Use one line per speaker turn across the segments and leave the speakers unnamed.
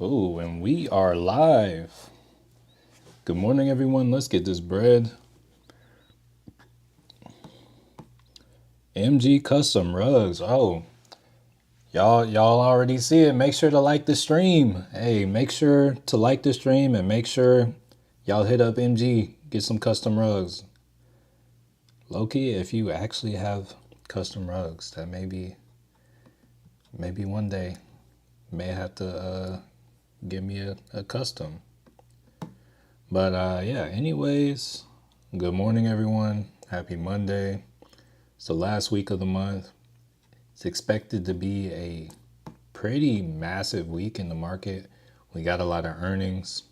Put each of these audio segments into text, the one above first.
Oh, and we are live. Good morning, everyone. Let's get this bread. MG Custom Rugs. Oh, y'all already see it. Make sure to like the stream. Hey, make sure to like the stream and make sure y'all hit up MG. Get some custom rugs. Loki, if you actually have custom rugs, that maybe one day may have to give me a custom. But yeah, anyways, good morning, everyone. Happy Monday. It's the last week of the month. It's expected to be a pretty massive week in the market. We got a lot of earnings.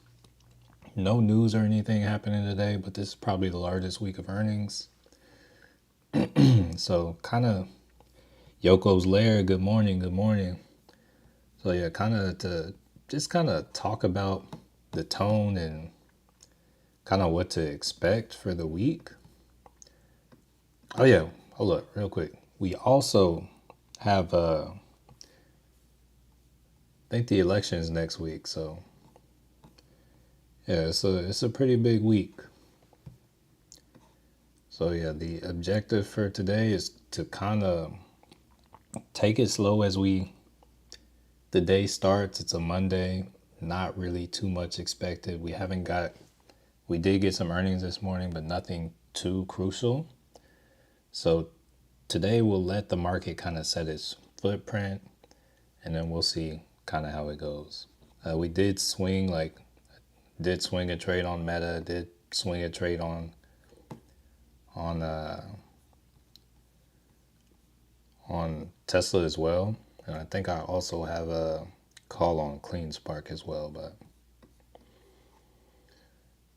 No news or anything happening today, but this is probably the largest week of earnings. So kind of Yoko's Lair, good morning, good morning. So yeah, kind of to just kind of talk about the tone and kind of what to expect for the week. Oh yeah, hold up real quick. We also have I think the election is next week, so yeah, it's a pretty big week. So yeah, the objective for today is to kind of take it slow as the day starts. It's a Monday, not really too much expected. We did get some earnings this morning, but nothing too crucial. So today we'll let the market kind of set its footprint, and then we'll see kind of how it goes. We did swing a trade on Meta, did swing a trade on Tesla as well, and I think I also have a call on CleanSpark as well, but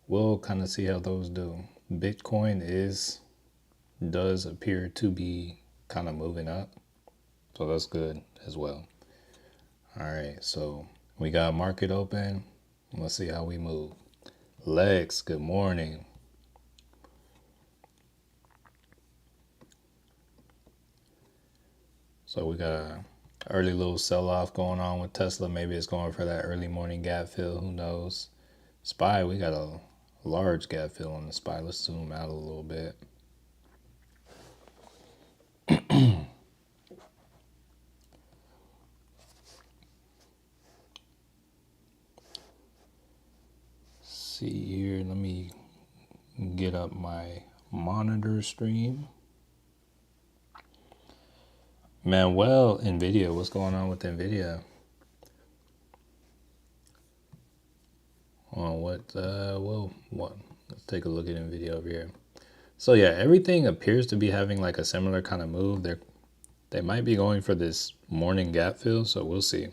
we'll kind of see how those do. Bitcoin does appear to be kind of moving up, so that's good as well. All right, so we got market open. Let's see how we move. Lex, good morning. So we got a early little sell-off going on with Tesla. Maybe it's going for that early morning gap fill. Who knows? SPY, we got a large gap fill on the SPY. Let's zoom out a little bit. See here, let me get up my monitor stream. Manuel, NVIDIA, what's going on with NVIDIA? Let's take a look at NVIDIA over here. So yeah, everything appears to be having like a similar kind of move. They might be going for this morning gap fill, so we'll see.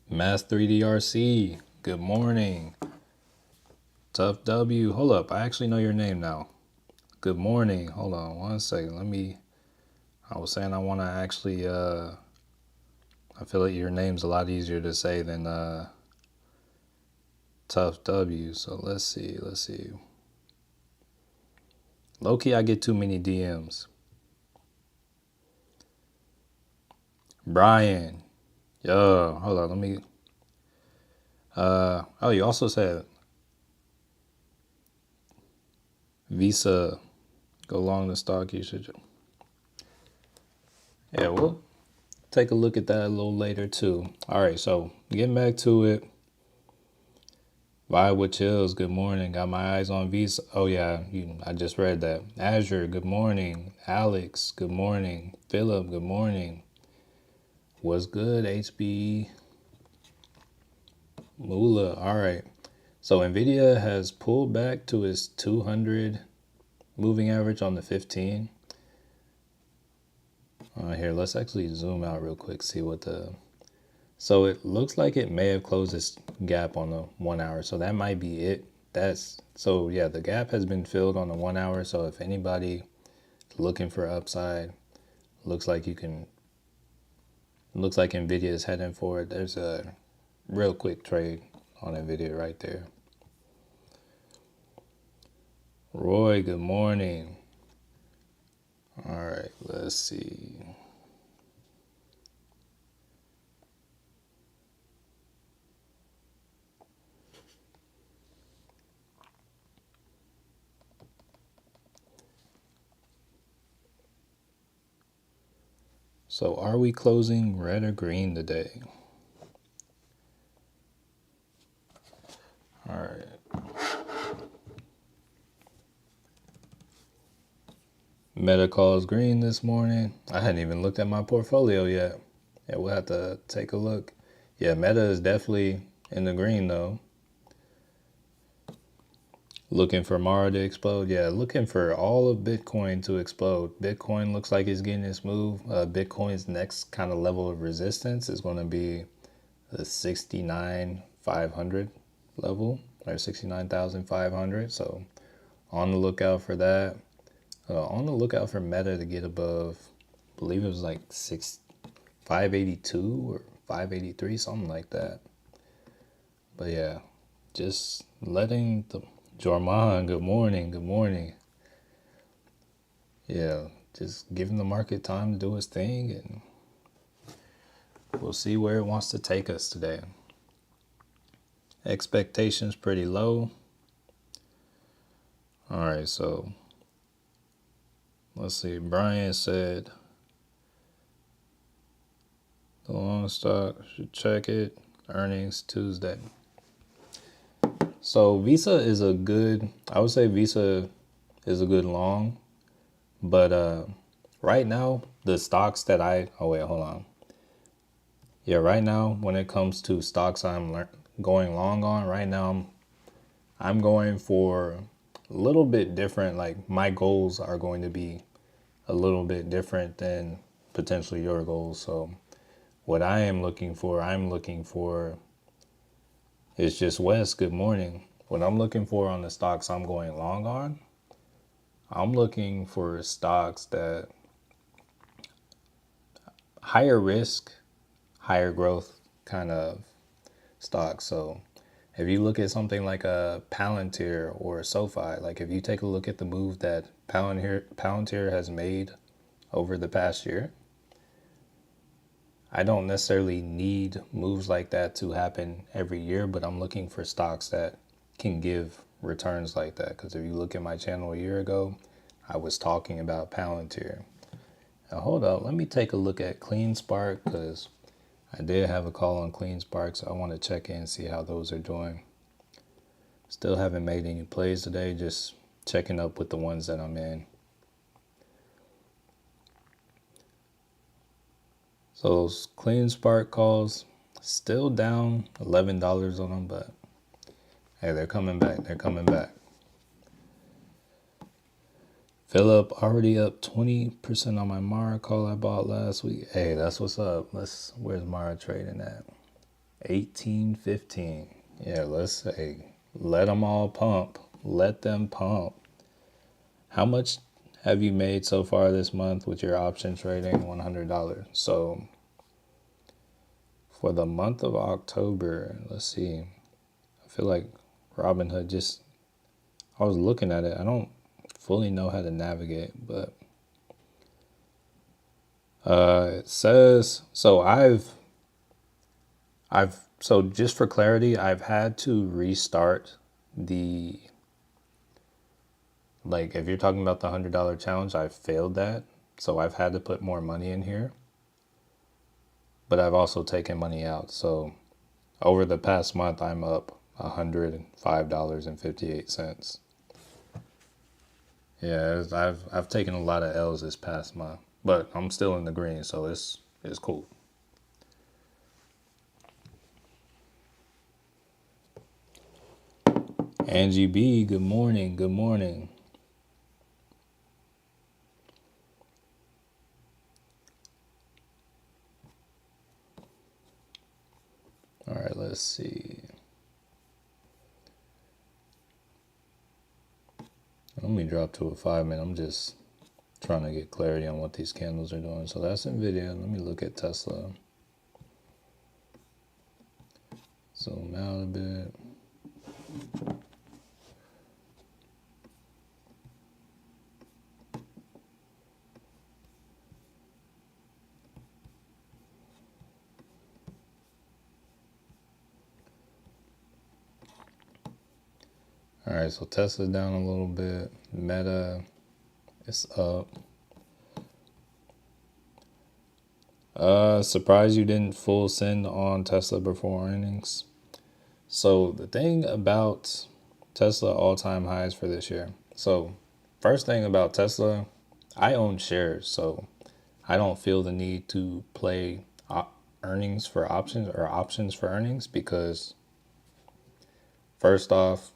Mass 3DRC, good morning. Tough W, hold up, I actually know your name now. Good morning, hold on one second, I was saying I want to actually, I feel like your name's a lot easier to say than Tough W, so let's see. Low-key, I get too many DMs. Brian, yo, hold on, let me, oh, you also said Visa, go long the stock usage. Yeah, we'll take a look at that a little later too. All right, so getting back to it. Vibe with Chills, good morning. Got my eyes on Visa. Oh yeah, I just read that. Azure, good morning. Alex, good morning. Philip, good morning. What's good, HB? Mula, all right. So NVIDIA has pulled back to its 200 moving average on the 15. Here, let's actually zoom out real quick, see what so it looks like it may have closed this gap on the 1 hour, so that might be it. So yeah, the gap has been filled on the 1 hour, so if anybody is looking for upside, looks like NVIDIA is heading for it. There's a real quick trade on NVIDIA right there. Roy, good morning. All right, let's see. So are we closing red or green today? All right. Meta calls green this morning. I hadn't even looked at my portfolio yet. Yeah, we'll have to take a look. Yeah, Meta is definitely in the green though. Looking for Mara to explode. Yeah, looking for all of Bitcoin to explode. Bitcoin looks like it's getting its move. Bitcoin's next kind of level of resistance is going to be the 69,500 level, or 69,500. So on the lookout for that. On the lookout for Meta to get above, I believe it was like 582 or 583, something like that. But yeah, just letting the Jorman, good morning, good morning. Yeah, just giving the market time to do its thing, and we'll see where it wants to take us today. Expectations pretty low. All right, so let's see. Brian said the long stock should check it. Earnings Tuesday. So Visa is a good, I would say Visa is a good long, but right now the stocks that oh wait, hold on. Yeah, right now when it comes to stocks going long on, right now I'm going for a little bit different. Like my goals are going to be a little bit different than potentially your goals. So what I'm looking for is just Wes, good morning. What I'm looking for on the stocks I'm going long on, I'm looking for stocks that higher risk, higher growth kind of stocks. So if you look at something like a Palantir or SoFi, like if you take a look at the move that Palantir has made over the past year, I don't necessarily need moves like that to happen every year, but I'm looking for stocks that can give returns like that. Because if you look at my channel a year ago, I was talking about Palantir. Now hold up, let me take a look at CleanSpark because I did have a call on CleanSpark, so I want to check in and see how those are doing. Still haven't made any plays today, just checking up with the ones that I'm in. So those CleanSpark calls, still down $11 on them, but hey, they're coming back. They're coming back. Philip already up 20% on my Mara call I bought last week. Hey, that's what's up. Where's Mara trading at? 18.15. Yeah, let's say let them all pump. Let them pump. How much have you made so far this month with your option trading? $100. So for the month of October, let's see. I feel like Robinhood I was looking at it. I don't fully know how to navigate, but it says, so so just for clarity, I've had to restart like if you're talking about the $100 challenge, I've failed that. So I've had to put more money in here, but I've also taken money out. So over the past month, I'm up $105.58. Yeah, I've taken a lot of L's this past month, but I'm still in the green, so it's cool. Angie B, good morning, good morning. All right, let's see. Let me drop to a 5-minute. I'm just trying to get clarity on what these candles are doing. So that's NVIDIA. Let me look at Tesla. Zoom out a bit. All right, so Tesla's down a little bit. Meta, it's up. Surprised you didn't full send on Tesla before earnings. So the thing about Tesla all-time highs for this year. So first thing about Tesla, I own shares, so I don't feel the need to play earnings for options or options for earnings because first off,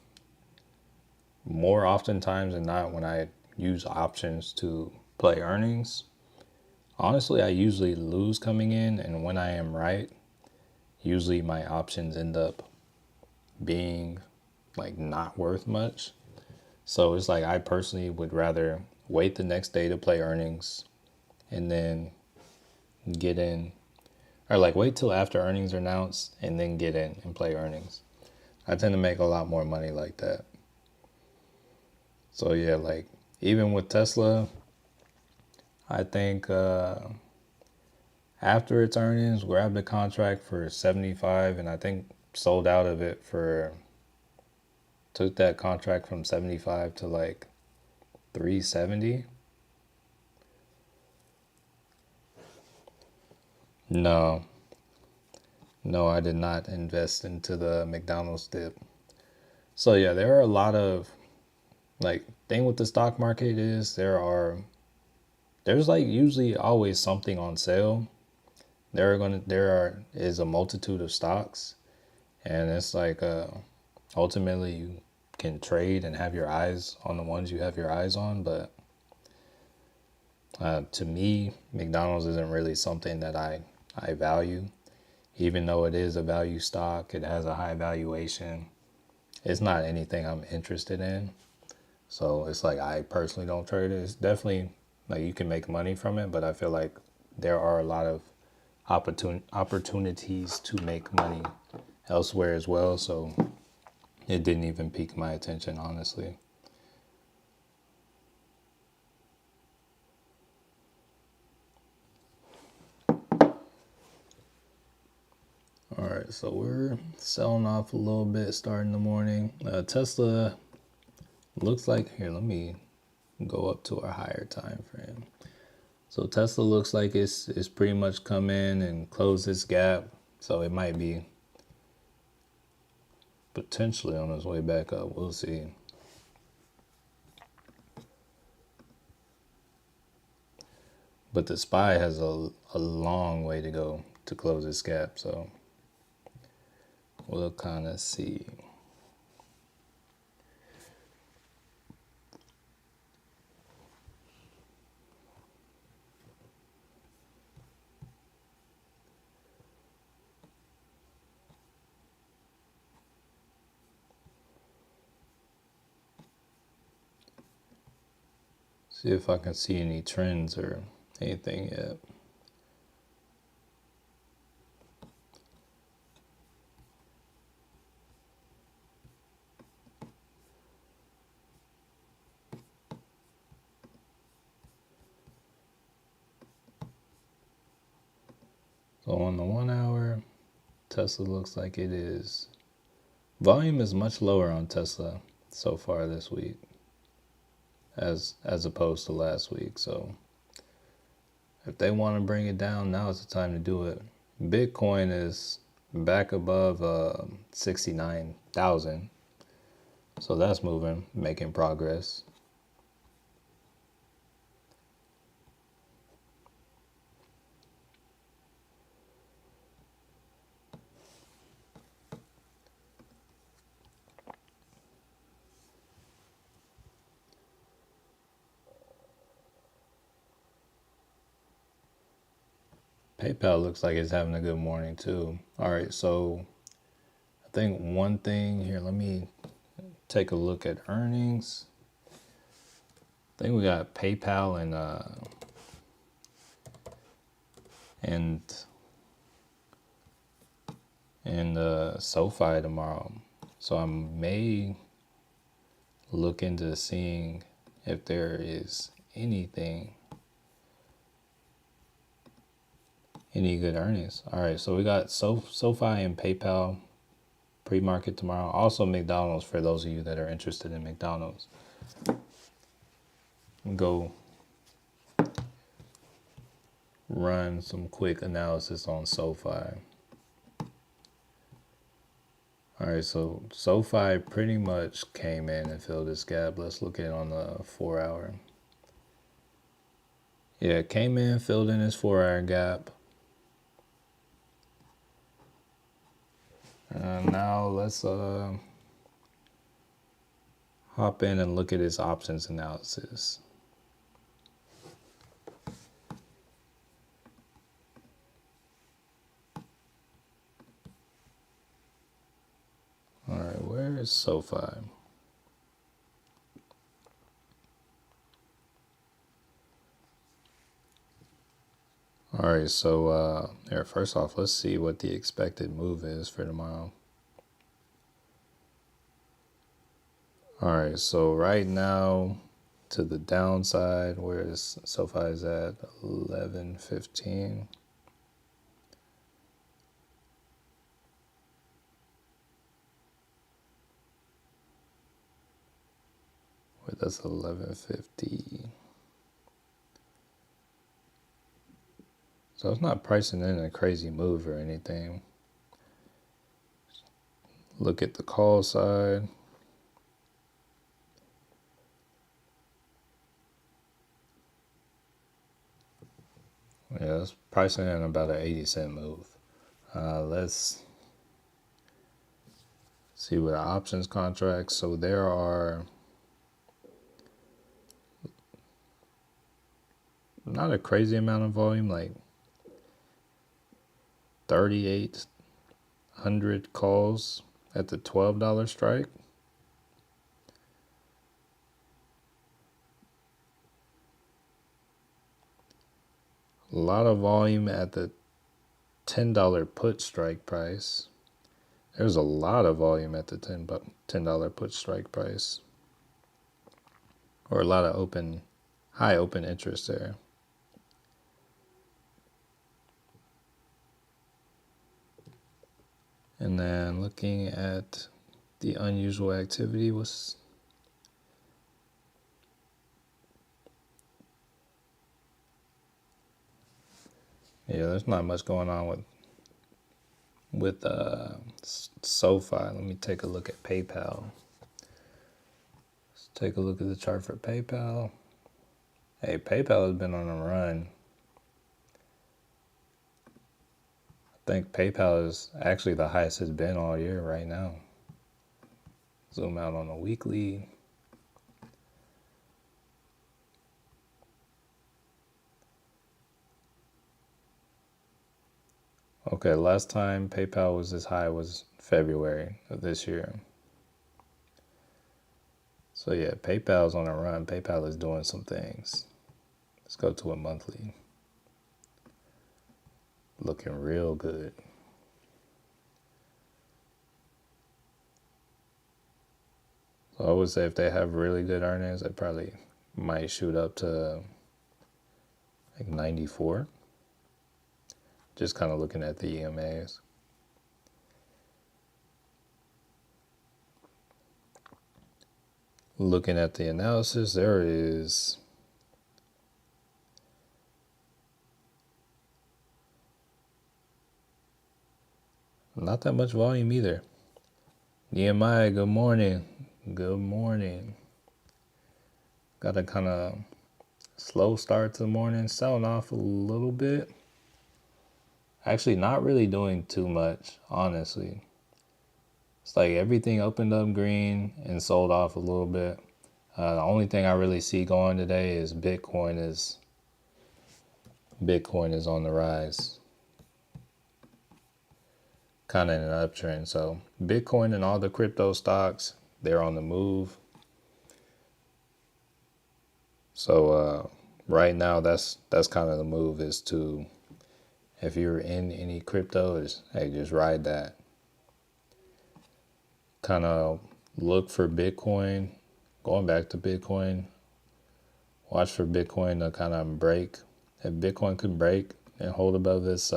more oftentimes than not, when I use options to play earnings, honestly, I usually lose coming in, and when I am right, usually my options end up being like not worth much. So it's like I personally would rather wait the next day to play earnings and then get in, or like wait till after earnings are announced and then get in and play earnings. I tend to make a lot more money like that. So yeah, like even with Tesla, I think after its earnings, grabbed a contract for 75 and I think sold out of it for, took that contract from 75 to like 370. No, no, I did not invest into the McDonald's dip. So yeah, there are a lot of like thing with the stock market is there's like usually always something on sale. There is a multitude of stocks, and it's like ultimately you can trade and have your eyes on the ones you have your eyes on, but to me, McDonald's isn't really something that I value. Even though it is a value stock, it has a high valuation. It's not anything I'm interested in. So it's like I personally don't trade it. It's definitely like you can make money from it, but I feel like there are a lot of opportunities to make money elsewhere as well. So it didn't even pique my attention, honestly. All right, so we're selling off a little bit starting the morning. Tesla looks like, here, let me go up to a higher time frame. So Tesla looks like it's pretty much come in and closed this gap. So it might be potentially on its way back up. We'll see. But the SPY has a long way to go to close this gap. So we'll kind of see. See if I can see any trends or anything yet. So on the 1 hour, Tesla looks like it is. Volume is much lower on Tesla so far this week as opposed to last week. So if they want to bring it down, now is the time to do it. Bitcoin is back above 69,000. So that's moving, making progress. PayPal looks like it's having a good morning too. All right, so I think one thing here, let me take a look at earnings. I think we got PayPal and SoFi tomorrow. So I may look into seeing if there is any good earnings. All right, so we got SoFi and PayPal pre-market tomorrow. Also McDonald's for those of you that are interested in McDonald's. Go run some quick analysis on SoFi. All right, so SoFi pretty much came in and filled this gap. Let's look at it on the 4-hour. Yeah, it came in, filled in this 4-hour gap. Now let's hop in and look at its options analysis. All right, where is SoFi? All right, so here, first off, let's see what the expected move is for tomorrow. All right, so right now to the downside, where is SoFi is at 11.15. Wait, that's 11.50. So it's not pricing in a crazy move or anything. Look at the call side. Yeah, it's pricing in about an 80-cent move. Let's see what options contracts. So there are not a crazy amount of volume, like 3,800 calls at the $12 strike. A lot of volume at the $10 put strike price. There's a lot of volume at the $10 put strike price. Or a lot of high open interest there. And then looking at the unusual activity was there's not much going on with SoFi. Let me take a look at PayPal. Let's take a look at the chart for PayPal. Hey, PayPal has been on a run. I think PayPal is actually the highest it's been all year right now. Zoom out on a weekly. Okay, last time PayPal was this high was February of this year. So yeah, PayPal's on a run. PayPal is doing some things. Let's go to a monthly. Looking real good. So I would say if they have really good earnings, they probably might shoot up to like 94. Just kind of looking at the EMAs. Looking at the analysis, there is not that much volume either. EMI, good morning. Good morning. Got a kind of slow start to the morning, selling off a little bit. Actually, not really doing too much, honestly. It's like everything opened up green and sold off a little bit. The only thing I really see going today is Bitcoin is on the rise. Kind of in an uptrend. So Bitcoin and all the crypto stocks, they're on the move. So right now, that's kind of the move is to, if you're in any crypto, hey, just ride that. Kind of look for Bitcoin, going back to Bitcoin, watch for Bitcoin to kind of break. If Bitcoin could break and hold above this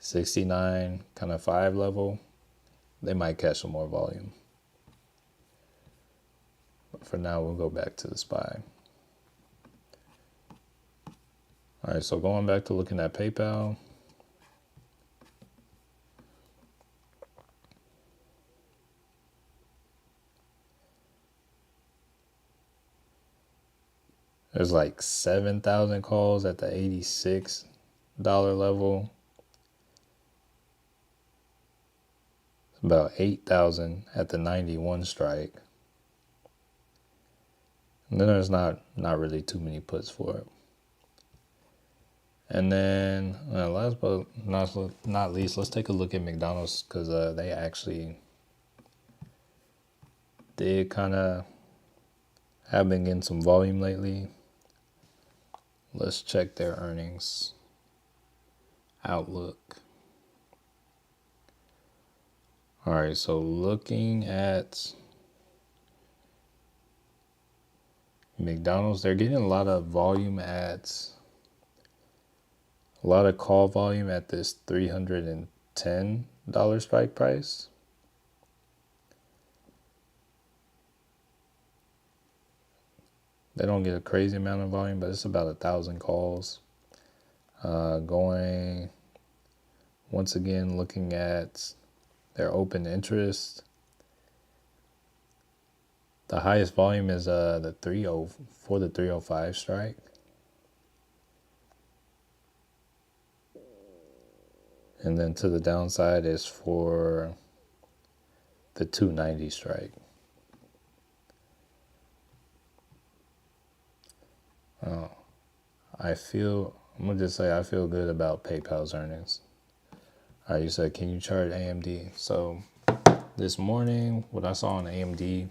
69 kind of 5 level, they might catch some more volume. But for now, we'll go back to the SPY. All right, so going back to looking at PayPal. There's like 7,000 calls at the $86 level. About 8,000 at the 91 strike. And then there's not really too many puts for it. And then last but not least, let's take a look at McDonald's, because they actually did kind of have been getting some volume lately. Let's check their earnings outlook. All right, so looking at McDonald's, they're getting a lot of call volume at this $310 strike price. They don't get a crazy amount of volume, but it's about 1,000 calls. Going, once again, looking at their open interest. The highest volume is the 305 strike. And then to the downside is for the 290 strike. I'm going to just say I feel good about PayPal's earnings. All right, you said, can you chart AMD? So this morning, what I saw on AMD,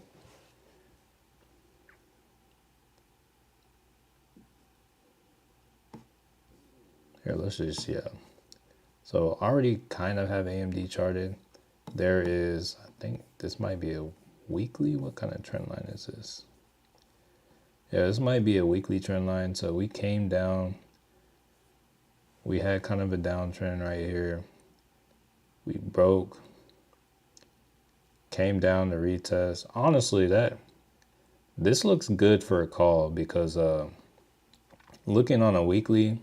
here, let's just, So I already kind of have AMD charted. There is, I think this might be a weekly. What kind of trend line is this? Yeah, this might be a weekly trend line. So we came down. We had kind of a downtrend right here. We broke. Came down to retest. Honestly, this looks good for a call, because looking on a weekly,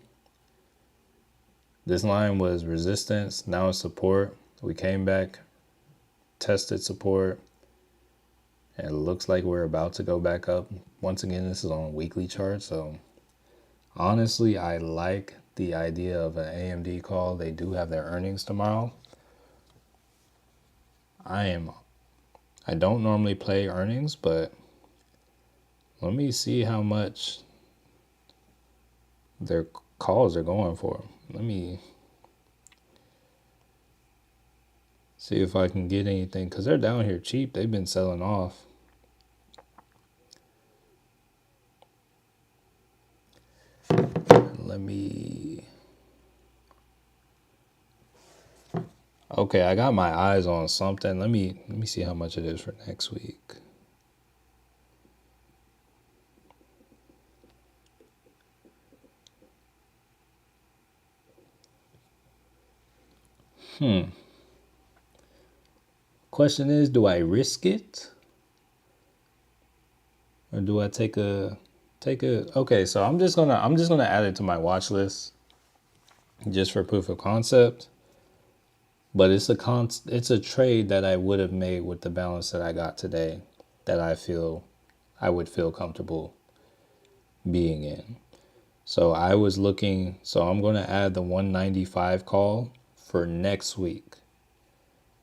this line was resistance, now it's support. We came back, tested support, and it looks like we're about to go back up. Once again, this is on a weekly chart, so honestly, I like the idea of an AMD call. They do have their earnings tomorrow. I don't normally play earnings, but let me see how much their calls are going for. Let me see if I can get anything, because they're down here cheap. They've been selling off. Okay, I got my eyes on something. Let me see how much it is for next week. Question is, do I risk it? Or do I take a okay, so I'm just gonna add it to my watch list just for proof of concept. But it's a trade that I would have made with the balance that I got today, that I would feel comfortable being in. So I'm going to add the 195 call for next week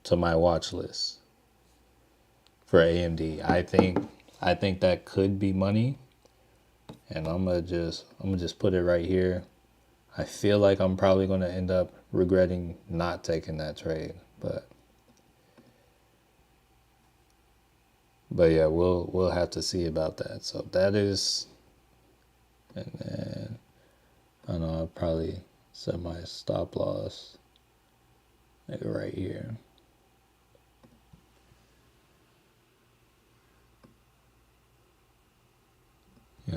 to my watch list for AMD. I think that could be money, and I'm gonna just put it right here. I feel like I'm probably going to end up regretting not taking that trade, but yeah, we'll have to see about that. So that is, and then I don't know, I'll probably set my stop loss right here.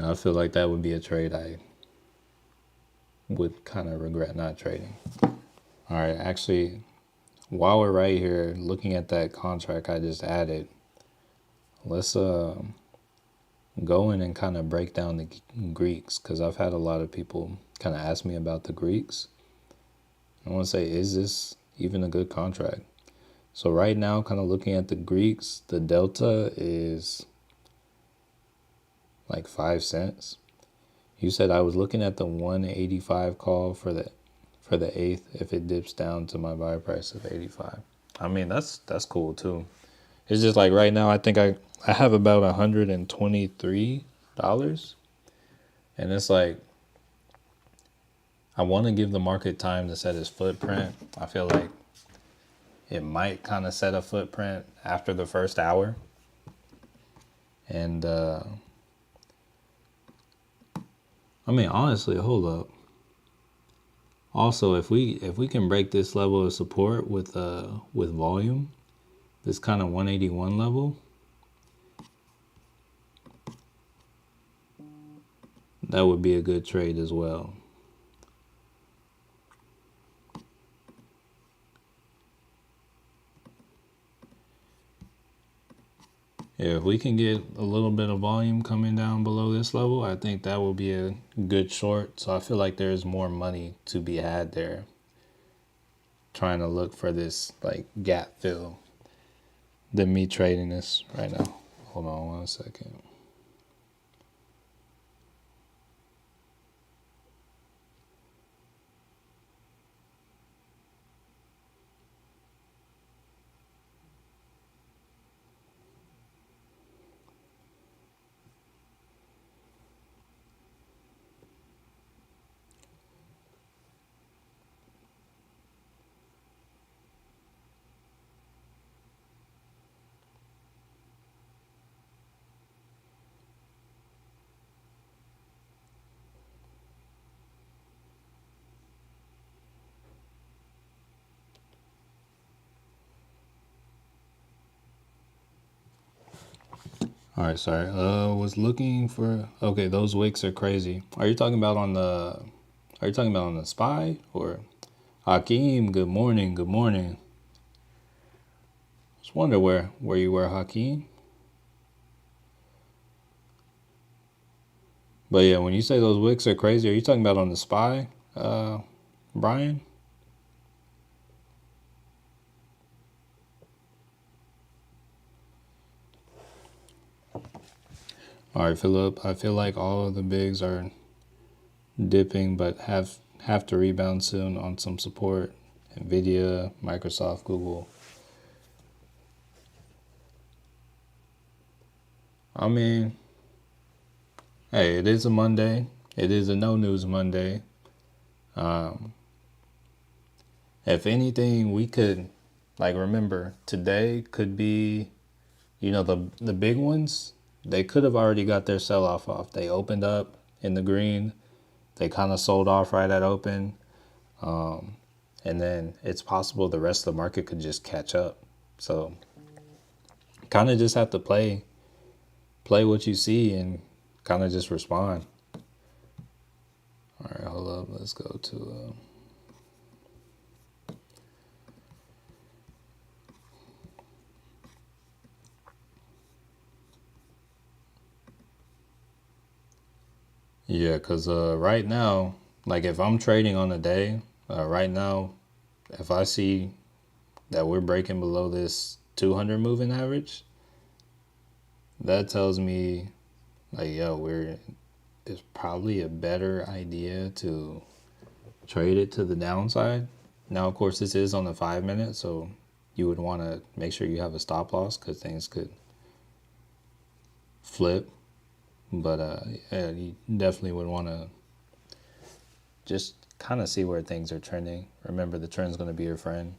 I feel like that would be a trade I would kind of regret not trading. All right, actually, while we're right here looking at that contract I just added, let's go in and kind of break down the Greeks, because I've had a lot of people kind of ask me about the Greeks. I want to say, is this even a good contract? So right now, kind of looking at the Greeks, the delta is like 5 cents. You said I was looking at the 185 call for the eighth if it dips down to my buy price of 85. I mean, that's cool too. It's just like right now I think I have about $123, and it's like I want to give the market time to set its footprint. I feel like it might kind of set a footprint after the first hour. And I mean, honestly, hold up. Also, if we can break this level of support with volume, this kind of 181 level, that would be a good trade as well. Yeah, if we can get a little bit of volume coming down below this level, I think that will be a good short. So I feel like there's more money to be had there, trying to look for this like gap fill than me trading this right now. Hold on 1 second. All right, sorry. Was looking for. Okay, those wicks are crazy. Are you talking about on the? Are you talking about on the SPY or? Hakeem, good morning. Good morning. Just wonder where you were, Hakeem. But yeah, when you say those wicks are crazy, are you talking about on the SPY, Brian? All right, Philip. I feel like all of the bigs are dipping, but have to rebound soon on some support. Nvidia, Microsoft, Google. I mean, hey, it is a Monday. It is a no news Monday. If anything, we could like remember today could be, the big ones. They could have already got their sell off. They opened up in the green. They kind of sold off right at open. And then it's possible the rest of the market could just catch up. So kind of just have to play what you see and kind of just respond. All right, hold up. Let's go to. Yeah, because right now, like if I'm trading on a day, right now, if I see that we're breaking below this 200 moving average, that tells me like, yo, it's probably a better idea to trade it to the downside. Now, of course, this is on the 5 minute, so you would want to make sure you have a stop loss because things could flip. But yeah, you definitely would want to just kind of see where things are trending. Remember, the trend's going to be your friend.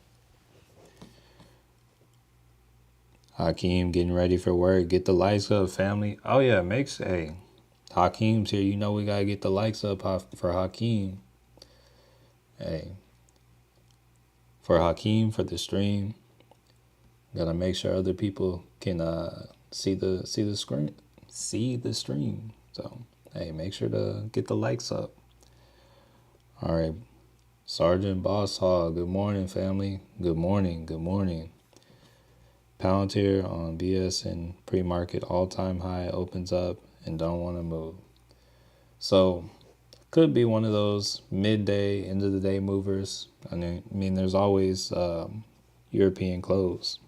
Hakeem getting ready for work. Get the likes up, family. Oh yeah, hey, Hakeem's here. You know we gotta get the likes up for Hakeem. Hey, for Hakeem for the stream. Gotta make sure other people can see the screen, see the stream. So hey, make sure to get the likes up. All right, Sergeant Boss Hog. Good morning, family. Good morning. Good morning. Palantir on BS and pre-market all-time high opens up and don't want to move. So could be one of those midday, end of the day movers. I mean, there's always European close.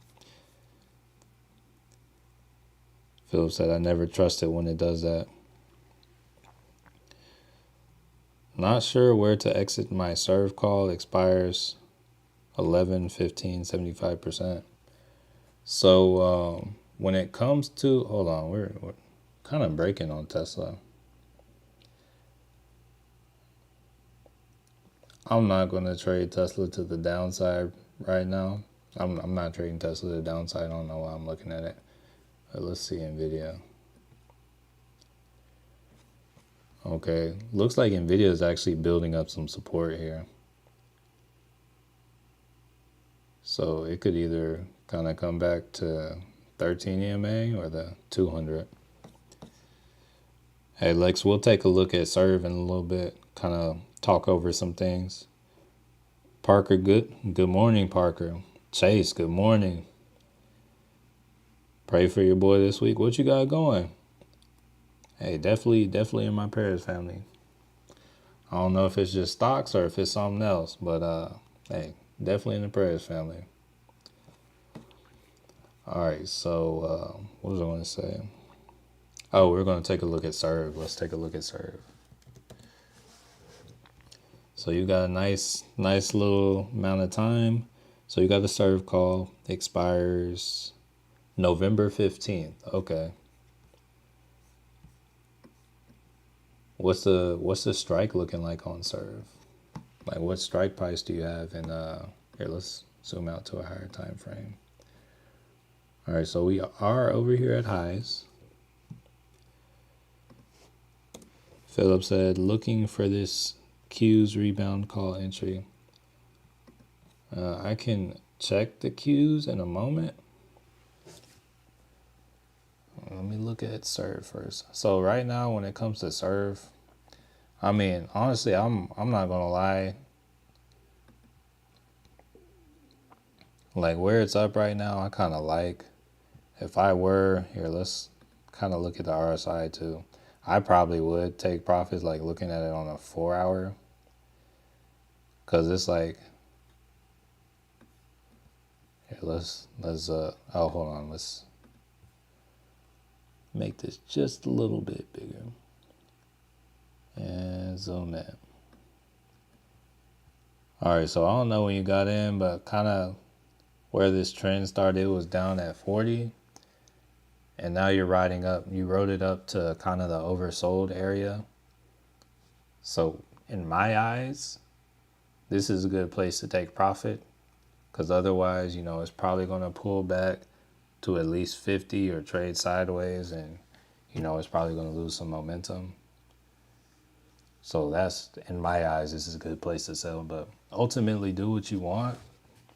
Philip said, I never trust it when it does that. Not sure where to exit my serve call. Expires 11:15, 75%. So when it comes to, hold on, we're kind of breaking on Tesla. I'm not going to trade Tesla to the downside right now. I'm not trading Tesla to the downside. I don't know why I'm looking at it. But let's see NVIDIA. Okay, looks like NVIDIA is actually building up some support here. So it could either kind of come back to 13 EMA or the 200. Hey Lex, we'll take a look at serve in a little bit, kind of talk over some things. Parker, good morning, Parker. Chase, good morning. Pray for your boy this week. What you got going? Hey, definitely in my prayers, family. I don't know if it's just stocks or if it's something else, but hey, definitely in the prayers, family. All right, so what was I going to say? Oh, we're going to take a look at serve. Let's take a look at serve. So you got a nice little amount of time. So you got the serve call, expires November 15th. Okay. What's the strike looking like on serve? Like what strike price do you have? And here, let's zoom out to a higher time frame. All right, so we are over here at highs. Philip said, looking for this Q's rebound call entry. I can check the Q's in a moment. Let me look at serve first. So right now, when it comes to serve, I mean, honestly, I'm not gonna lie. Like where it's up right now, I kind of like. If I were here, let's kind of look at the RSI too. I probably would take profits, like looking at it on a 4-hour, cause it's like. Here, let's oh, hold on, let's make this just a little bit bigger and zoom in. All right, so I don't know when you got in, but kind of where this trend started, it was down at 40, and now you're riding up. You rode it up to kind of the oversold area. So in my eyes, this is a good place to take profit, because otherwise, you know, it's probably going to pull back to at least 50 or trade sideways, and you know, it's probably going to lose some momentum. So that's, in my eyes, this is a good place to sell. But ultimately, do what you want.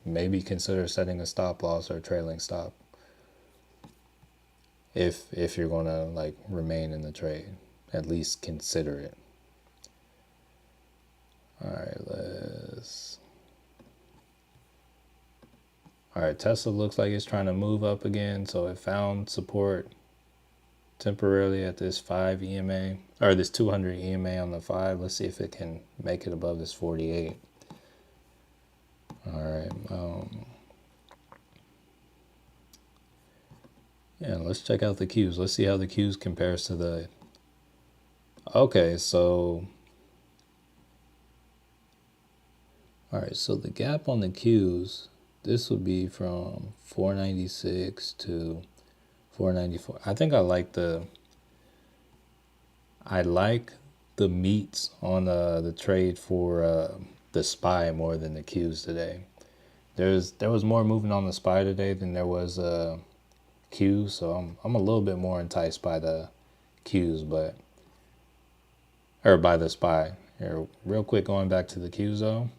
Maybe consider setting a stop loss or a trailing stop if you're going to like remain in the trade. At least consider it. All right, Tesla looks like it's trying to move up again. So it found support temporarily at this 5 EMA, or this 200 EMA on the 5. Let's see if it can make it above this 48. All right. Yeah, let's check out the Qs. Let's see how the Qs compares to the. Okay, so. All right, so the gap on the Qs, this would be from 496 to 494. I think I like the meats on the trade for the SPY more than the Qs today. There was more movement on the SPY today than there was Qs, so I'm a little bit more enticed by the Qs, by the SPY. Here, real quick, going back to the Qs though.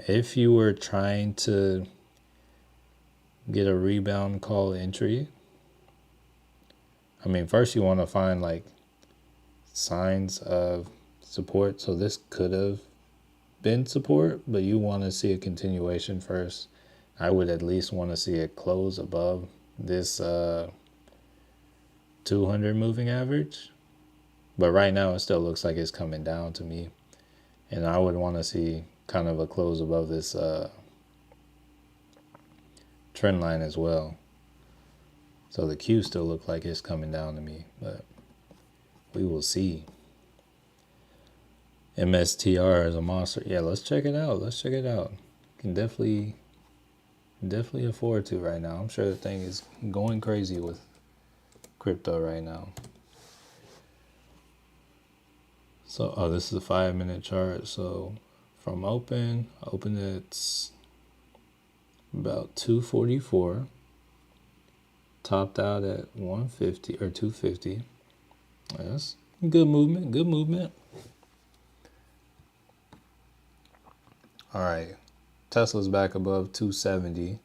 If you were trying to get a rebound call entry, I mean, first you want to find like signs of support. So this could have been support, but you want to see a continuation first. I would at least want to see it close above this 200 moving average. But right now it still looks like it's coming down to me. And I would want to see kind of a close above this trend line as well. So the Q still looks like it's coming down to me, but we will see. MSTR is a monster. Yeah, let's check it out. Let's check it out. Can definitely afford to right now. I'm sure the thing is going crazy with crypto right now. So, oh, this is a 5-minute chart. So from open it's about 244. Topped out at 150 or 250. That's good movement, good movement. All right, Tesla's back above 270.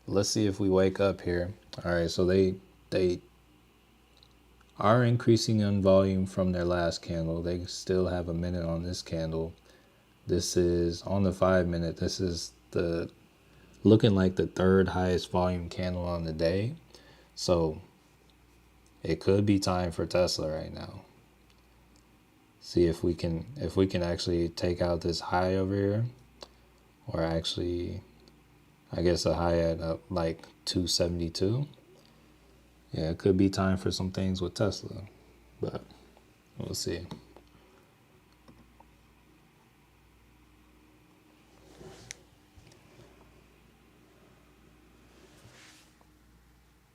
Let's see if we wake up here. All right, so they are increasing in volume from their last candle. They still have a minute on this candle. This is on the 5-minute. This is the looking like the third highest volume candle on the day. So it could be time for Tesla right now. See if we can actually take out this high over here, or actually, I guess a high at like 272. Yeah, it could be time for some things with Tesla, but we'll see.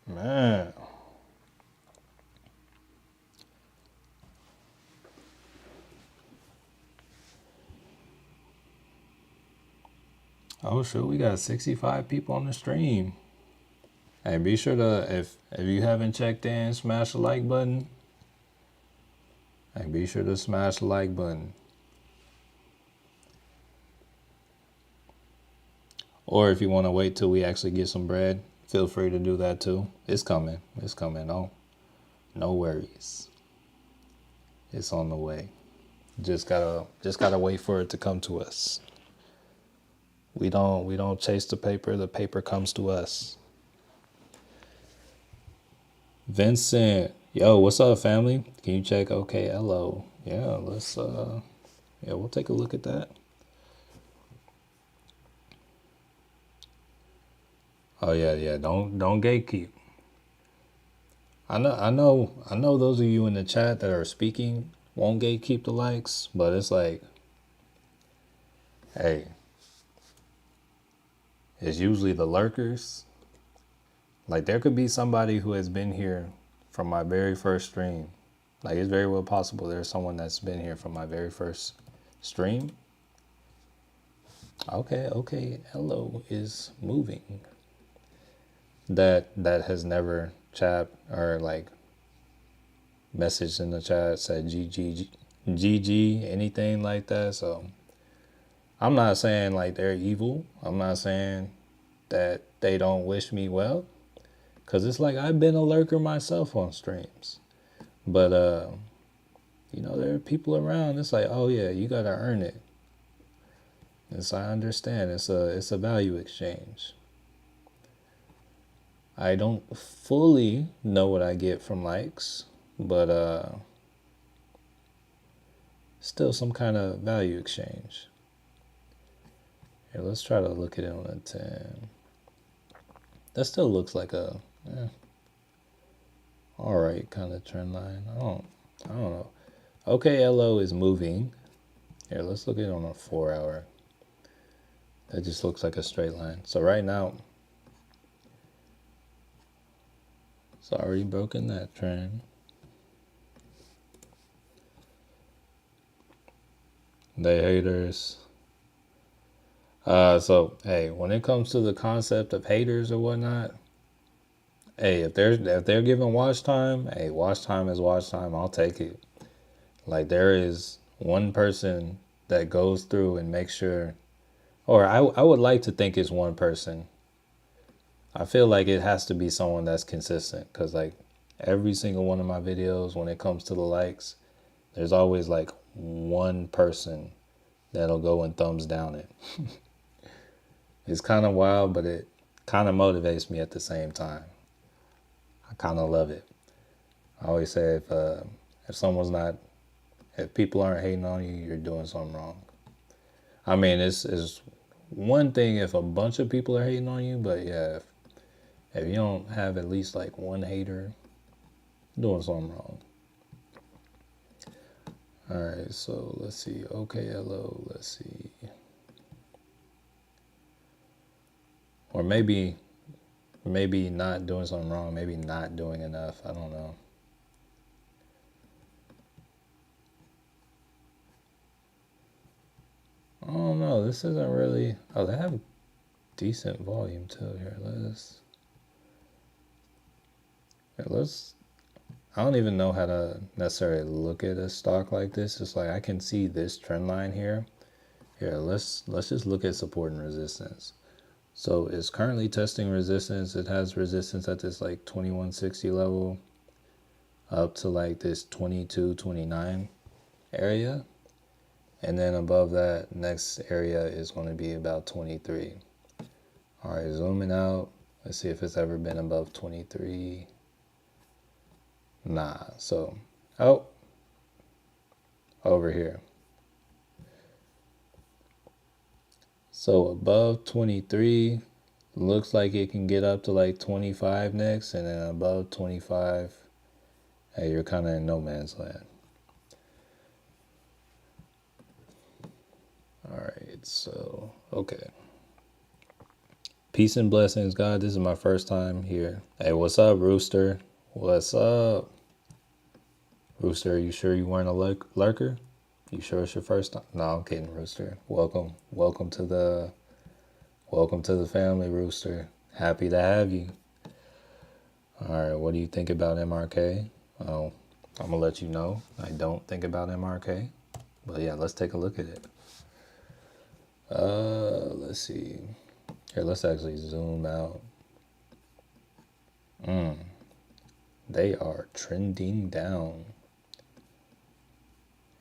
Man. Oh sure, we got 65 people on the stream. Hey, be sure to, if you haven't checked in, smash the like button. Hey, be sure to smash the like button. Or if you want to wait till we actually get some bread, feel free to do that too. It's coming. It's coming. No worries. It's on the way. Just gotta wait for it to come to us. We don't chase the paper comes to us. Vincent, yo, what's up, family? Can you check OKLO? Yeah, let's we'll take a look at that. Oh yeah, don't gatekeep. I know those of you in the chat that are speaking won't gatekeep the likes, but it's like, hey, it's usually the lurkers. Like there could be somebody who has been here from my very first stream. Like it's very well possible there's someone that's been here from my very first stream. Okay, hello is moving. That has never chat or like messaged in the chat, said GG, anything like that. So I'm not saying like they're evil. I'm not saying that they don't wish me well. Cause it's like I've been a lurker myself on streams. But there are people around, it's like, oh yeah, you gotta earn it. Yes, I understand. It's a value exchange. I don't fully know what I get from likes, but still some kind of value exchange. Here, let's try to look at it on a 10. That still looks like a all right kind of trend line. I don't know. OKLO is moving. Here, let's look at it on a 4-hour. That just looks like a straight line. So right now, it's already broken that trend. They haters. So hey, when it comes to the concept of haters or whatnot, hey, if they're giving watch time, hey, watch time is watch time. I'll take it. Like there is one person that goes through and makes sure, or I would like to think it's one person. I feel like it has to be someone that's consistent, because like every single one of my videos, when it comes to the likes, there's always like one person that'll go and thumbs down it. It's kind of wild, but it kind of motivates me at the same time. I kind of love it. I always say if someone's not, if people aren't hating on you, you're doing something wrong. I mean, it's one thing if a bunch of people are hating on you, but yeah, if you don't have at least like one hater, you're doing something wrong. All right, so let's see. Okay, hello. Let's see. Or maybe not doing something wrong. Maybe not doing enough. I don't know. I don't know. This isn't really. Oh, they have decent volume too. Let's. I don't even know how to necessarily look at a stock like this. It's like I can see this trend line here. Here, let's just look at support and resistance. So it's currently testing resistance. It has resistance at this like 2160 level up to like this 2229 area. And then above that, next area is going to be about 23. All right, zooming out. Let's see if it's ever been above 23. Nah, so, oh, over here. So above 23, looks like it can get up to like 25 next, and then above 25, hey, you're kind of in no man's land. All right, so, okay. Peace and blessings, God. This is my first time here. Hey, what's up, Rooster? What's up? Rooster, are you sure you weren't a lurker? You sure it's your first time? No, I'm kidding, Rooster. Welcome to the family, Rooster. Happy to have you. All right, what do you think about MRK? Oh, I'm gonna let you know. I don't think about MRK, but yeah, let's take a look at it. Let's see. Here, let's actually zoom out. They are trending down.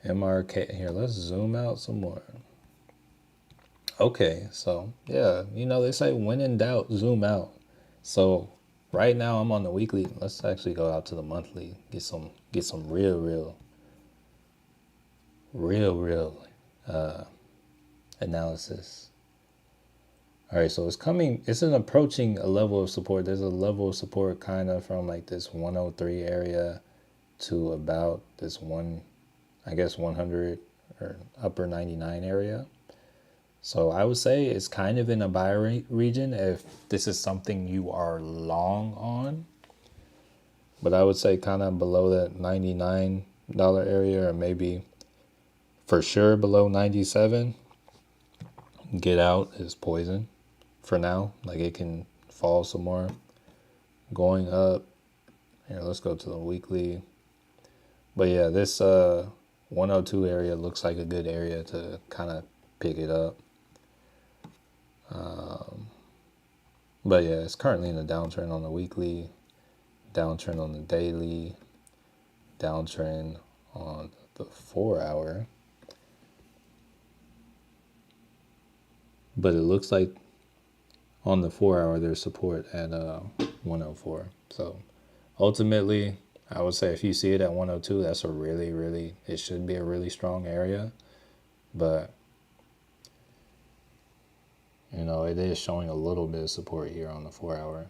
MRK. Here, let's zoom out some more. Okay, so yeah, they say when in doubt, zoom out. So right now I'm on the weekly. Let's actually go out to the monthly. Get some real analysis. All right, so it's approaching a level of support. There's a level of support kind of from like this 103 area to about this 100 or upper 99 area. So I would say it's kind of in a buy region if this is something you are long on. But I would say kind of below that $99 area, or maybe for sure below 97, get out is poison for now. Like it can fall some more. Going up. Here, let's go to the weekly. But yeah, this 102 area looks like a good area to kind of pick it up. But yeah, it's currently in a downtrend on the weekly, downtrend on the daily, downtrend on the 4-hour. But it looks like on the 4-hour there's support at 104. So ultimately, I would say if you see it at 102, that's it should be a really strong area. But it is showing a little bit of support here on the 4-hour.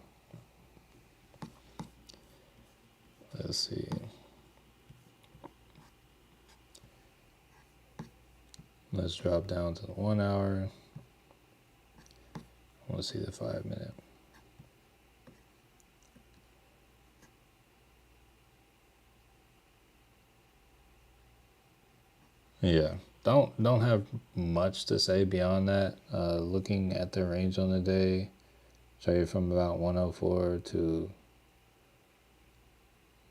Let's see. Let's drop down to the 1-hour. I want to see the 5-minute. Yeah, don't have much to say beyond that. Looking at the range on the day, traded from about 104 to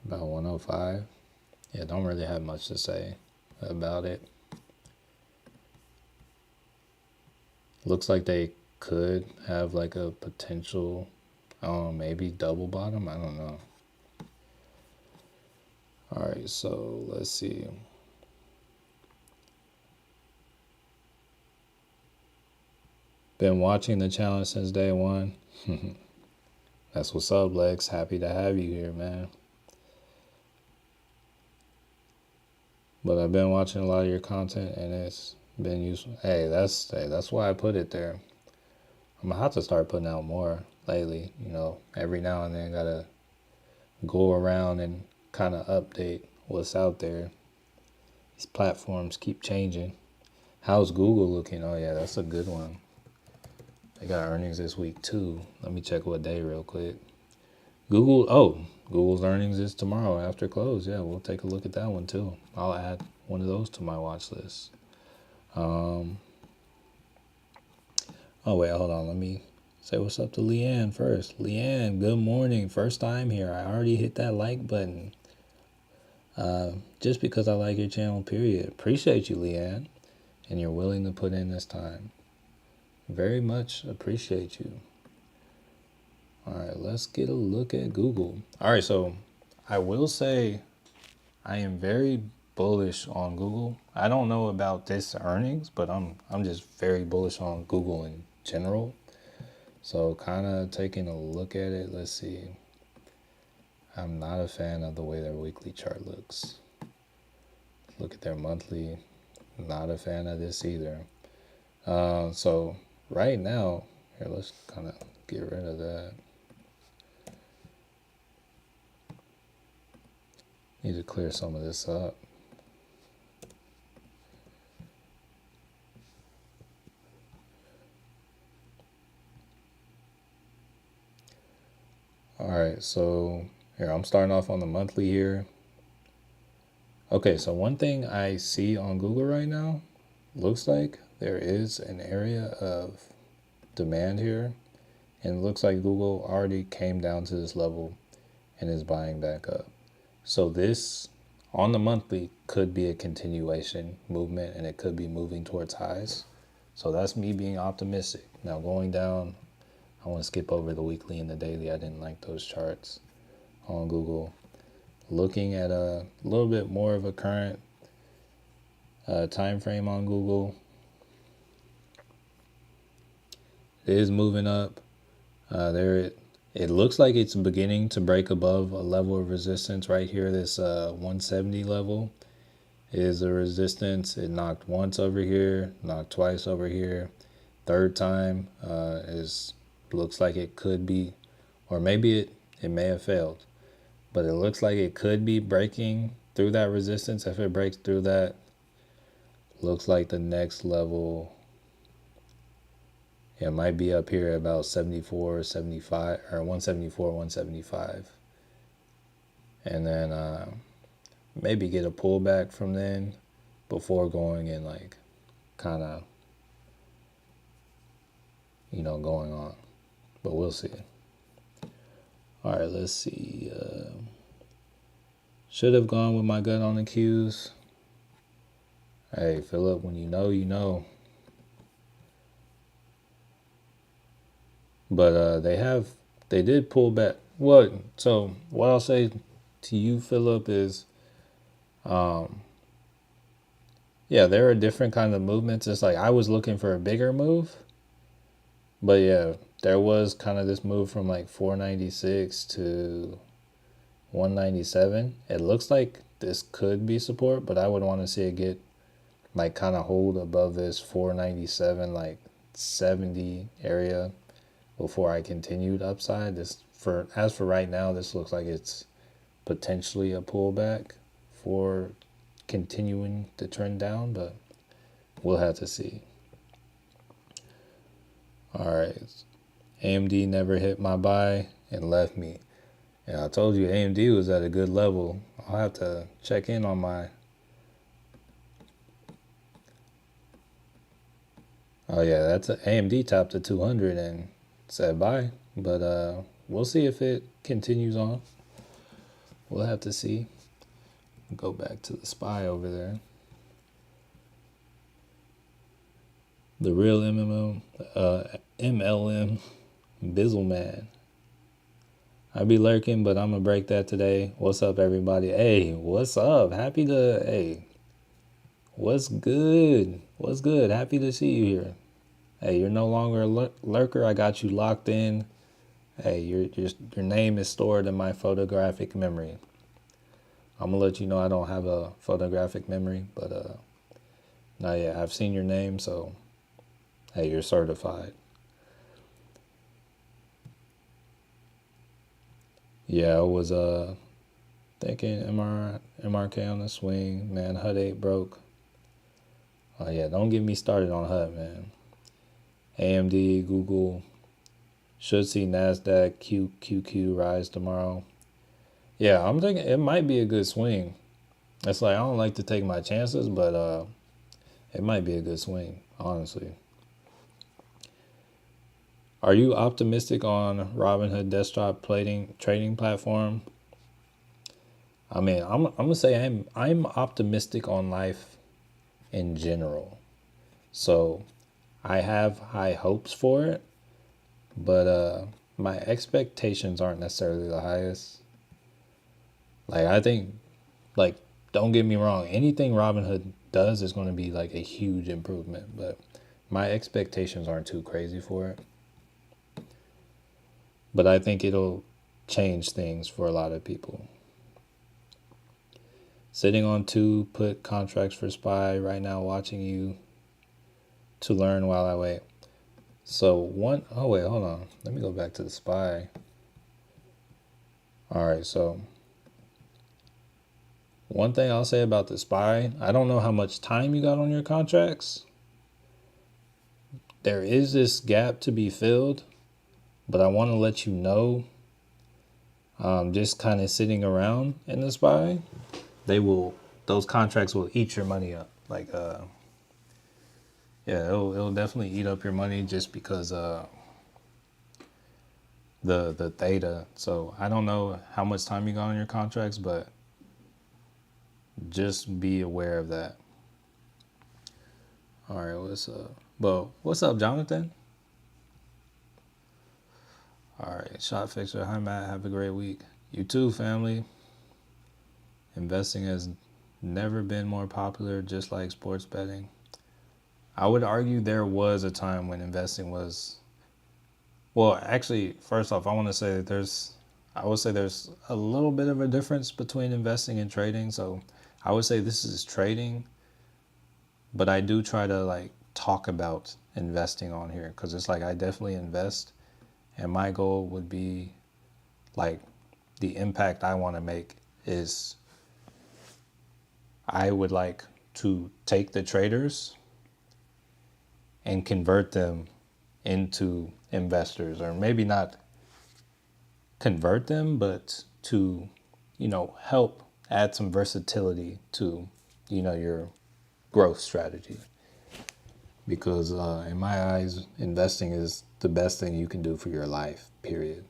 about 105. Yeah, don't really have much to say about it. Looks like they could have like a potential, maybe double bottom. I don't know. All right, so let's see. Been watching the challenge since day one. That's what's up, Lex. Happy to have you here, man. But I've been watching a lot of your content and it's been useful. Hey, that's why I put it there. I'm gonna have to start putting out more lately. Every now and then gotta go around and kind of update what's out there. These platforms keep changing. How's Google looking? Oh yeah, that's a good one. They got earnings this week too. Let me check what day real quick. Google's earnings is tomorrow after close. Yeah, we'll take a look at that one too. I'll add one of those to my watch list. Oh wait, hold on. Let me say what's up to Leanne first. Leanne, good morning. First time here. I already hit that like button. Just because I like your channel, period. Appreciate you, Leanne. And you're willing to put in this time. Very much appreciate you. All right, let's get a look at Google. All right, so I will say I am very bullish on Google. I don't know about this earnings, but I'm just very bullish on Google in general. So kind of taking a look at it, let's see. I'm not a fan of the way their weekly chart looks. Look at their monthly. Not a fan of this either. So right now, here, let's kind of get rid of that. Need to clear some of this up. All right, so here, I'm starting off on the monthly here. Okay, so one thing I see on Google right now, looks like there is an area of demand here. And it looks like Google already came down to this level and is buying back up. So this, on the monthly, could be a continuation movement and it could be moving towards highs. So that's me being optimistic. Now going down, I want to skip over the weekly and the daily. I didn't like those charts on Google. Looking at a little bit more of a current time frame on Google. It is moving up. It looks like it's beginning to break above a level of resistance right here. This 170 level is a resistance. It knocked once over here, knocked twice over here. Third time looks like it could be, or maybe it may have failed, but it looks like it could be breaking through that resistance. If it breaks through that, looks like the next level, it might be up here about 74, 75, or 174, 175. And then maybe get a pullback from then before going and like kind of, going on. But we'll see. All right, let's see. Should have gone with my gut on the Qs. Hey, Philip, when you know, you know. But they did pull back. So what I'll say to you, Philip, is, yeah, there are different kind of movements. It's like I was looking for a bigger move, but yeah, there was kind of this move from like 496 to 197. It looks like this could be support, but I would want to see it get like kind of hold above this 497, like 70 area before I continued upside. As for right now, this looks like it's potentially a pullback for continuing to trend down, but we'll have to see. All right, AMD never hit my buy and left me. And I told you AMD was at a good level. I'll have to check in on my. Oh yeah, that's AMD topped at 200 and said bye. But we'll see if it continues on. We'll have to see. Go back to the SPY over there. The real MLM Bizzleman. I be lurking, but I'm gonna break that today. What's up, everybody? Hey, what's up? What's good? What's good? Happy to see you here. Hey, you're no longer a lurker. I got you locked in. Hey, your name is stored in my photographic memory. I'm gonna let you know I don't have a photographic memory, but not yet. I've seen your name, so hey, you're certified. Yeah, I was thinking MRK on the swing, man. HUD 8 broke. Oh yeah, don't get me started on HUD, man. AMD, Google should see Nasdaq QQQ rise tomorrow. Yeah, I'm thinking it might be a good swing. It's like I don't like to take my chances, but it might be a good swing, honestly. Are you optimistic on Robinhood desktop trading platform? I mean, I'm gonna say I'm optimistic on life in general. So I have high hopes for it, but my expectations aren't necessarily the highest. Like I think, like, don't get me wrong, anything Robinhood does is going to be like a huge improvement, but my expectations aren't too crazy for it. But I think it'll change things for a lot of people. Sitting on 2 put contracts for SPY right now, watching you to learn while I wait. So oh wait, hold on. Let me go back to the SPY. All right, so one thing I'll say about the SPY, I don't know how much time you got on your contracts. There is this gap to be filled, but I want to let you know, just kind of sitting around in the SPY, those contracts will eat your money up. Like, yeah, it'll definitely eat up your money just because the theta. So I don't know how much time you got on your contracts, but just be aware of that. All right, what's up, Jonathan? All right, Shot Fixer. Hi, Matt. Have a great week. You too, family. Investing has never been more popular, just like sports betting. I would argue there was a time when investing was, well, actually, first off, I would say there's a little bit of a difference between investing and trading. So I would say this is trading, but I do try to like talk about investing on here because it's like I definitely invest, and my goal would be like the impact I want to make is I would like to take the traders and convert them into investors, or maybe not convert them, but to, help add some versatility to, your growth strategy. Because in my eyes, investing is the best thing you can do for your life, period.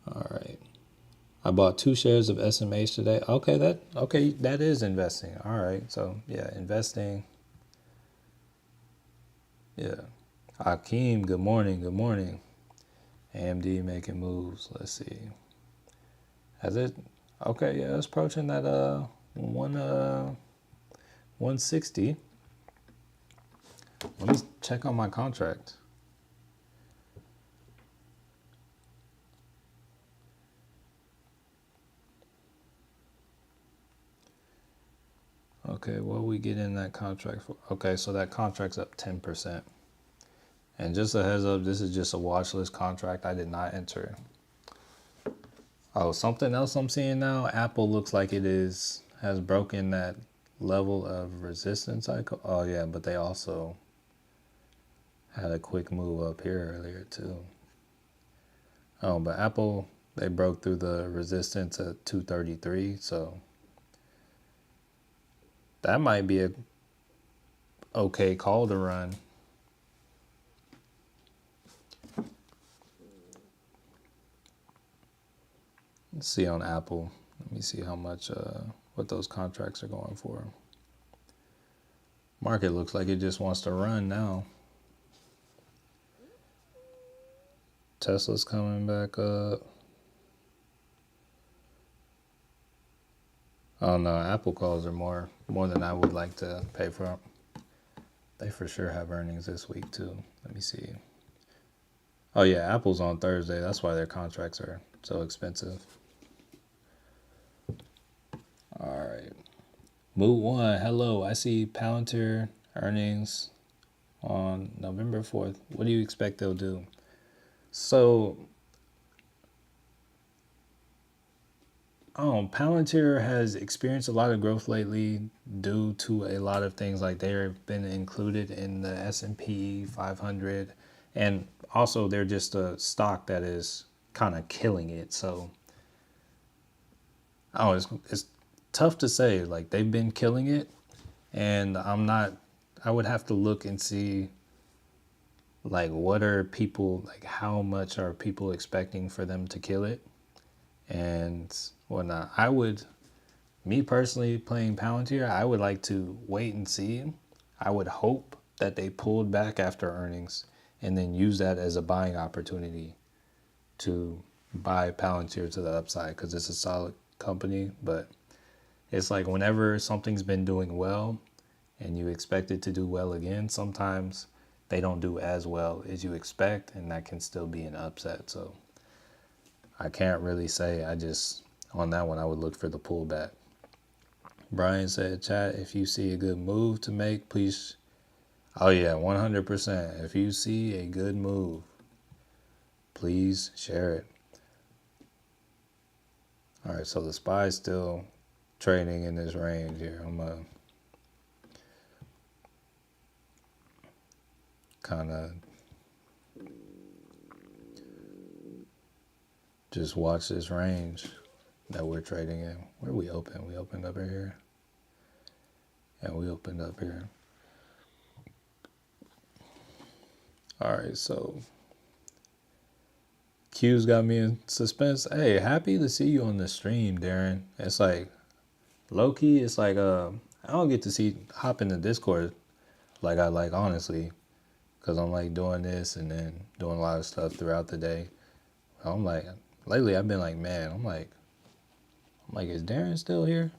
All right. I bought 2 shares of SMH today. Okay, that is investing. All right. So yeah, investing. Yeah. Hakeem, good morning. Good morning. AMD making moves. Let's see. Has it? Okay, yeah, it's approaching that 160. Let me check on my contract. Okay, what we get in that contract for? Okay, so that contract's up 10%. And just a heads up, this is just a watch list contract. I did not enter. Oh, something else I'm seeing now. Apple looks like has broken that level of resistance. Oh yeah, but they also had a quick move up here earlier too. Oh, but Apple, they broke through the resistance at 233, so that might be a okay call to run. Let's see on Apple. Let me see how much what those contracts are going for. Market looks like it just wants to run now. Tesla's coming back up. Oh no, Apple calls are more than I would like to pay for. They for sure have earnings this week too. Let me see. Oh yeah, Apple's on Thursday. That's why their contracts are so expensive. Moot one, hello. I see Palantir earnings on November 4th. What do you expect they'll do? So, Palantir has experienced a lot of growth lately due to a lot of things. Like they've been included in the S&P 500, and also they're just a stock that is kind of killing it. So, it's tough to say. Like they've been killing it, and I'm not. I would have to look and see like what are people like how much are people expecting for them to kill it and whatnot. I would, me personally playing Palantir, I would like to wait and see. I would hope that they pulled back after earnings and then use that as a buying opportunity to buy Palantir to the upside because it's a solid company. But it's like whenever something's been doing well and you expect it to do well again, sometimes they don't do as well as you expect, and that can still be an upset. So I can't really say. I just, on that one, I would look for the pullback. Brian said, chat, if you see a good move to make, please. Oh, yeah, 100%. If you see a good move, please share it. All right, so the SPY is still trading in this range here. I'm going to kind of just watch this range that we're trading in. Where we open? We opened up here. And we opened up here. All right, so Q's got me in suspense. Hey, happy to see you on the stream, Darren. It's like low key. It's like I don't get to hop into Discord like I like honestly, because I'm like doing this and then doing a lot of stuff throughout the day. I'm like lately I've been like, man, I'm like, is Darren still here?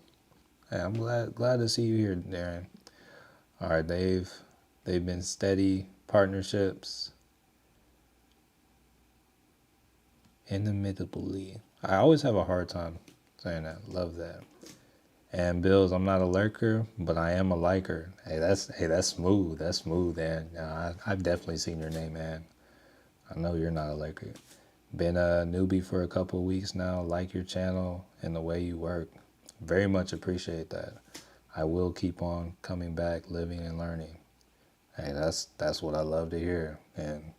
Hey, I'm glad to see you here, Darren. All right, they've been steady partnerships. Inimitably. I always have a hard time saying that. Love that. And Bills, I'm not a lurker, but I am a liker. Hey, that's smooth. That's smooth, man. I've definitely seen your name, man. I know you're not a lurker. Been a newbie for a couple of weeks now. Like your channel and the way you work. Very much appreciate that. I will keep on coming back, living and learning. Hey, that's what I love to hear. And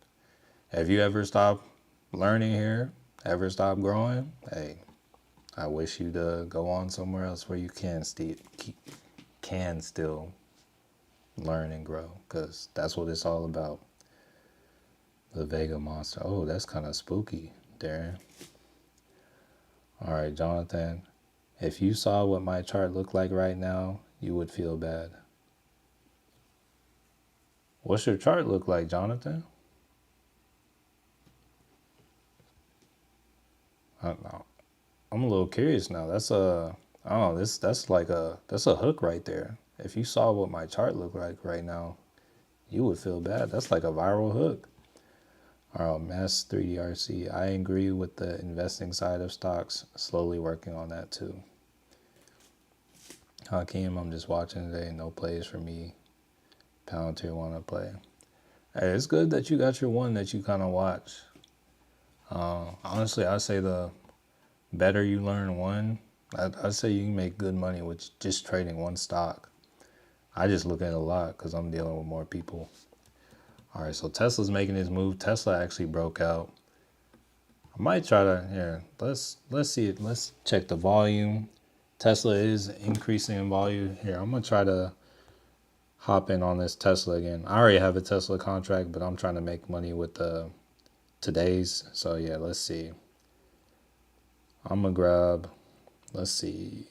have you ever stopped learning here? Ever stop growing? Hey, I wish you to go on somewhere else where you can still learn and grow, because that's what it's all about. The Vega monster. Oh, that's kind of spooky, Darren. All right, Jonathan. If you saw what my chart looked like right now, you would feel bad. What's your chart look like, Jonathan? I don't know. I'm a little curious now. That's I don't know. That's a hook right there. If you saw what my chart looked like right now, you would feel bad. That's like a viral hook. All right, Mass 3DRC. I agree with the investing side of stocks. Slowly working on that too. Hakeem, I'm just watching today. No plays for me. Palantir want to play. Hey, it's good that you got your one that you kind of watch. Honestly, I say the better you learn one, I'd say you can make good money with just trading one stock. I just look at it a lot because I'm dealing with more people. All right, so Tesla's making his move. Tesla actually broke out. I might try to here. Let's see it. Let's check the volume. Tesla is increasing in volume. Here, I'm gonna try to hop in on this Tesla again. I already have a Tesla contract, but I'm trying to make money with the today's. So yeah, let's see. I'm gonna grab. Let's see.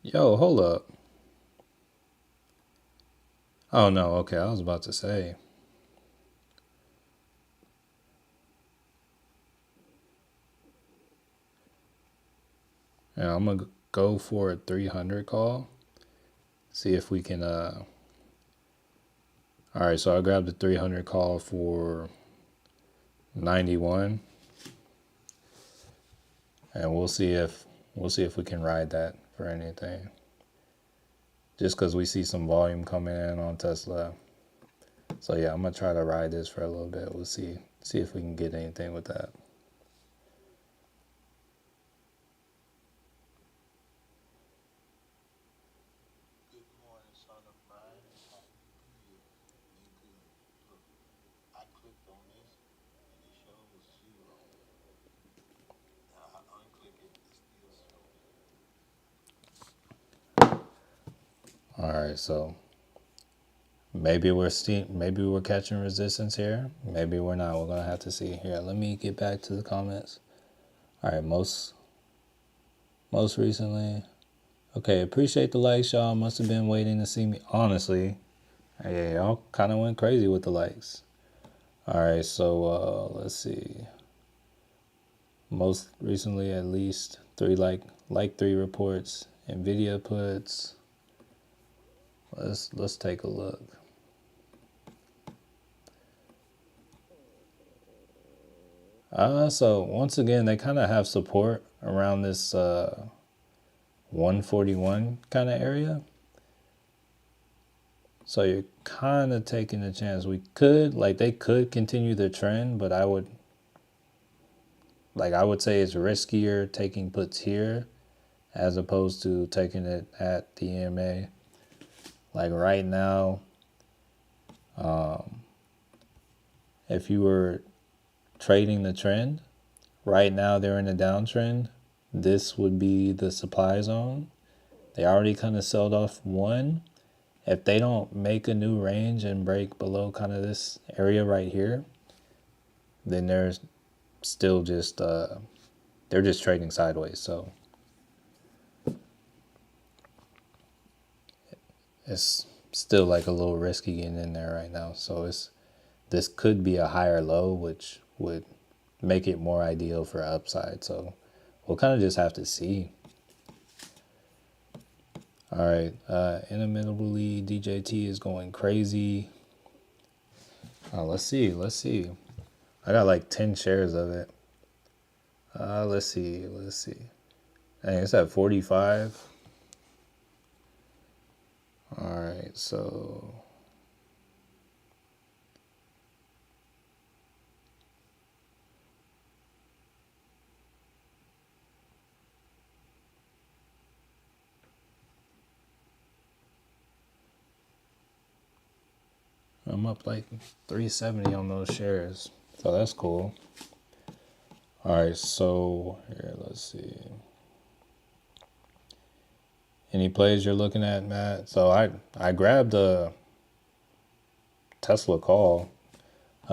Yo, hold up. Oh no, okay, I was about to say. Yeah, I'm gonna go for a 300 call. See if we can all right, so I grabbed the 300 call for 91. and we'll see if we can ride that for anything. Just because we see some volume coming in on Tesla. So yeah, I'm gonna try to ride this for a little bit. We'll see if we can get anything with that. All right, so maybe we're catching resistance here. Maybe we're not. We're gonna have to see here. Let me get back to the comments. All right, most recently. Okay, appreciate the likes, y'all. Must have been waiting to see me. Honestly, yeah, y'all kind of went crazy with the likes. All right, so let's see. Most recently, at least three three reports. Nvidia puts. Let's take a look. So once again, they kind of have support around this 141 kind of area. So you're kind of taking a chance. They could continue the trend, but I would say it's riskier taking puts here as opposed to taking it at the EMA. Like right now, if you were trading the trend, right now they're in a downtrend. This would be the supply zone. They already kind of sold off one. If they don't make a new range and break below kind of this area right here, then there's still just they're just trading sideways. So it's still like a little risky getting in there right now. So this could be a higher low, which would make it more ideal for upside. So we'll kind of just have to see. All right, intermittently DJT is going crazy. Let's see. I got like 10 shares of it. Let's see. Dang, it's at 45. All right, so I'm up like 370 on those shares. So that's cool. All right, so here, let's see. Any plays you're looking at, Matt? So I grabbed a Tesla call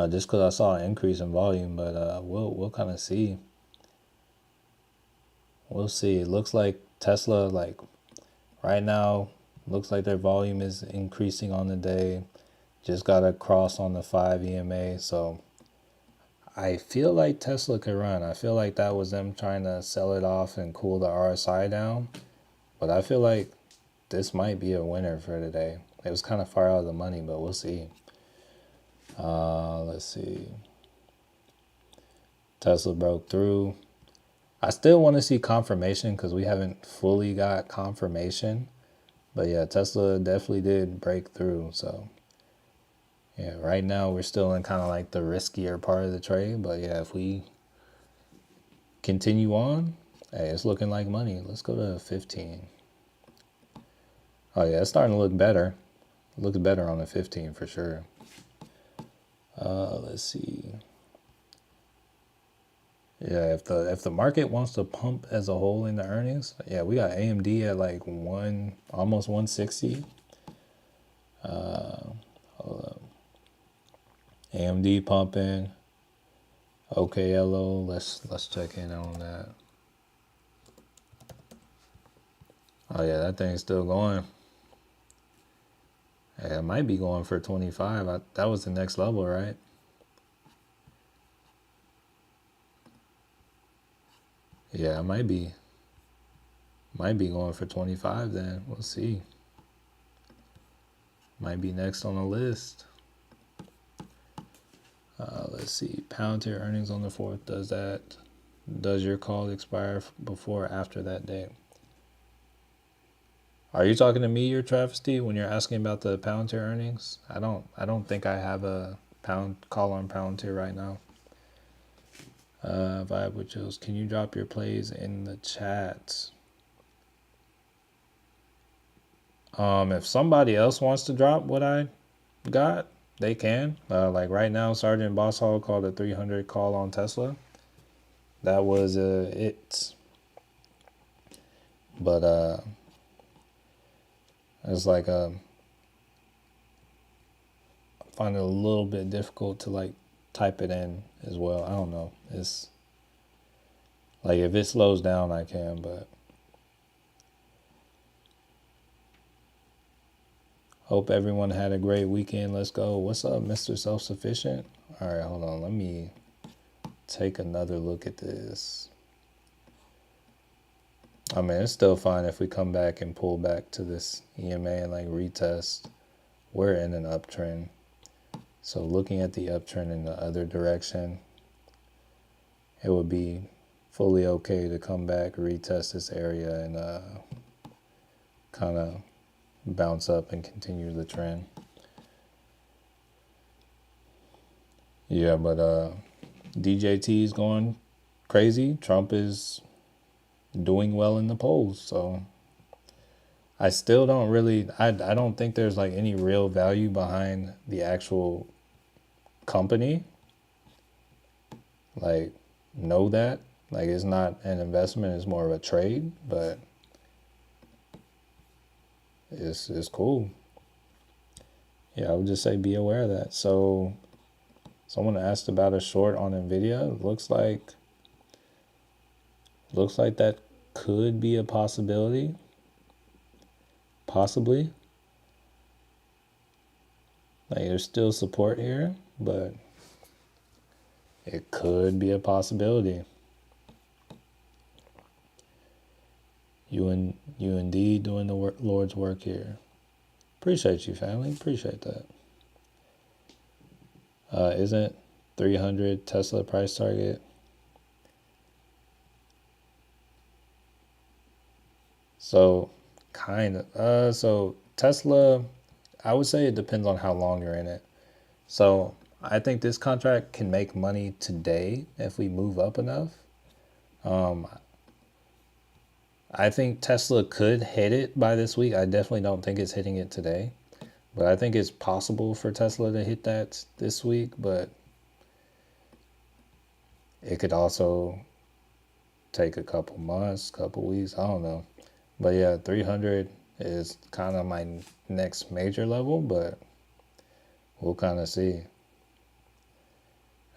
just because I saw an increase in volume, but we'll kind of see. We'll see. It looks like Tesla, like right now, looks like their volume is increasing on the day. Just got a cross on the 5 EMA, so I feel like Tesla could run. I feel like that was them trying to sell it off and cool the RSI down. But I feel like this might be a winner for today. It was kind of far out of the money, but we'll see. Let's see. Tesla broke through. I still want to see confirmation because we haven't fully got confirmation. But yeah, Tesla definitely did break through. So yeah, right now we're still in kind of like the riskier part of the trade. But yeah, if we continue on, hey, it's looking like money. Let's go to 15. Oh yeah, it's starting to look better. It looks better on the 15 for sure. Let's see. Yeah, if the market wants to pump as a whole in the earnings, yeah, we got AMD at like almost 160. Hold up. AMD pumping. OKLO, let's check in on that. Oh yeah, that thing's still going. Yeah, it might be going for 25. That was the next level, right? Yeah, it might be going for 25 then. We'll see. Might be next on the list. Let's see. Palantir earnings on the 4th does that. Does your call expire before or after that date? Are you talking to me, your travesty, when you're asking about the Palantir earnings? I don't think I have a pound call on Palantir right now. Vibe with Jules, can you drop your plays in the chat? If somebody else wants to drop what I got, they can. Like right now, Sergeant Boss Hall called a 300 call on Tesla. That was it. But it's like I find it a little bit difficult to like type it in as well. I don't know. It's like if it slows down, I can, but hope everyone had a great weekend. Let's go. What's up, Mr. Self-Sufficient? All right, hold on. Let me take another look at this. I mean, it's still fine if we come back and pull back to this EMA and like retest. We're in an uptrend. So looking at the uptrend in the other direction, it would be fully okay to come back, retest this area, and kind of bounce up and continue the trend. Yeah, but DJT is going crazy. Trump is doing well in the polls, so I still don't really, I don't think there's like any real value behind the actual company. Like, know that. Like, it's not an investment, it's more of a trade, but it's cool. Yeah, I would just say be aware of that. So someone asked about a short on Nvidia. Looks like that could be a possibility. Possibly. Like, there's still support here, but it could be a possibility. You indeed doing the Lord's work here. Appreciate you, family. Appreciate that. Isn't 300 Tesla price target? So, kind of. So Tesla, I would say it depends on how long you're in it. So I think this contract can make money today if we move up enough. I think Tesla could hit it by this week. I definitely don't think it's hitting it today. But I think it's possible for Tesla to hit that this week. But it could also take a couple months, couple weeks. I don't know. But yeah, 300 is kind of my next major level. But we'll kind of see.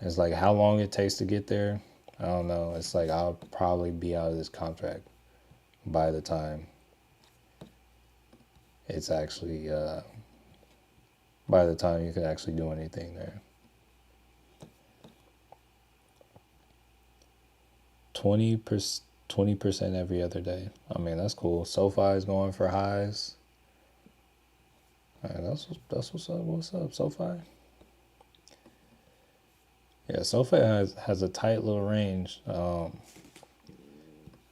It's like how long it takes to get there. I don't know. It's like I'll probably be out of this contract by the time it's actually by the time you can actually do anything there. 20% every other day. I mean, that's cool. SoFi is going for highs. All right, that's what's up. What's up, SoFi? Yeah, SoFi has a tight little range.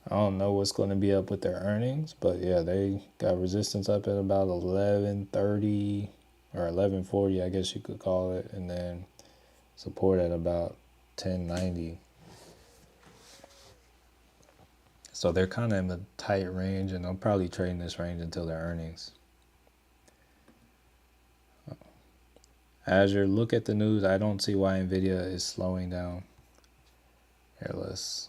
I don't know what's going to be up with their earnings, but yeah, they got resistance up at about 1130 or 1140, I guess you could call it, and then support at about 1090. So they're kind of in a tight range, and they'll probably trade in this range until their earnings. Azure, look at the news. I don't see why Nvidia is slowing down. Here, let's.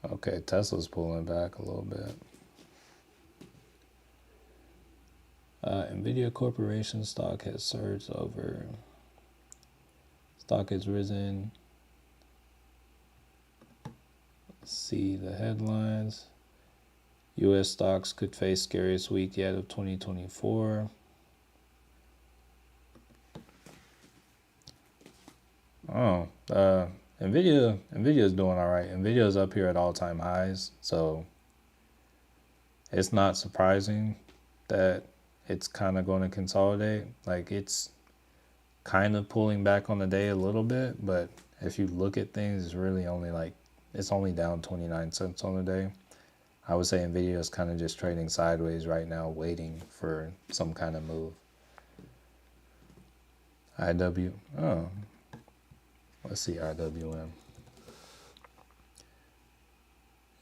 Okay, Tesla's pulling back a little bit. Nvidia Corporation stock has surged over. Stock has risen. Let's see the headlines. U.S. stocks could face scariest week yet of 2024. Oh, Nvidia is doing all right. Nvidia is up here at all-time highs, so it's not surprising that it's kind of going to consolidate. Like it's kind of pulling back on the day a little bit, but if you look at things, it's really only like it's only down 29 cents on the day. I would say Nvidia is kind of just trading sideways right now, waiting for some kind of move. Oh, let's see IWM.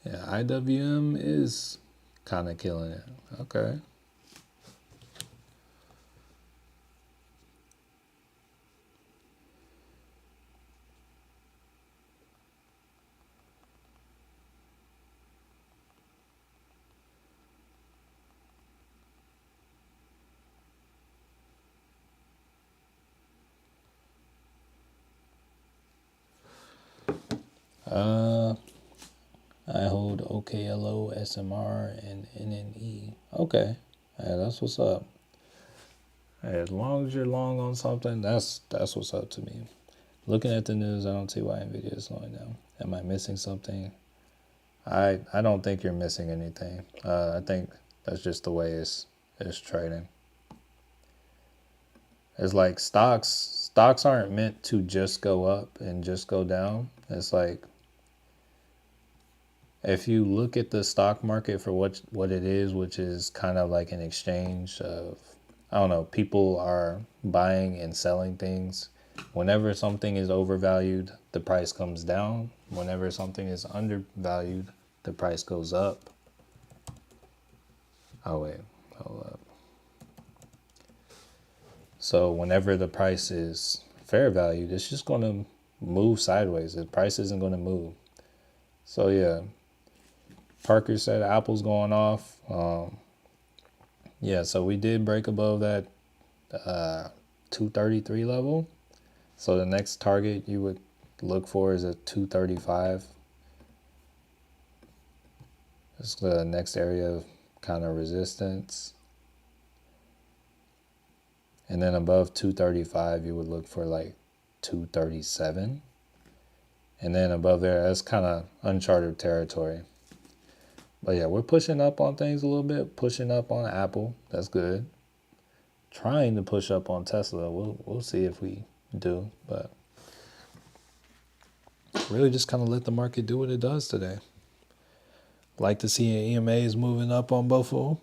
Yeah, IWM is kind of killing it. Okay. Uh, I hold OKLO, SMR, and NNE. Okay, yeah, that's what's up. Hey, as long as you're long on something, that's what's up to me. Looking at the news, I don't see why Nvidia is slowing down. Am I missing something? I don't think you're missing anything. I think that's just the way it's trading. It's like stocks aren't meant to just go up and just go down. It's like if you look at the stock market for what it is, which is kind of like an exchange of, I don't know, people are buying and selling things. Whenever something is overvalued, the price comes down. Whenever something is undervalued, the price goes up. Oh wait, hold up. So whenever the price is fair valued, it's just going to move sideways. The price isn't going to move. So yeah, Parker said Apple's going off. Yeah, so we did break above that 233 level. So the next target you would look for is a 235. That's the next area of kind of resistance. And then above 235, you would look for like 237. And then above there, that's kind of uncharted territory. But yeah, we're pushing up on things a little bit, pushing up on Apple. That's good. Trying to push up on Tesla. We'll see if we do, but really just kind of let the market do what it does today. Like to see EMAs moving up on both of them.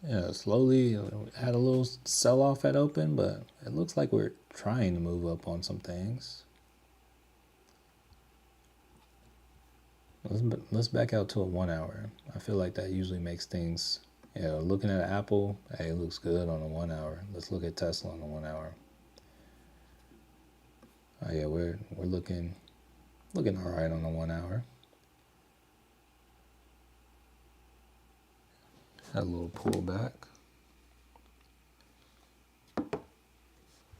Yeah, slowly had a little sell off at open, but it looks like we're trying to move up on some things. Let's back out to a 1 hour. I feel like that usually makes things, looking at Apple, hey, it looks good on a 1 hour. Let's look at Tesla on a 1 hour. Oh yeah, we're looking all right on a 1 hour. Had a little pullback.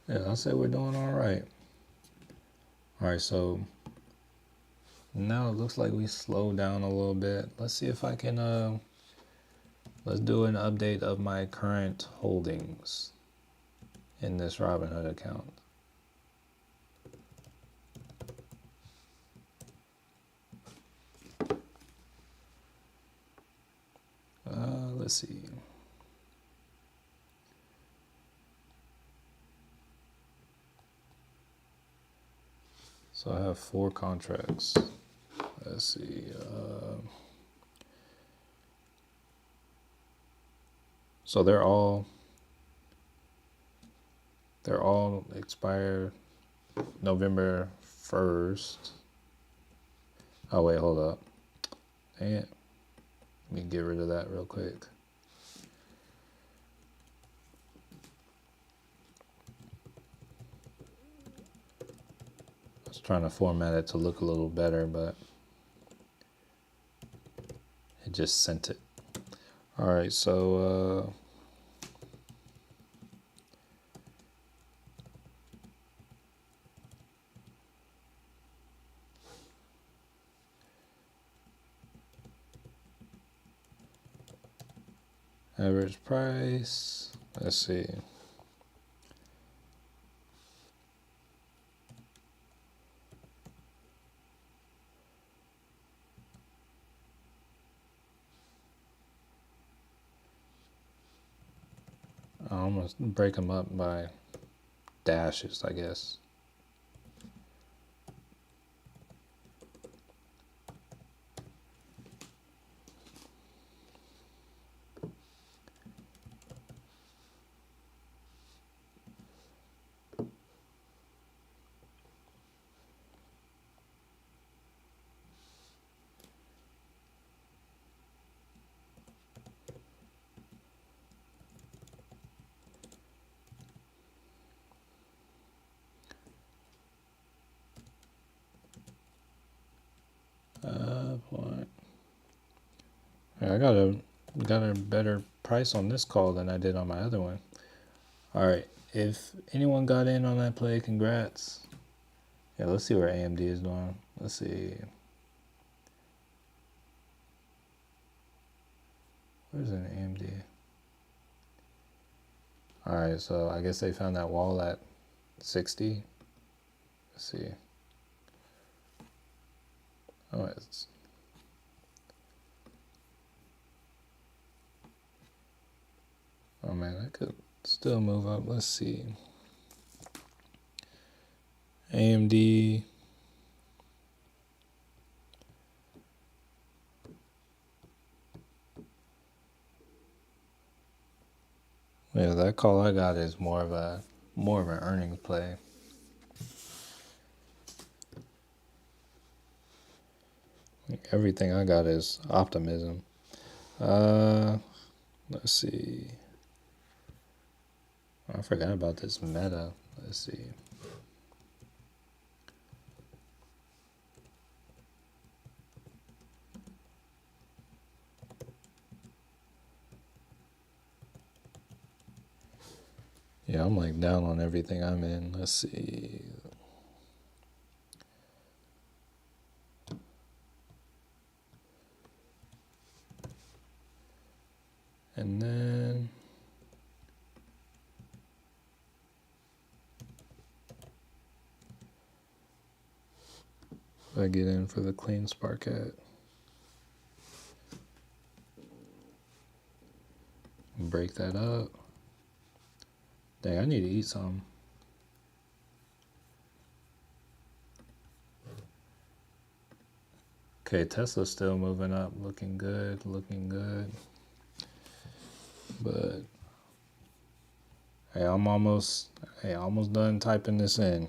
Yeah, I'll say we're doing all right. All right, so now it looks like we slowed down a little bit. Let's see if I can, let's do an update of my current holdings in this Robinhood account. Let's see. So I have 4 contracts. Let's see. So they're all expire November 1st. Oh wait, hold up. Dang it. Let me get rid of that real quick. I was trying to format it to look a little better, but it just sent it. All right, so average price, let's see. I'm gonna break them up by dashes, I guess. Point. I got a better price on this call than I did on my other one. All right, if anyone got in on that play, congrats. Yeah, let's see where AMD is doing. Let's see. Where's an AMD? All right, so I guess they found that wall at 60. Let's see. Oh, it's. Oh man, I could still move up. Let's see. AMD. Yeah, that call I got is more of an earnings play. Everything I got is optimism. Let's see. I forgot about this meta. Let's see. Yeah, I'm like down on everything I'm in. Let's see. And then I get in for the clean Sparket. Break that up. Dang, I need to eat some. Okay, Tesla's still moving up, looking good. But hey, I'm almost done typing this in.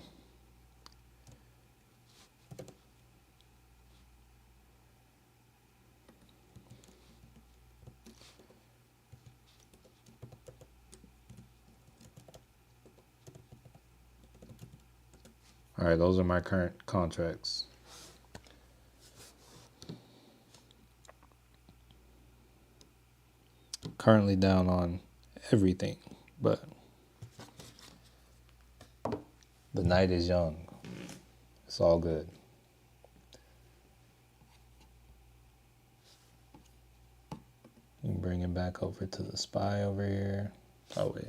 All right, those are my current contracts. Currently down on everything, but the night is young. It's all good. You can bring it back over to the SPY over here. Oh, wait.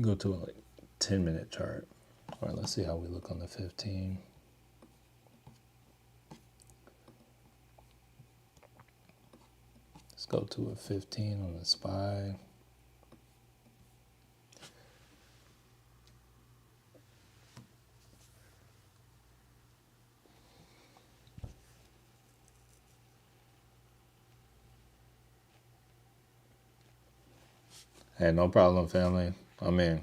Go to a 10-minute chart. All right, let's see how we look on the 15. Let's go to a 15 on the SPY. Hey, no problem, family. I'm in.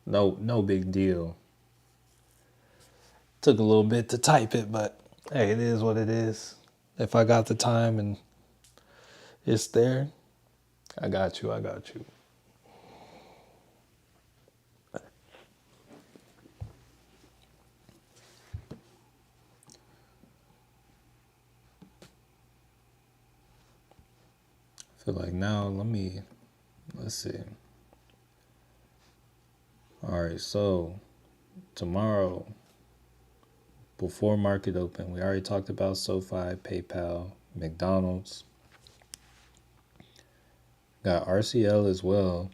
No big deal. Took a little bit to type it, but hey, it is what it is. If I got the time and it's there, I got you. I feel like now, let's see. All right, so tomorrow, before market open, we already talked about SoFi, PayPal, McDonald's. Got RCL as well.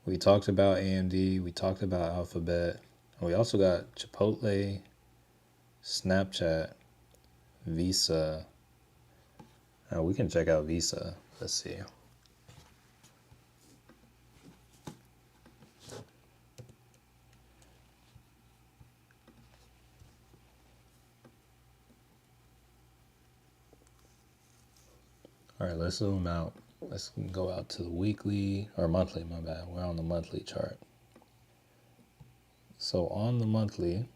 We talked about AMD. We talked about Alphabet. We also got Chipotle, Snapchat, Visa. We can check out Visa. Let's see. All right, let's zoom out. Let's go out to the weekly or monthly, my bad. We're on the monthly chart. So on the monthly,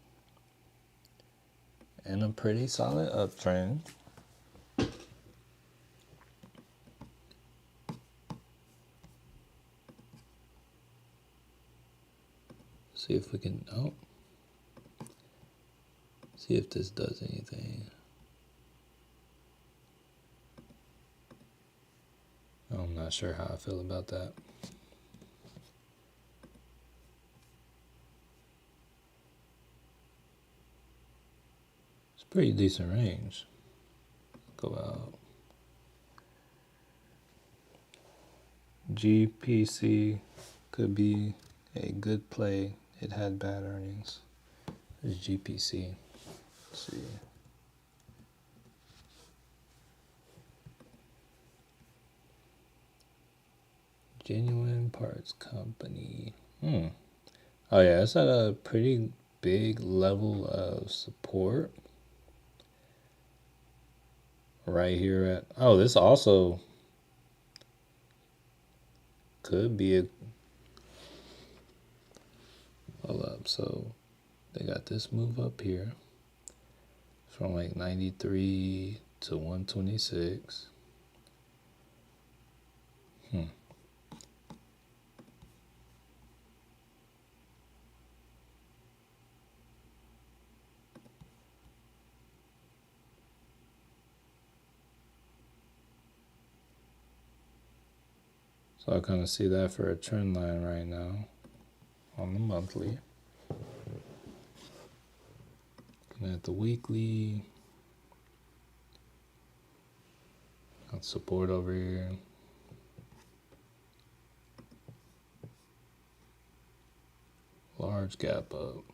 in a pretty solid uptrend. See if we can, see if this does anything. I'm not sure how I feel about that. It's a pretty decent range. Go out. GPC could be a good play. It had bad earnings. There's GPC. Let's see. Genuine Parts Company. Oh yeah, it's at a pretty big level of support. Right here at, oh, this also could be a, hold up, so they got this move up here from like 93 to 126. So I kind of see that for a trend line right now on the monthly. Looking at the weekly, got support over here. Large gap up.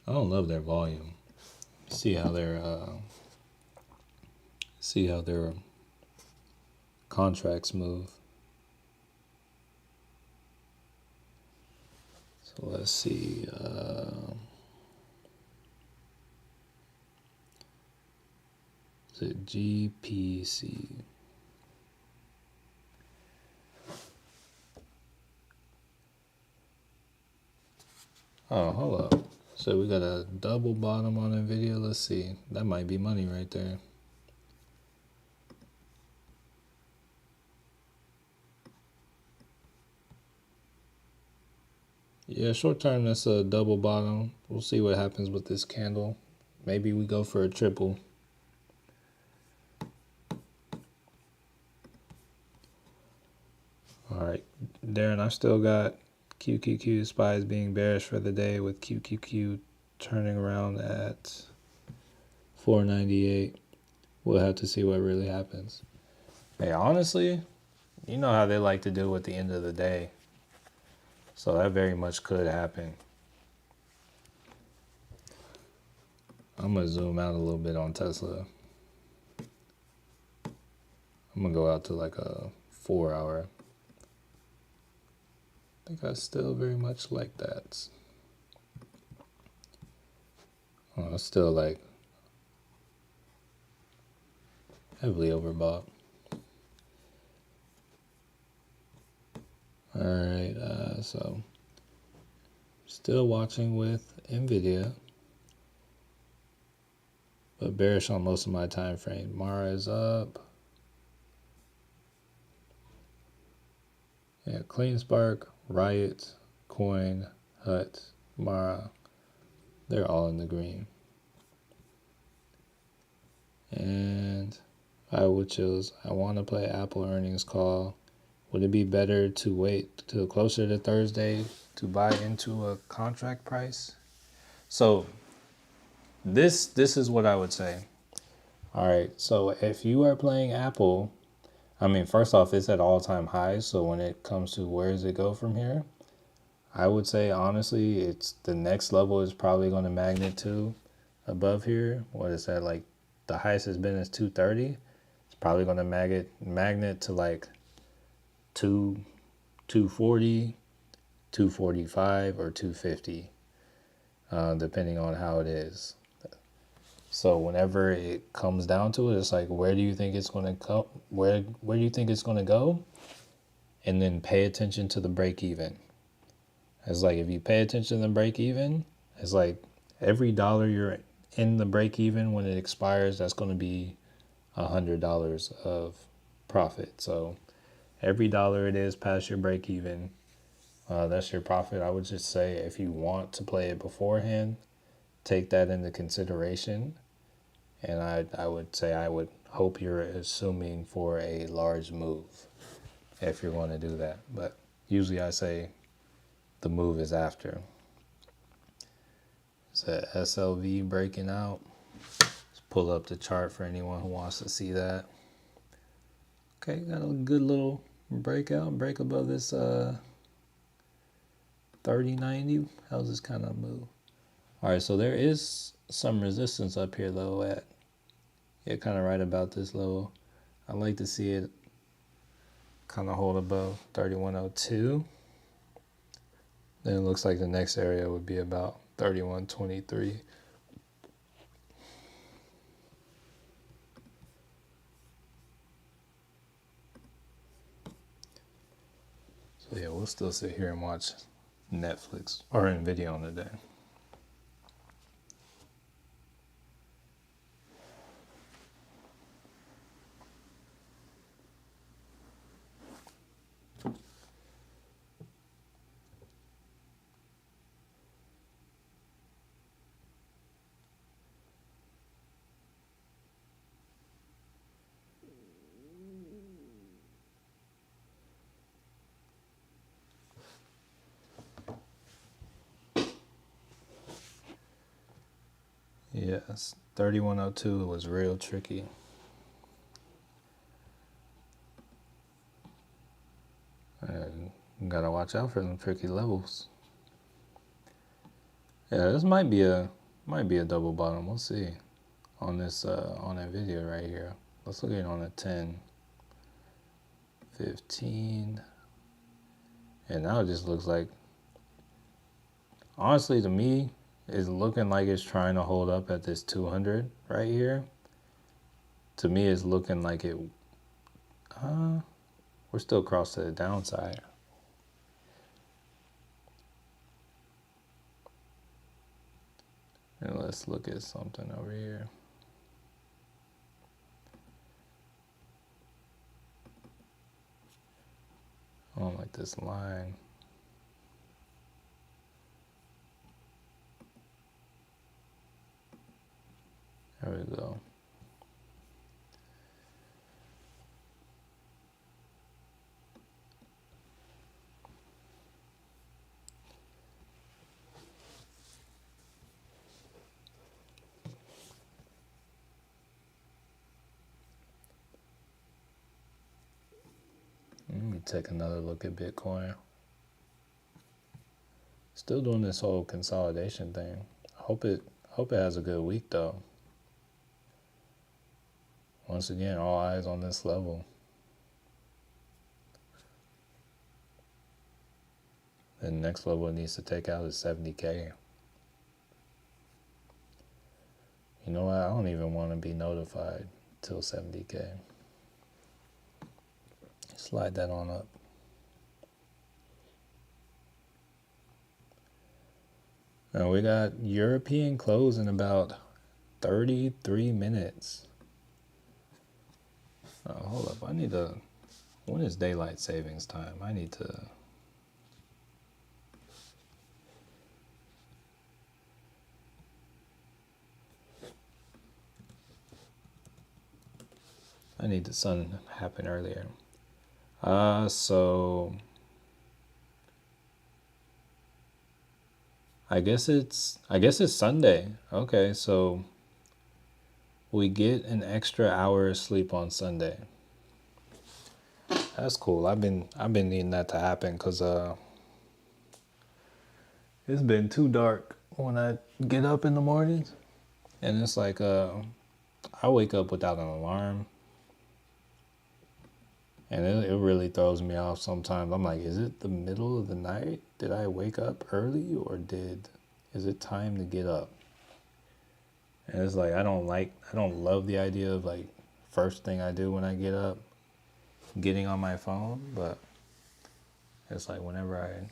I don't love their volume. See how their contracts move. So let's see. Is it GPC? Oh, hold up. So we got a double bottom on NVIDIA. Let's see. That might be money right there. Yeah, short term, that's a double bottom. We'll see what happens with this candle. Maybe we go for a triple. All right, Darren, I still got QQQ spies being bearish for the day with QQQ turning around at 498. We'll have to see what really happens. Hey, honestly, you know how they like to do at the end of the day. So that very much could happen. I'm going to zoom out a little bit on Tesla. I'm going to go out to like a 4 hour. I think I still very much like that. Oh, it's still like heavily overbought. All right, so still watching with NVIDIA, but bearish on most of my time frame. Mara is up. Yeah, CleanSpark, Riot, Coin, Hut, Mara, they're all in the green. And I would choose, I want to play Apple earnings call. Would it be better to wait till closer to Thursday to buy into a contract price? So this is what I would say. All right, so if you are playing Apple, I mean, first off, it's at all-time highs. So when it comes to where does it go from here, I would say honestly, it's the next level is probably going to magnet to above here. What is that, like the highest has been is 230. It's probably going to magnet to like 240, 245, or 250, depending on how it is. So whenever it comes down to it, it's like, where do you think it's going to go? Where do you think it's going to go? And then pay attention to the break even. It's like, if you pay attention to the break even, it's like every dollar you're in the break even when it expires, that's going to be $100 of profit. So every dollar it is past your break even, that's your profit. I would just say, if you want to play it beforehand, take that into consideration. And I would say, I would hope you're assuming for a large move if you're going to do that. But usually I say the move is after. It's a SLV breaking out. Let's pull up the chart for anyone who wants to see that. Okay, got a good little break above this 3090. How's this kind of move? All right, so there is some resistance up here though at, yeah, kind of right about this level. I like to see it kind of hold above 3102. Then it looks like the next area would be about 3123. So yeah, we'll still sit here and watch Netflix or NVIDIA on the day. Yes, 3102 was real tricky. And you gotta watch out for them tricky levels. Yeah, this might be a double bottom. We'll see on this on that video right here. Let's look at it on a 10, 15, and now it just looks like, honestly, to me, it's looking like it's trying to hold up at this 200 right here. To me, it's looking like it. We're still crossed to the downside. And let's look at something over here. I don't like this line. There we go. Let me take another look at Bitcoin. Still doing this whole consolidation thing. Hope it has a good week though. Once again, all eyes on this level. The next level it needs to take out is 70K. You know what? I don't even want to be notified till 70K. Slide that on up. Now we got European close in about 33 minutes. Oh, hold up. I need to. When is daylight savings time? I need to. I need the sun to happen earlier. So I guess it's Sunday. Okay, so we get an extra hour of sleep on Sunday. That's cool. I've been needing that to happen because it's been too dark when I get up in the mornings, and it's like I wake up without an alarm, and it really throws me off sometimes. I'm like, is it the middle of the night? Did I wake up early, or is it time to get up? And it's like I don't love the idea of like first thing I do when I get up, getting on my phone, but it's like whenever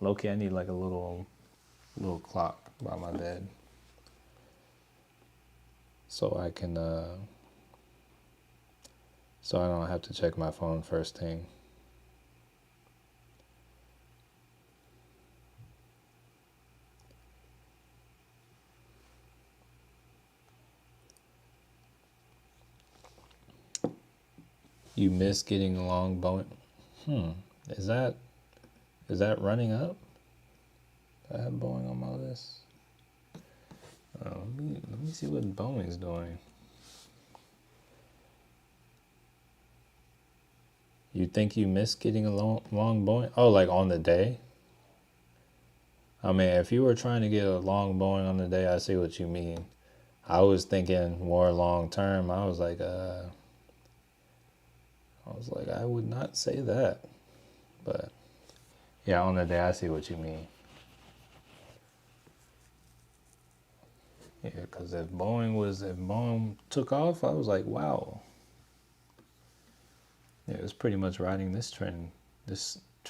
low-key, I need like a little clock by my bed so I can so I don't have to check my phone first thing. You miss getting along bowing. Is that running up? Do I have Boeing on my list? Let me see what Boeing's doing. You think you miss getting along Boeing? Oh, like on the day? I mean, if you were trying to get a long Boeing on the day, I see what you mean. I was thinking more long term. I was like, I would not say that. But yeah, on the day, I see what you mean. Yeah, because if Boeing took off, I was like, wow. Yeah, it was pretty much riding this trend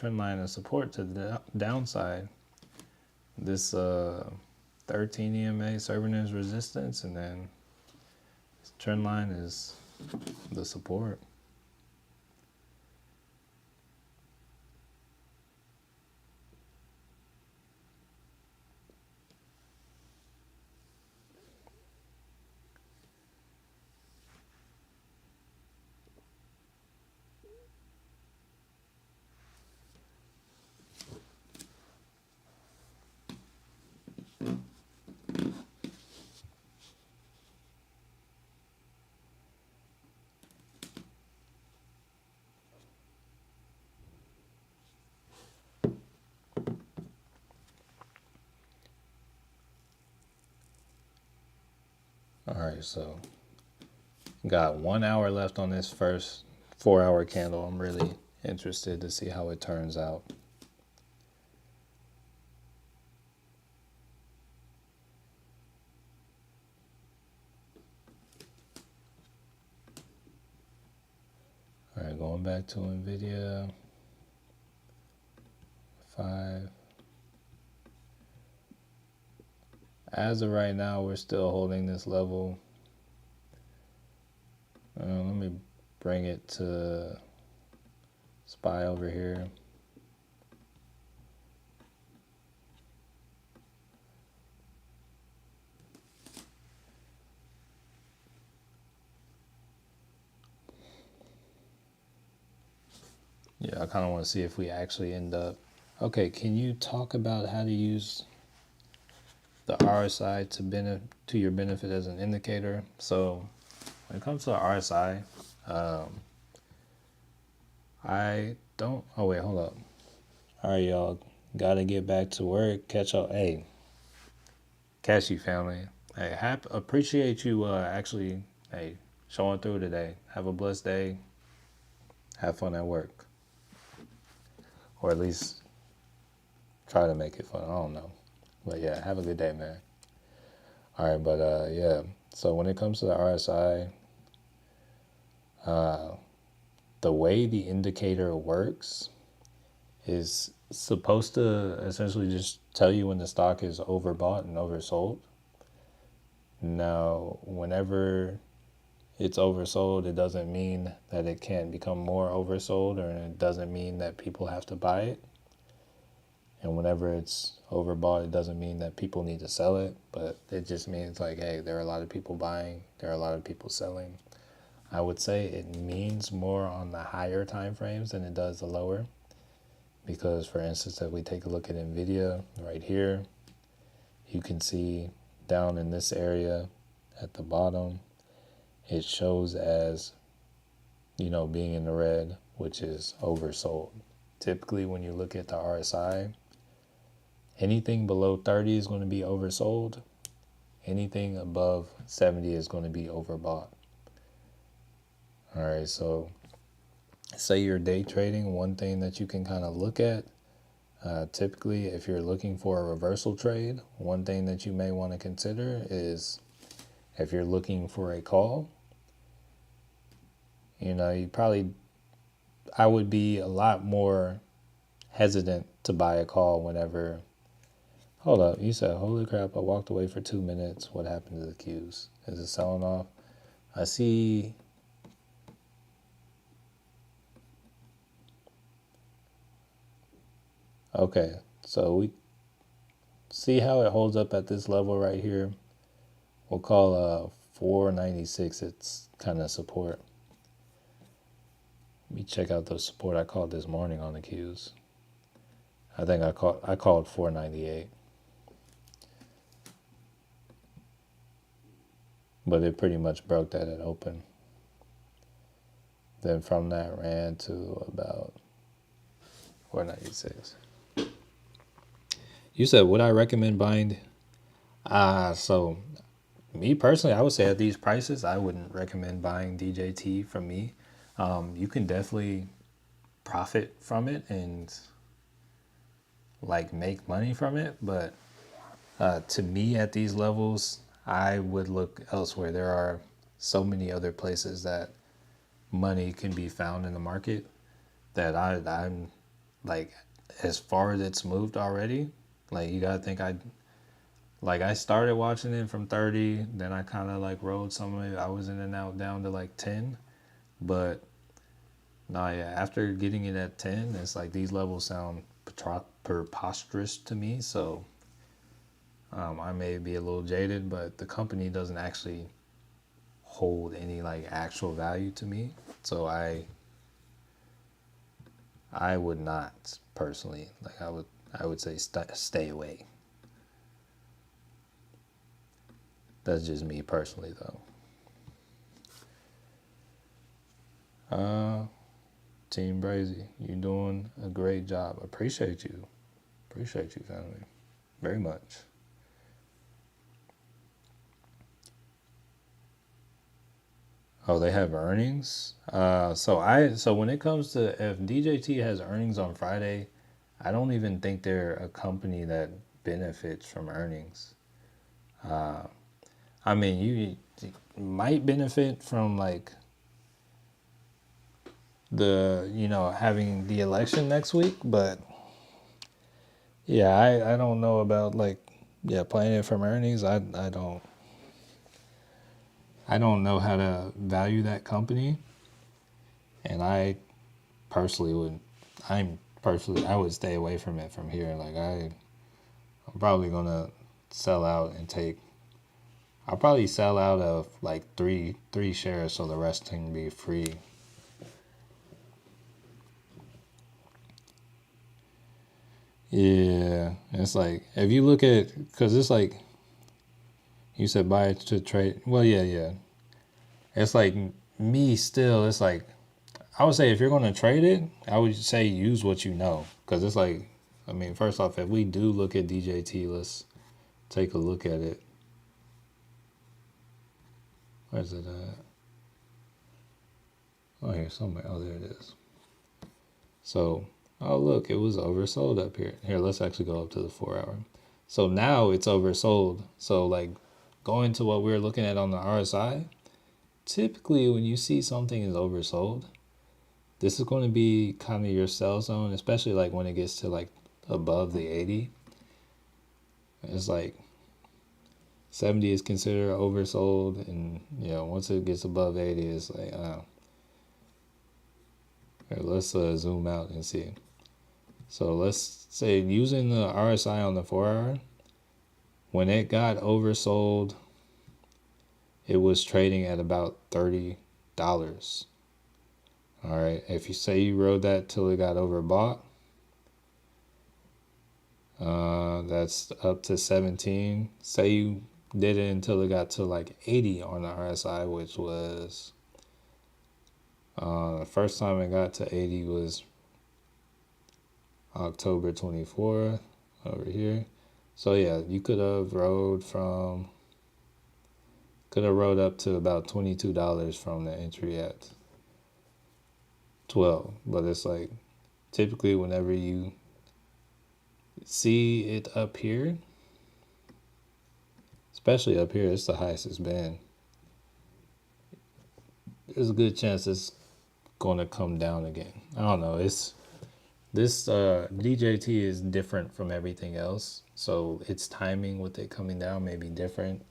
line of support to the downside. This 13 EMA serving as resistance, and then this trend line is the support. All right, so got 1 hour left on this first 4-hour candle. I'm really interested to see how it turns out. All right, going back to NVIDIA. 5. As of right now, we're still holding this level. Let me bring it to SPY over here. Yeah, I kind of want to see if we actually end up. Okay, can you talk about how to use the RSI to your benefit as an indicator? So when it comes to the RSI, I don't. Oh wait, hold up. All right, y'all, gotta get back to work. Catch up. Hey, catch you, family. Hey, appreciate you actually showing through today. Have a blessed day. Have fun at work, or at least try to make it fun. I don't know, but yeah, have a good day, man. All right, but yeah. So when it comes to the RSI, the way the indicator works is supposed to essentially just tell you when the stock is overbought and oversold. Now, whenever it's oversold, it doesn't mean that it can't become more oversold, or it doesn't mean that people have to buy it. And whenever it's overbought, it doesn't mean that people need to sell it, but it just means like, hey, there are a lot of people buying, there are a lot of people selling. I would say it means more on the higher time frames than it does the lower. Because for instance, if we take a look at NVIDIA right here, you can see down in this area at the bottom, it shows as being in the red, which is oversold. Typically, when you look at the RSI, anything below 30 is going to be oversold. Anything above 70 is going to be overbought. All right, so say you're day trading, one thing that you can kind of look at, typically if you're looking for a reversal trade, one thing that you may want to consider is if you're looking for a call, I would be a lot more hesitant to buy a call whenever. Hold up, you said, holy crap, I walked away for 2 minutes. What happened to the cues? Is it selling off? I see. Okay, so we see how it holds up at this level right here. We'll call 496 its kind of support. Let me check out the support I called this morning on the cues. I think I called 498. But it pretty much broke that at open. Then from that ran to about 496. You said, would I recommend buying? So me personally, I would say at these prices, I wouldn't recommend buying DJT from me. You can definitely profit from it and like make money from it, but to me at these levels, I would look elsewhere. There are so many other places that money can be found in the market that I'm like, as far as it's moved already, like you gotta think I started watching it from 30, then I kind of like rode some of it. I was in and out down to like 10, but no, yeah, after getting it at 10, it's like these levels sound preposterous to me. So I may be a little jaded, but the company doesn't actually hold any like actual value to me. So I would not personally, like I would say stay away. That's just me personally though. Team Brazy, you're doing a great job. Appreciate you, family, very much. Oh, they have earnings. So when it comes to if DJT has earnings on Friday, I don't even think they're a company that benefits from earnings. I mean, you might benefit from like having the election next week, but yeah, I don't know about like playing it from earnings. I don't know how to value that company, and I would stay away from it from here. Like I'm probably gonna sell out and take. I'll probably sell out of like three shares so the rest can be free. Yeah, it's like if you look at, because it's like you said buy it to trade. Well, yeah. It's like me still. It's like I would say if you're going to trade it, I would say use what you know, because it's like, I mean, first off, if we do look at DJT, let's take a look at it. Where's it at? Oh, here somewhere. Oh, there it is. So, oh look, it was oversold up here. Here, let's actually go up to the 4 hour. So now it's oversold. So like going to what we were looking at on the RSI, typically when you see something is oversold, this is going to be kind of your sell zone, especially like when it gets to like above the 80. It's like 70 is considered oversold, and once it gets above 80, it's like, Here, let's zoom out and see. So let's say using the RSI on the 4 hour, when it got oversold, it was trading at about $30. All right, if you say you rode that till it got overbought, that's up to 17. Say you did it until it got to like 80 on the RSI, which was The first time it got to 80 was October 24th over here. So yeah, you could have rode up to about $22 from the entry at 12. But it's like typically whenever you see it up here, especially up here, it's the highest it's been. There's a good chance it's gonna come down again. I don't know. It's this DJT is different from everything else, so its timing with it coming down may be different.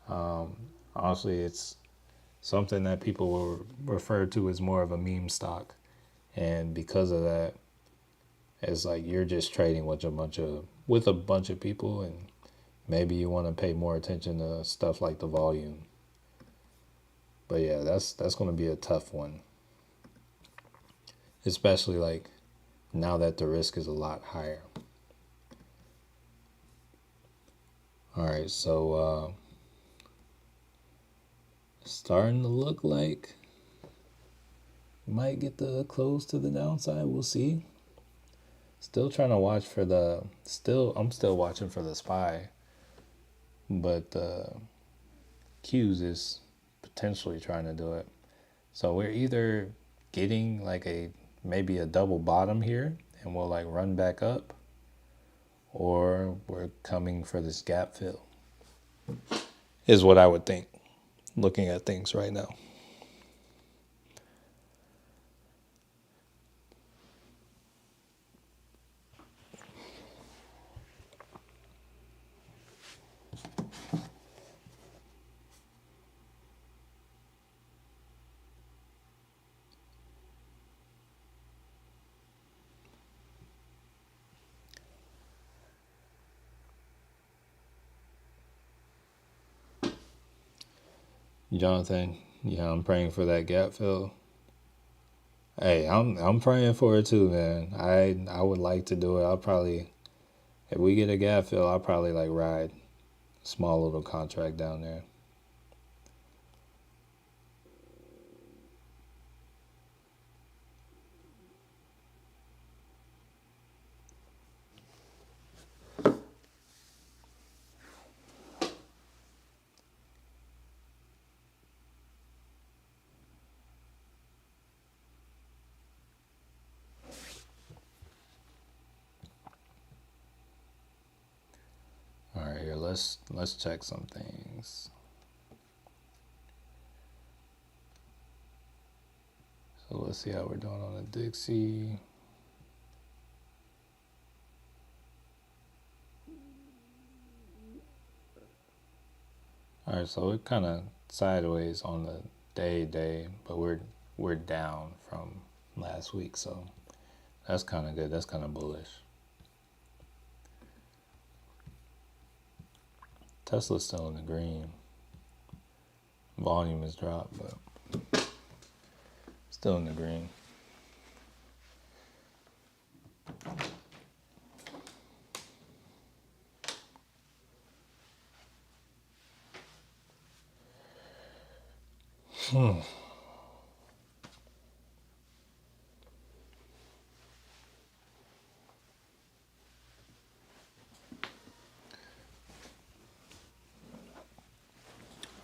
Honestly, it's something that people will refer to as more of a meme stock, and because of that, it's like you're just trading with a bunch of people, and maybe you want to pay more attention to stuff like the volume. But yeah, that's going to be a tough one, especially like now that the risk is a lot higher. All right, so starting to look like we might get the close to the downside. We'll see. Still trying to watch for I'm still watching for the SPY, but the Qs is potentially trying to do it. So we're either getting like maybe a double bottom here and we'll like run back up, or we're coming for this gap fill, is what I would think, looking at things right now. Jonathan, yeah, I'm praying for that gap fill. Hey, I'm praying for it too, man. I would like to do it. I'll probably, if we get a gap fill, I'll probably like ride a small little contract down there. All right, here let's check some things. So let's see how we're doing on the Dixie. All right, so we're kind of sideways on the day, but we're down from last week, so that's kind of good. That's kind of bullish. Tesla's still in the green. Volume has dropped, but still in the green.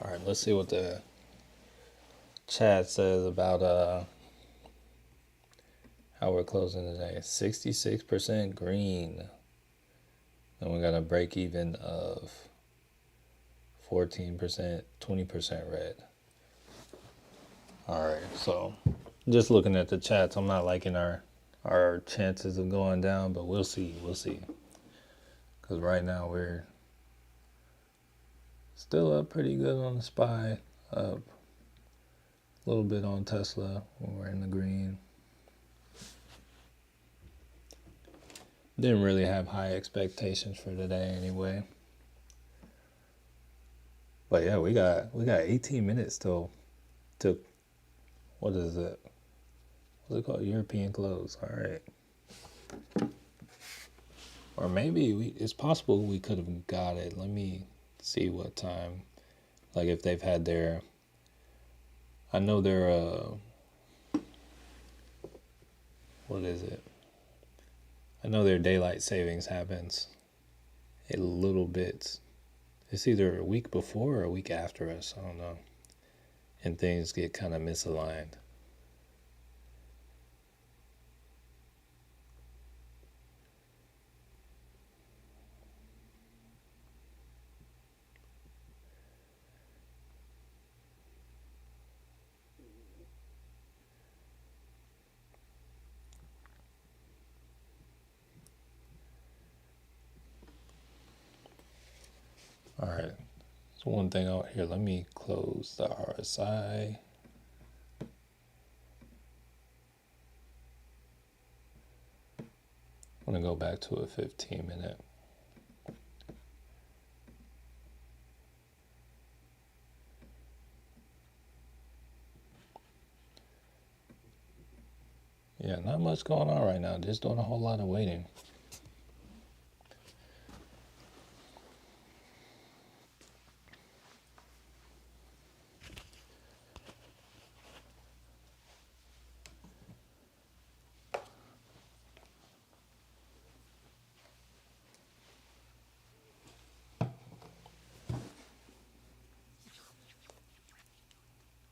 All right, let's see what the chat says about how we're closing today. 66% green. And we got a break even of 14%, 20% red. All right, so just looking at the chats, I'm not liking our chances of going down, but we'll see. Because right now we're still up pretty good on the SPY, up a little bit on Tesla when we're in the green. Didn't really have high expectations for today anyway. But yeah, we got 18 minutes till what is it? What's it called? European close. All right. Or maybe it's possible we could have got it. Let me see what time. Like if they've had I know their what is it? I know their daylight savings happens a little bit. It's either a week before or a week after us. I don't know. And things get kind of misaligned. All right. So one thing out here, let me close the RSI. I'm going to go back to a 15-minute. Yeah, not much going on right now. Just doing a whole lot of waiting.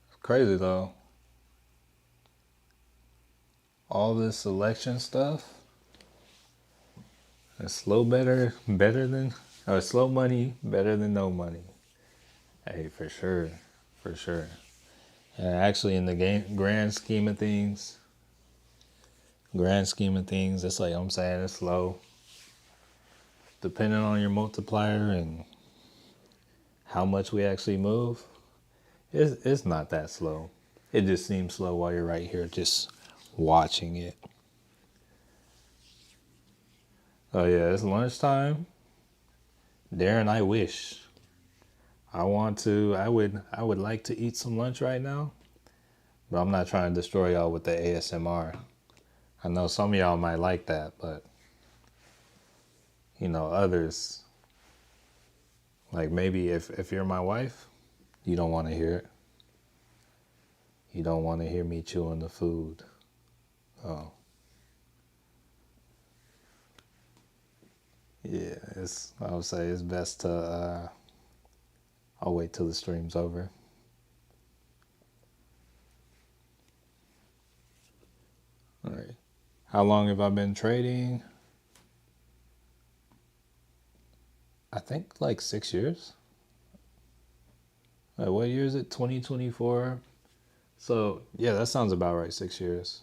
It's crazy though. All this election stuff. It's slow better than, or slow money better than no money. Hey, for sure, for sure. And actually, in the grand scheme of things, it's like I'm saying it's slow. Depending on your multiplier and how much we actually move, it's not that slow. It just seems slow while you're right here just watching it. Oh yeah, it's lunchtime. Darren, I wish. I would like to eat some lunch right now, but I'm not trying to destroy y'all with the ASMR. I know some of y'all might like that, but others, like maybe if you're my wife, you don't want to hear it. You don't want to hear me chewing the food. Oh. Yeah, I would say it's best to I'll wait till the stream's over. All right. How long have I been trading? I think like 6 years. What year is it? 2024. So yeah, that sounds about right. 6 years.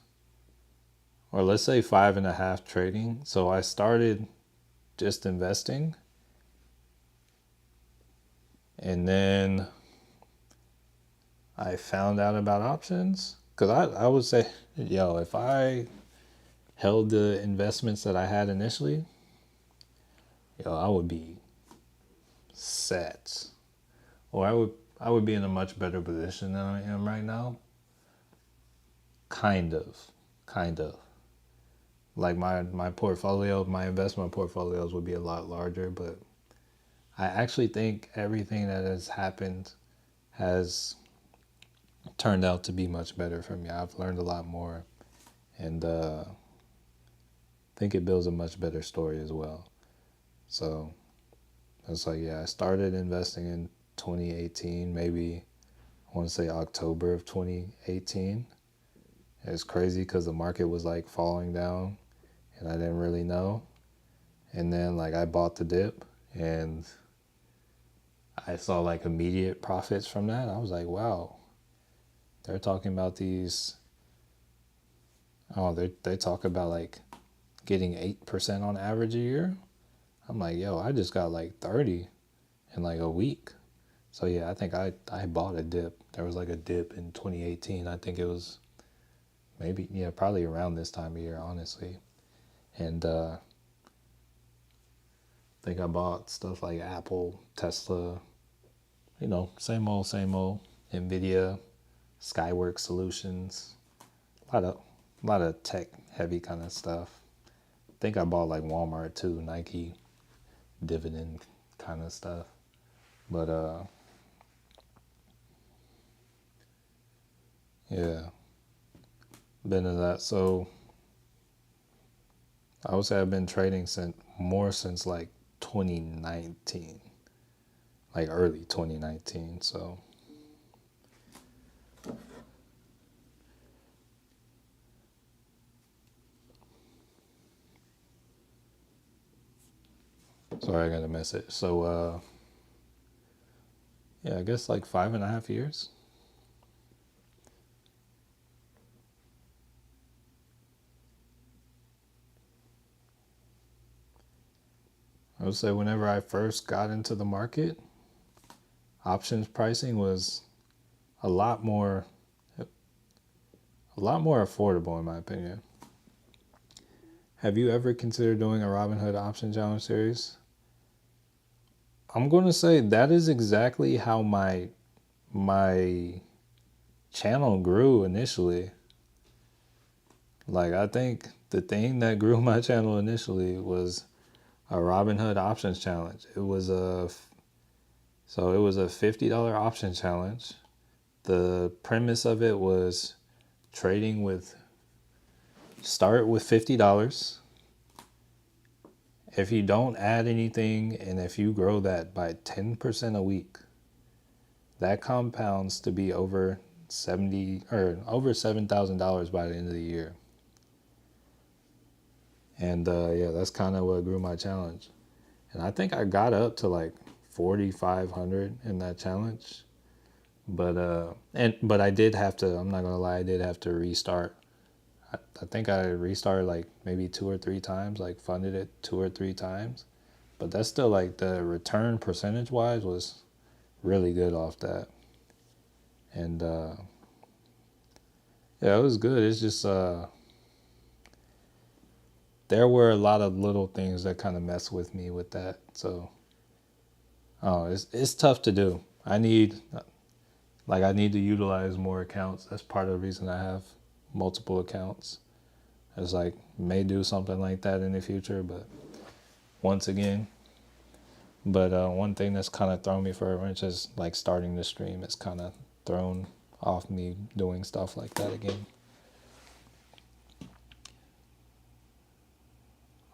Or let's say 5.5 trading. So I started just investing. And then I found out about options. Because I would say, yo, if I held the investments that I had initially, yo, I would be set. Or I would be in a much better position than I am right now. Kind of. Like my portfolio, my investment portfolios would be a lot larger, but I actually think everything that has happened has turned out to be much better for me. I've learned a lot more, and think it builds a much better story as well. So it's like, yeah, I started investing in 2018, maybe I want to say October of 2018. It's crazy because the market was like falling down and I didn't really know. And then like I bought the dip and I saw like immediate profits from that. I was like, wow, they're talking about these. Oh, they talk about like getting 8% on average a year. I'm like, yo, I just got like 30 in like a week. So yeah, I think I bought a dip. There was like a dip in 2018. I think it was maybe, yeah, probably around this time of year, honestly. And I think I bought stuff like Apple, Tesla, same old. Nvidia, Skyworks Solutions, a lot of tech heavy kind of stuff. I think I bought like Walmart too, Nike, dividend kind of stuff. But yeah, been to that. So I would say I've been trading since like 2019, like early 2019. Sorry, I got a message. Yeah, I guess like 5.5 years. I would say whenever I first got into the market, options pricing was a lot more affordable in my opinion. Have you ever considered doing a Robinhood option challenge series? I'm going to say that is exactly how my channel grew initially. Like I think the thing that grew my channel initially was a Robinhood options challenge. It was a $50 option challenge. The premise of it was trading with start with $50. If you don't add anything and if you grow that by 10% a week, that compounds to be over $7,000 by the end of the year. And yeah, that's kind of what grew my challenge. And I think I got up to like 4,500 in that challenge. But I did have to, I'm not gonna lie, I did have to restart. I think I restarted like maybe 2 or 3 times, like funded it 2 or 3 times. But that's still like the return percentage wise was really good off that. And yeah, it was good. It's just there were a lot of little things that kind of mess with me with that. So it's tough to do. I need to utilize more accounts. That's part of the reason I have multiple accounts. It's like may do something like that in the future, but once again. But one thing that's kind of thrown me for a wrench is like starting the stream. It's kind of thrown off me doing stuff like that again.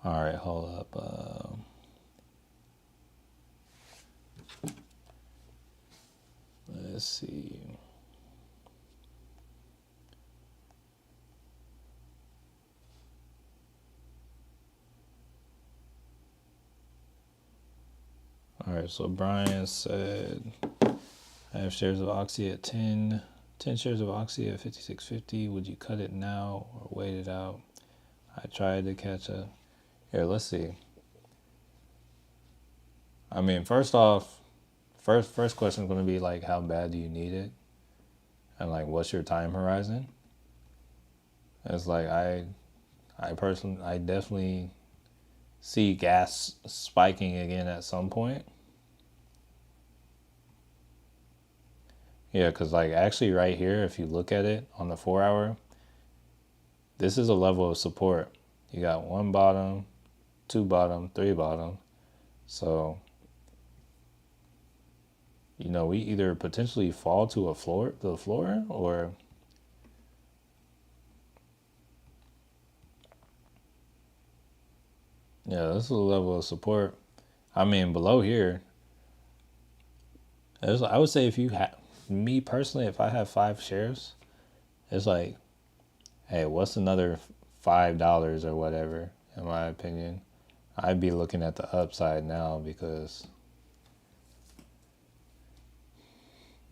All right, hold up. Let's see. All right, so Brian said, I have shares of Oxy at 10 shares of Oxy at 56.50. Would you cut it now or wait it out? I tried to catch a. Here, let's see. I mean, first off, first question is going to be like, how bad do you need it? And like, what's your time horizon? It's like, I definitely see gas spiking again at some point. Yeah, because like actually right here, if you look at it on the 4 hour, this is a level of support. You got one bottom, two bottom, three bottom. So, we either potentially fall to the floor, or yeah, this is a level of support. I mean, below here, I would say if you have, me personally, if I have 5 shares, it's like, hey, what's another $5 or whatever, in my opinion. I'd be looking at the upside now because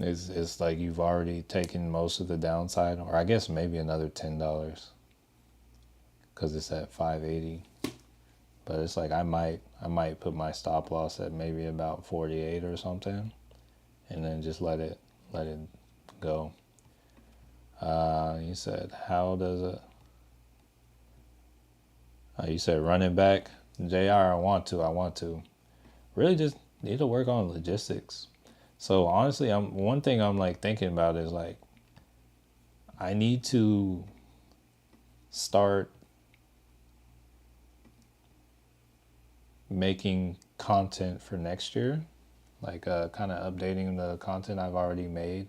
it's like you've already taken most of the downside, or I guess maybe another $10 because it's at 580. But it's like I might put my stop loss at maybe about 48 or something, and then just let it go. You said how does it? You said run it back, Jr. I want to. Really, just need to work on logistics. So honestly, one thing I'm like thinking about is like I need to start making content for next year, like kind of updating the content I've already made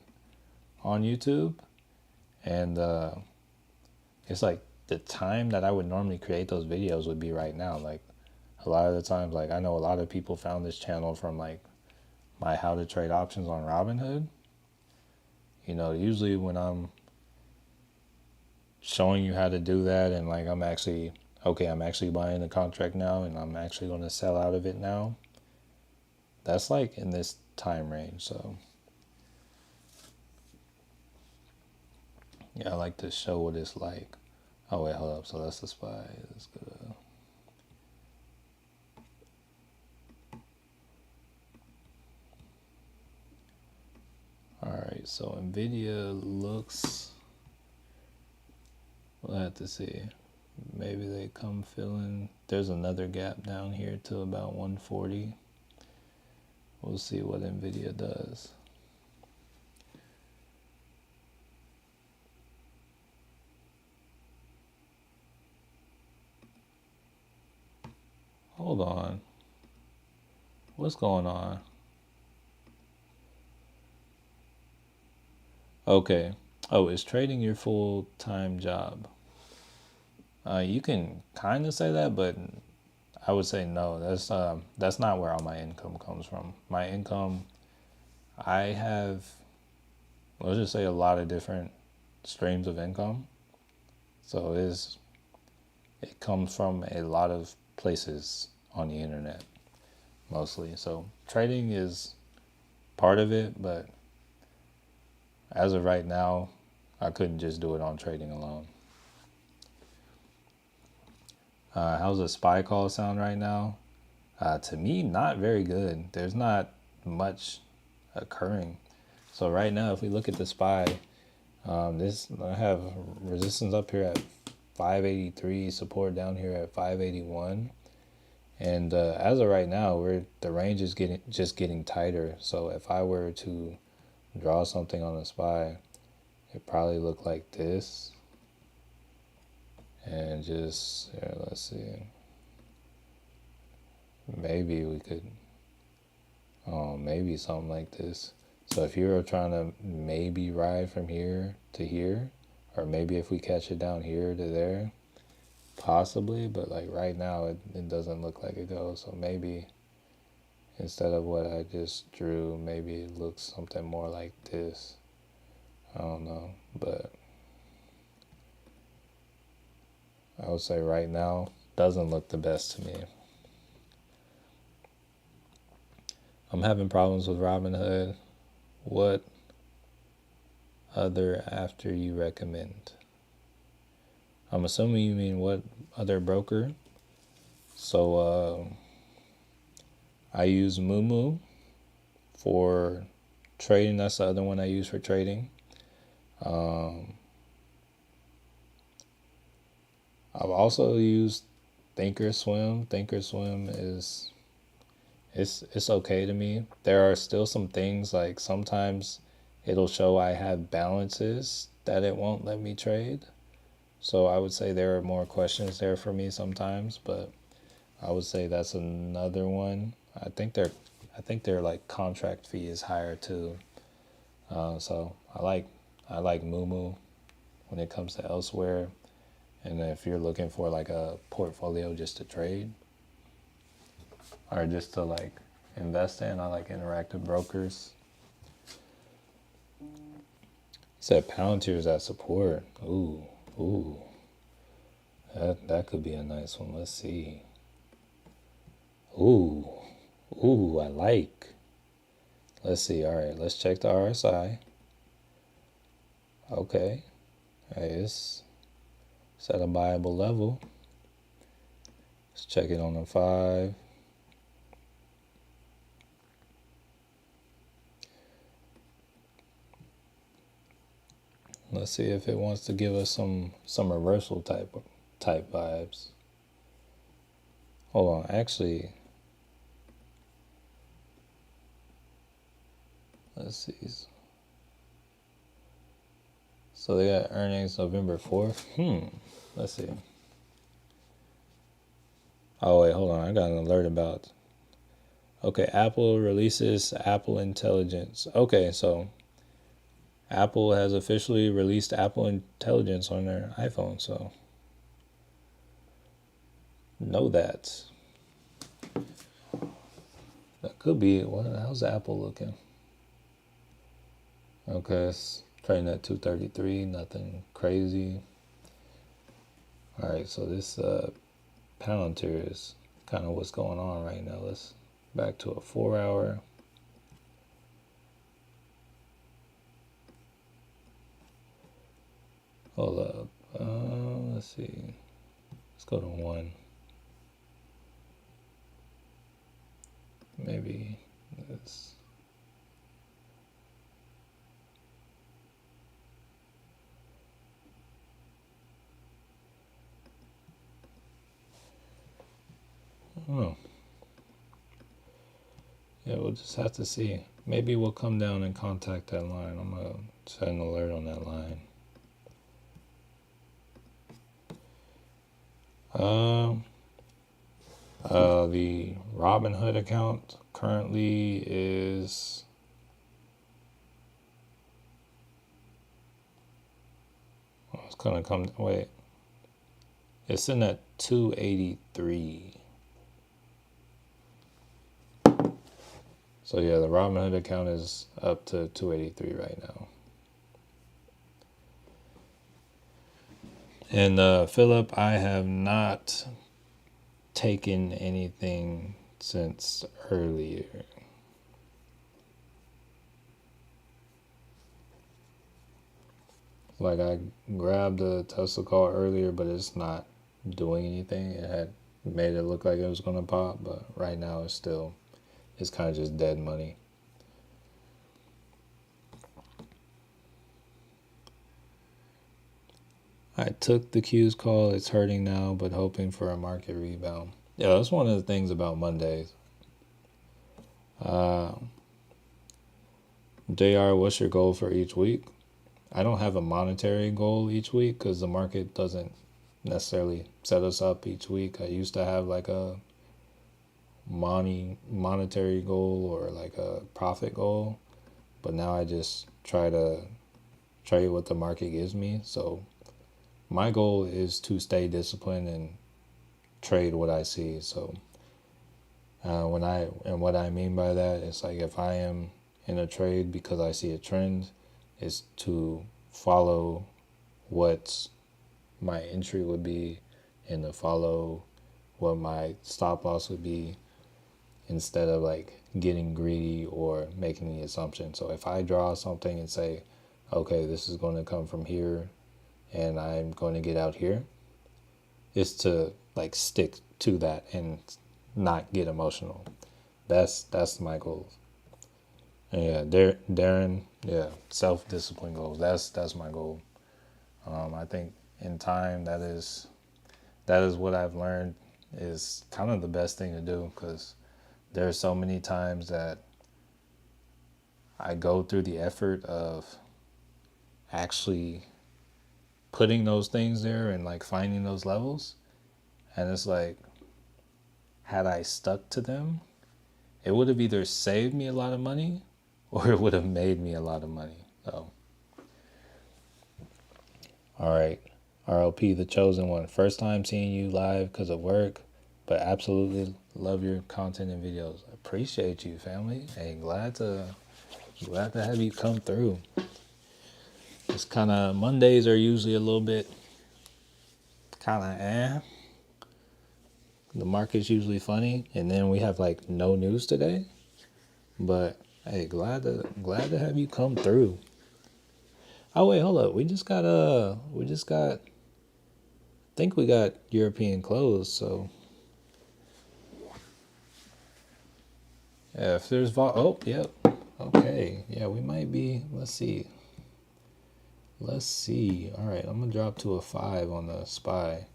on YouTube, and it's like the time that I would normally create those videos would be right now. Like a lot of the times, like I know a lot of people found this channel from like my how to trade options on Robinhood. You know, usually when I'm showing you how to do that and like I'm actually buying the contract now and I'm actually going to sell out of it now. That's like in this time range. So yeah, I like to show what it's like. Oh wait, hold up. So that's the SPY. Let's go to... All right, so Nvidia looks, we'll have to see. Maybe they come filling. There's another gap down here to about 140. We'll see what Nvidia does. Hold on. What's going on? Okay. Oh, is trading your full-time job? You can kind of say that, but I would say no. That's not where all my income comes from. My income, I have, let's just say, a lot of different streams of income. So it comes from a lot of places on the internet, mostly. So trading is part of it, but as of right now, I couldn't just do it on trading alone. How's the SPY call sound right now? To me, not very good. There's not much occurring. So right now, if we look at the SPY, I have resistance up here at 583, support down here at 581, and as of right now, the range is getting tighter. So if I were to draw something on the SPY, it probably look like this, and just here, let's see. Maybe we could, maybe something like this. So if you were trying to maybe ride from here to here, or maybe if we catch it down here to there, possibly, but like right now it doesn't look like it goes. So maybe instead of what I just drew, maybe it looks something more like this. I don't know, but I would say right now doesn't look the best to me. I'm having problems with Robinhood. What other after you recommend? I'm assuming you mean what other broker. So I use Moomoo for trading. That's the other one I use for trading. I've also used Thinkorswim. Thinkorswim is it's okay to me. There are still some things like sometimes it'll show I have balances that it won't let me trade. So I would say there are more questions there for me sometimes, but I would say that's another one. I think their like contract fee is higher too. So I like Moomoo when it comes to elsewhere. And if you're looking for like a portfolio just to trade or just to like invest in, I like Interactive Brokers. He said Palantir's at support. Ooh. That could be a nice one. Let's see. Ooh, I like. Let's see. All right, let's check the RSI. Okay. Hey, it's at a buyable level. Let's check it on the 5. Let's see if it wants to give us some reversal type vibes. Hold on, actually, let's see. So they got earnings November 4th. Let's see. Oh wait, hold on. I got an alert about. Okay, Apple releases Apple Intelligence. Okay, so Apple has officially released Apple Intelligence on their iPhone. So know that. That could be it. How's Apple looking? Okay, it's trading at 233. Nothing crazy. All right, so this Palantir is kind of what's going on right now. Let's back to a 4-hour. Hold up. Let's see. Let's go to 1. Maybe this. Oh. Yeah, we'll just have to see. Maybe we'll come down and contact that line. I'm going to set an alert on that line. The Robinhood account currently is it's gonna come. Wait, it's sitting at 283. So yeah, the Robinhood account is up to 283 right now. And Philip, I have not taken anything since earlier. Like I grabbed a Tesla call earlier, but it's not doing anything. It had made it look like it was gonna pop, but right now it's kind of just dead money. I took the Q's call. It's hurting now, but hoping for a market rebound. Yeah, that's one of the things about Mondays. JR, what's your goal for each week? I don't have a monetary goal each week because the market doesn't necessarily set us up each week. I used to have like a monetary goal or like a profit goal, but now I just try to trade what the market gives me. So my goal is to stay disciplined and trade what I see. So what I mean by that is like if I am in a trade because I see a trend, is to follow what my entry would be and to follow what my stop loss would be instead of like getting greedy or making the assumption. So if I draw something and say, okay, this is going to come from here and I'm going to get out here, is to like stick to that and not get emotional. That's my goal. And yeah, Darren, yeah, self-discipline goals. That's my goal. I think in time that is what I've learned is kind of the best thing to do because there are so many times that I go through the effort of actually putting those things there and like finding those levels, and it's like had I stuck to them, it would have either saved me a lot of money or it would have made me a lot of money. So, all right. RLP, the chosen one. First time seeing you live because of work, but absolutely love your content and videos. Appreciate you, family. Hey, glad to have you come through. It's kind of Mondays are usually a little bit kind of The market's usually funny, and then we have like no news today. But hey, glad to have you come through. Oh wait, hold up. We just got I think we got European closed, so yeah, if there's oh, yep. Okay. Yeah, we might be, let's see. All right, I'm gonna drop to a 5 on the SPY.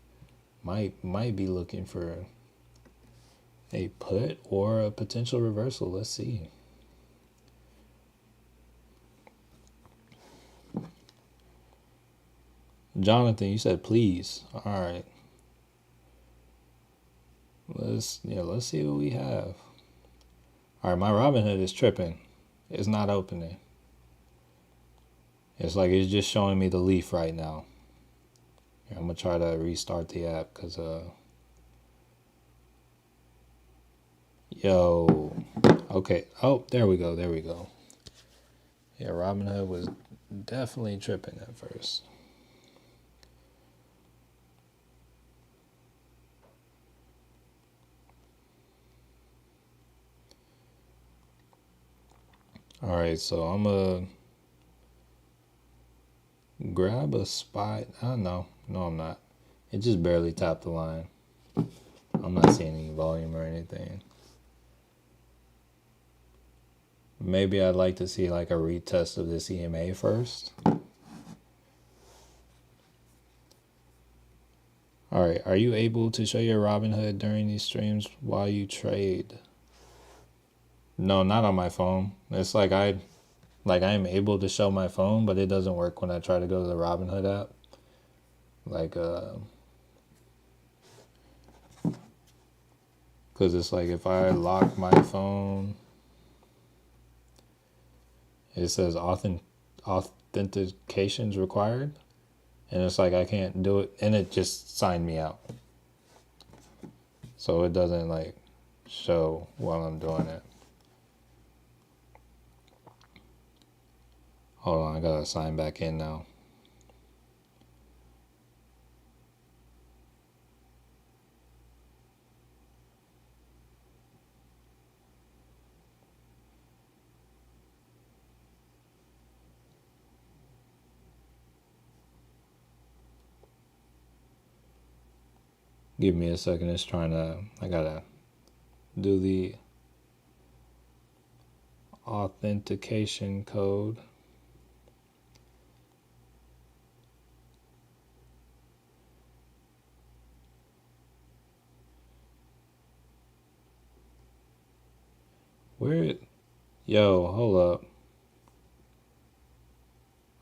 Might be looking for a put or a potential reversal. Let's see. Jonathan, you said please. All right. Let's see what we have. All right, my Robinhood is tripping. It's not opening. It's like it's just showing me the leaf right now. Here, I'm gonna try to restart the app because Yo. Okay. Oh, there we go. There we go. Yeah, Robinhood was definitely tripping at first. All right, so I'm gonna grab a spot. Oh, no. No, I'm not. It just barely tapped the line. I'm not seeing any volume or anything. Maybe I'd like to see like a retest of this EMA first. All right, are you able to show your Robinhood during these streams while you trade? No, not on my phone. It's like I'm able to show my phone, but it doesn't work when I try to go to the Robinhood app. Like cuz it's like if I lock my phone, it says authentication's required, and it's like I can't do it, and it just signed me out. So it doesn't like show while I'm doing it. Hold on, I gotta sign back in now. Give me a second. I gotta do the authentication code. Where? Yo, hold up.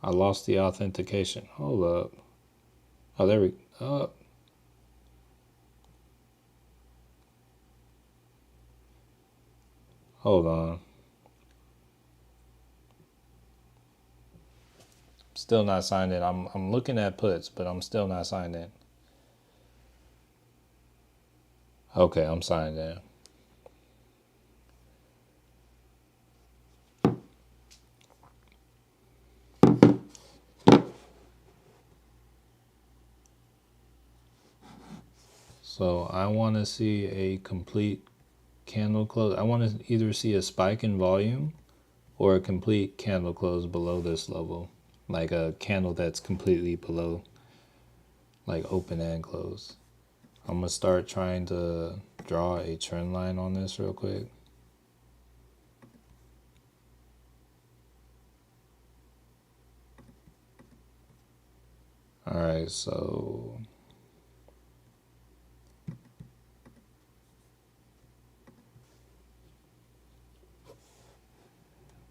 I lost the authentication. Hold up. Oh, there we go. Hold on. Still not signed in. I'm looking at puts, but I'm still not signed in. Okay, I'm signed in. So I want to see a complete candle close. I want to either see a spike in volume or a complete candle close below this level. Like a candle that's completely below, like open and close. I'm going to start trying to draw a trend line on this real quick. All right, so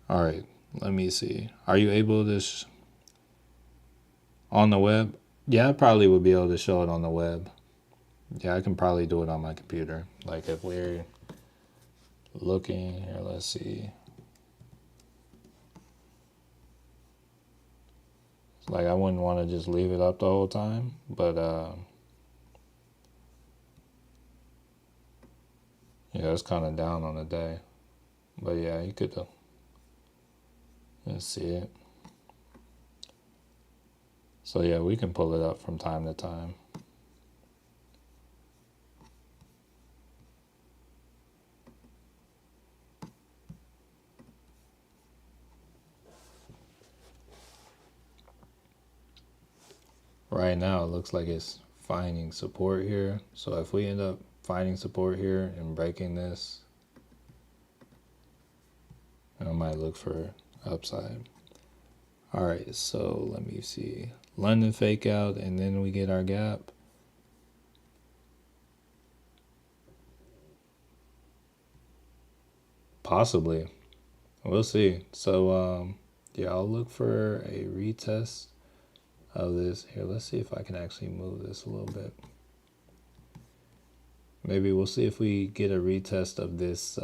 all right, let me see. Are you able to on the web? Yeah, I probably would be able to show it on the web. Yeah, I can probably do it on my computer. Like if we're looking here, let's see. Like I wouldn't want to just leave it up the whole time, but yeah, it's kind of down on the day. But yeah, you could let's see it. So yeah, we can pull it up from time to time. Right now, it looks like it's finding support here. So if we end up finding support here and breaking this, I might look for upside. All right, so let me see. London fake out, and then we get our gap. Possibly. We'll see. So, yeah, I'll look for a retest of this. Here, let's see if I can actually move this a little bit. Maybe we'll see if we get a retest of this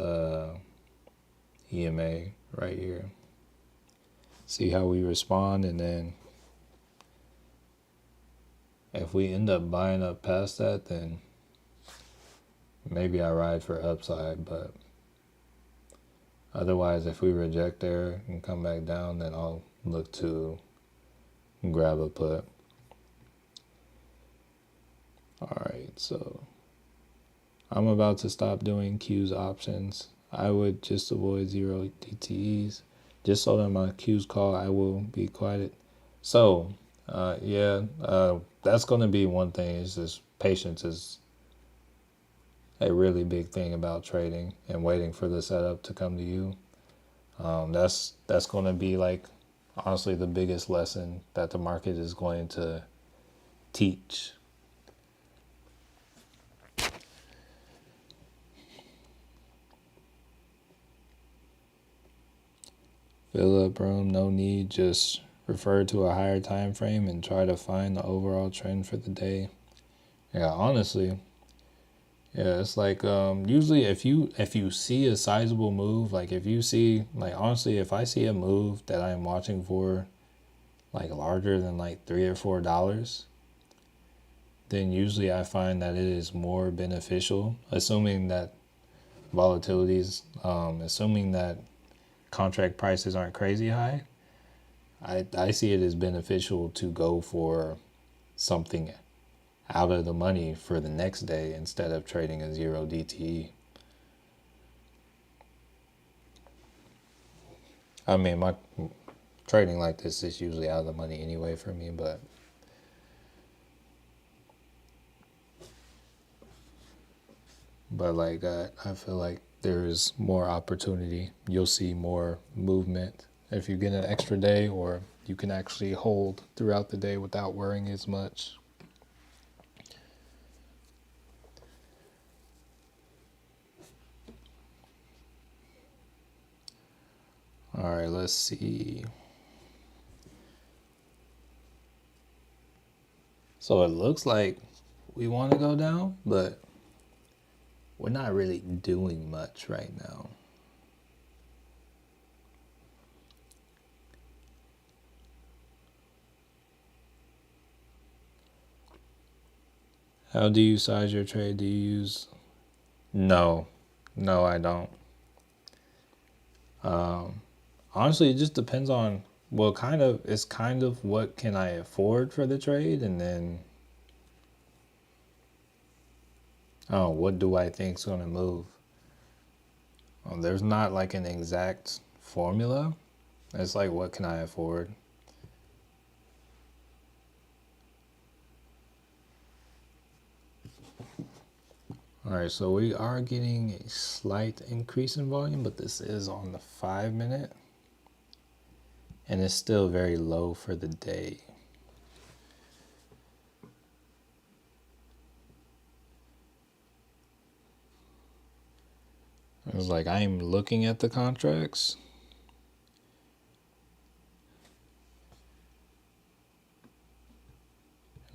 EMA right here. See how we respond, and then if we end up buying up past that, then maybe I ride for upside, but Otherwise, if we reject there and come back down, then I'll look to grab a put. All right, so I'm about to stop doing Q's options. I would just avoid 0 DTEs. Just so that my Q's call, I will be quiet. So, that's going to be one thing. Is just patience is a really big thing about trading and waiting for the setup to come to you. That's going to be like honestly the biggest lesson that the market is going to teach. Fill up room, no need, just refer to a higher time frame and try to find the overall trend for the day. Yeah, honestly, yeah, it's like usually if you see a sizable move, like if you see like honestly, if I see a move that I'm watching for like larger than like $3 or $4, then usually I find that it is more beneficial, assuming that volatilities, assuming that contract prices aren't crazy high. I see it as beneficial to go for something out of the money for the next day instead of trading a 0 DTE. I mean, my trading like this is usually out of the money anyway for me, but like I feel like there is more opportunity. You'll see more movement if you get an extra day, or you can actually hold throughout the day without worrying as much. All right, let's see. So it looks like we want to go down, but we're not really doing much right now. How do you size your trade? Do you use... No, I don't. Honestly, it just depends on, well, it's kind of what can I afford for the trade, and then, what do I think is going to move? There's not like an exact formula. It's like, what can I afford? All right, so we are getting a slight increase in volume, but this is on the 5-minute, and it's still very low for the day. It was like, I'm looking at the contracts.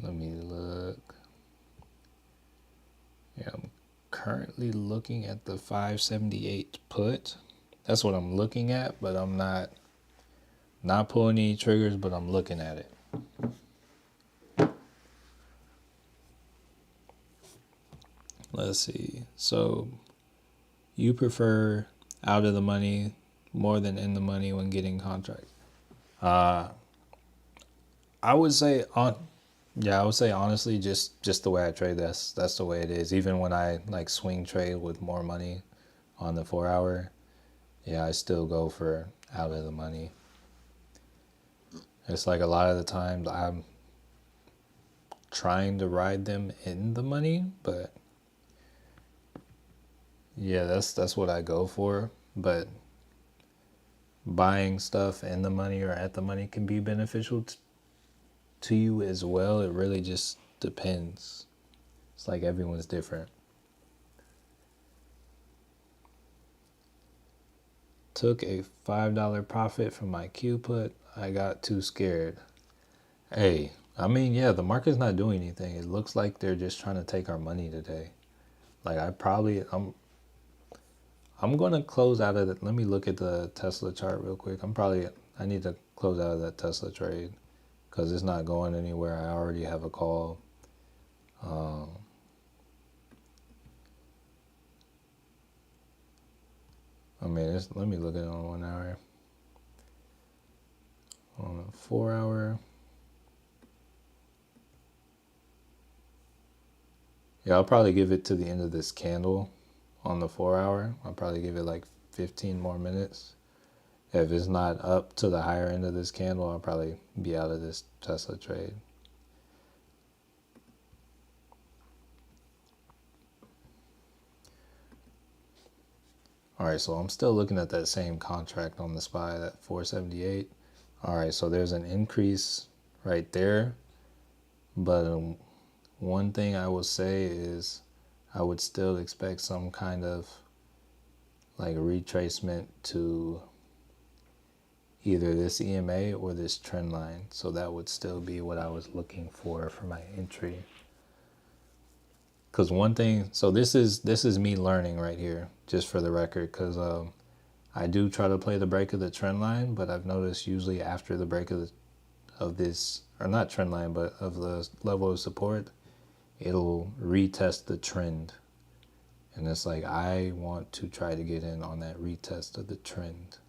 Let me look. Yeah, I'm currently looking at the 578 put. That's what I'm looking at, but I'm not pulling any triggers, but I'm looking at it. Let's see. So you prefer out of the money more than in the money when getting contracts? I would say honestly, just the way I trade, that's the way it is. Even when I like swing trade with more money on the 4-hour, yeah, I still go for out of the money. It's like a lot of the times I'm trying to ride them in the money, but yeah, that's what I go for. But buying stuff in the money or at the money can be beneficial to you as well. It really just depends. It's like everyone's different. Took a $5 profit from my Q put. I got too scared. Hey, I mean, yeah, the market's not doing anything. It looks like they're just trying to take our money today. Like I'm gonna close out of it. Let me look at the Tesla chart real quick. I need to close out of that Tesla trade because it's not going anywhere. I already have a call. I mean, let me look at it on 1 hour. On a 4 hour. Yeah, I'll probably give it to the end of this candle on the 4 hour. I'll probably give it like 15 more minutes. If it's not up to the higher end of this candle, I'll probably be out of this Tesla trade. All right, so I'm still looking at that same contract on the SPY, that 478. All right, so there's an increase right there. But one thing I will say is I would still expect some kind of like retracement to either this EMA or this trend line. So that would still be what I was looking for my entry. Because one thing, so this is me learning right here, just for the record, because I do try to play the break of the trend line, but I've noticed usually after the break of this, or not trend line, but of the level of support, it'll retest the trend. And it's like, I want to try to get in on that retest of the trend.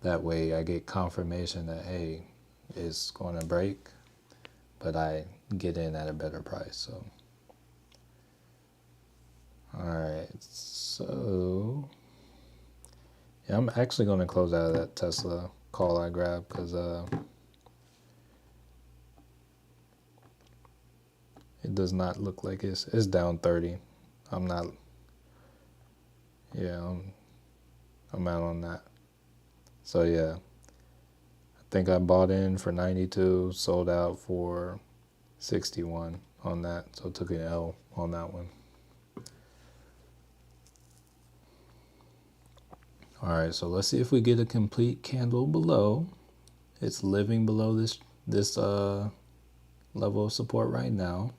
That way I get confirmation that, hey, it's going to break, but I get in at a better price. So, all right, so yeah, I'm actually going to close out of that Tesla call I grabbed because it does not look like it's down 30. I'm not, yeah, I'm out on that. So yeah, I think I bought in for 92, sold out for 61 on that. So took an L on that one. All right, so let's see if we get a complete candle below. It's living below this level of support right now.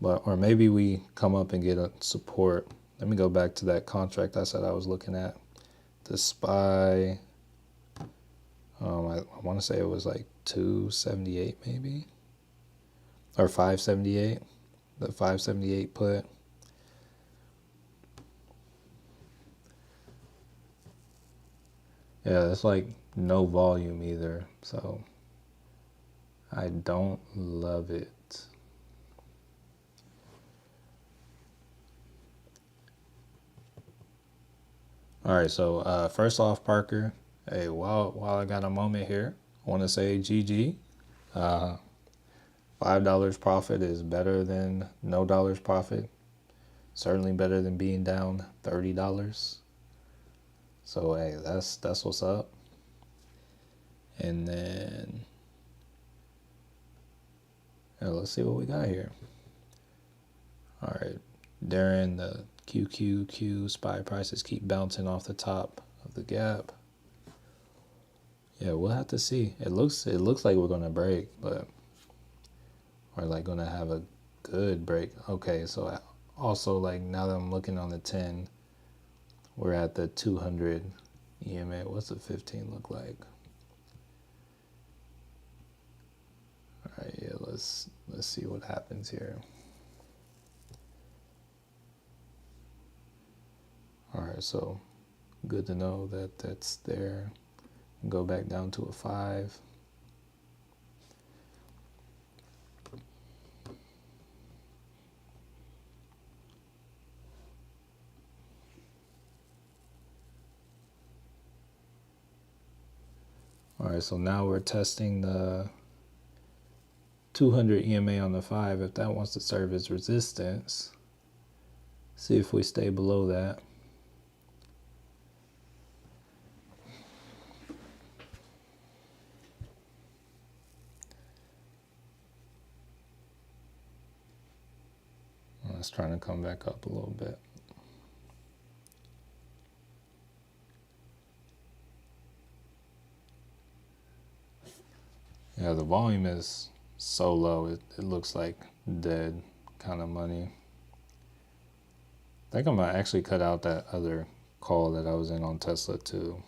But or maybe we come up and get a support. Let me go back to that contract I said I was looking at. The SPY, I want to say it was like 278 maybe, or 578. The 578 put. Yeah, it's like no volume either, so I don't love it. All right, so first off, Parker, hey, while I got a moment here, I want to say GG. $5 profit is better than no dollars profit. Certainly better than being down $30. So hey, that's what's up. And then let's see what we got here. All right, during the QQQ SPY prices keep bouncing off the top of the gap. Yeah, we'll have to see. It looks like we're gonna break, but we're like gonna have a good break. Okay, so also like now that I'm looking on the 10, we're at the 200 EMA. What's the 15 look like? All right, yeah, let's see what happens here. All right, so good to know that that's there. Go back down to a 5. All right, so now we're testing the 200 EMA on the 5. If that wants to serve as resistance, see if we stay below that. It's trying to come back up a little bit. Yeah, the volume is so low, it looks like dead kind of money. I think I'm gonna actually cut out that other call that I was in on Tesla too.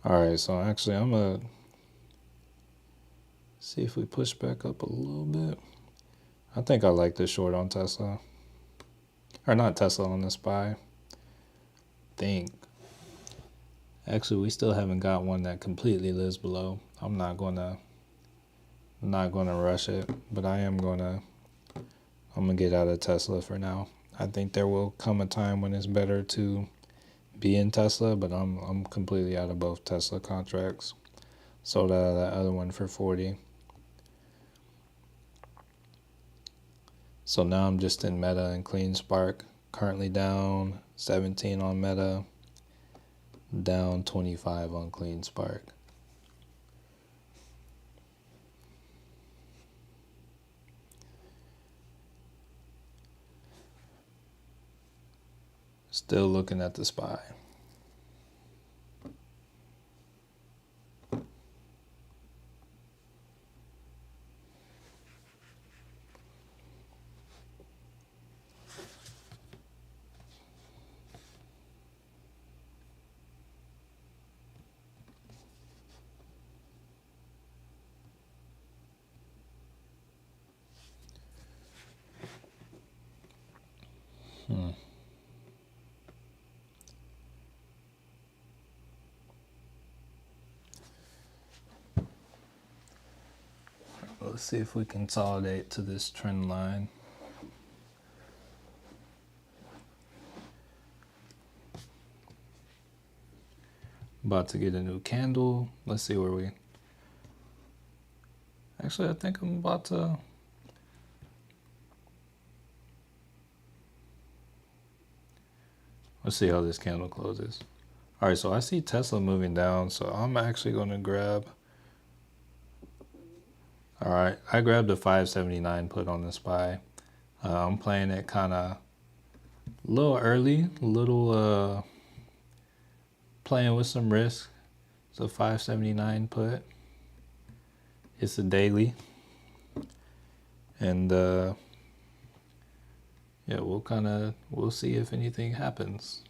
All right, so actually I'm gonna see if we push back up a little bit. I think I like this short on Tesla. Or not Tesla, on the SPY. Think. Actually, we still haven't got one that completely lives below. I'm not gonna rush it, but I'm gonna get out of Tesla for now. I think there will come a time when it's better to be in Tesla, but I'm completely out of both Tesla contracts. Sold out of that other one for 40. So now I'm just in Meta and Clean Spark. Currently down 17 on Meta, down 25 on Clean Spark. Still looking at the SPY. Let's see if we consolidate to this trend line. About to get a new candle. Let's see where we... Actually, I think I'm about to... Let's see how this candle closes. All right, so I see Tesla moving down, so I'm actually going to grab... All right, I grabbed a 579 put on the SPY. I'm playing it kind of a little early, playing with some risk. It's a 579 put. It's a daily. And yeah, we'll see if anything happens.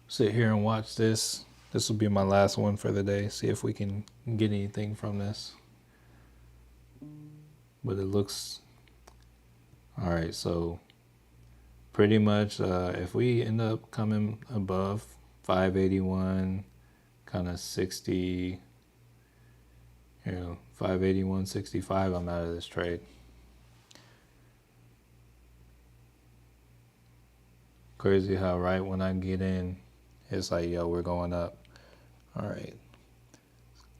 Sit here and watch this. This will be my last one for the day. See if we can get anything from this. But it looks... All right, so pretty much if we end up coming above 581, kind of 60, 581.65, I'm out of this trade. Crazy how right when I get in, it's like, yo, we're going up. All right.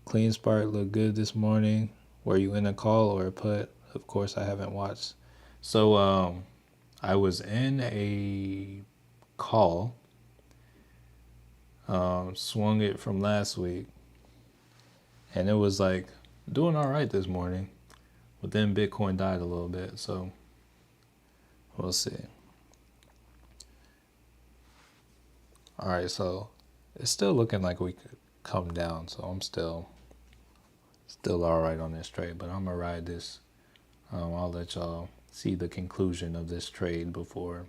Clean Spark looked good this morning. Were you in a call or a put? Of course, I haven't watched. So I was in a call, swung it from last week, and it was like doing all right this morning. But then Bitcoin died a little bit, so we'll see. All right, so it's still looking like we could come down, so I'm still all right on this trade, but I'm gonna ride this. I'll let y'all see the conclusion of this trade before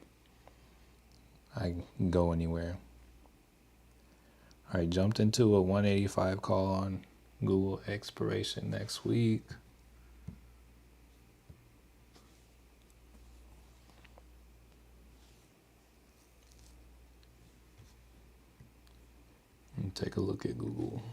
I go anywhere. All right, jumped into a 185 call on Google expiration next week. And take a look at Google.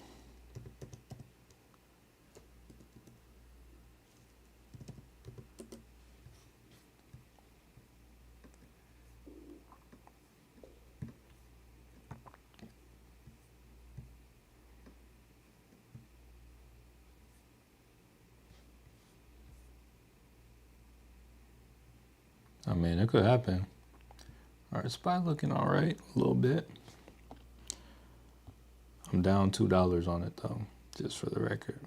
I mean, it could happen. All right, SPY looking all right, a little bit. I'm down $2 on it though, just for the record.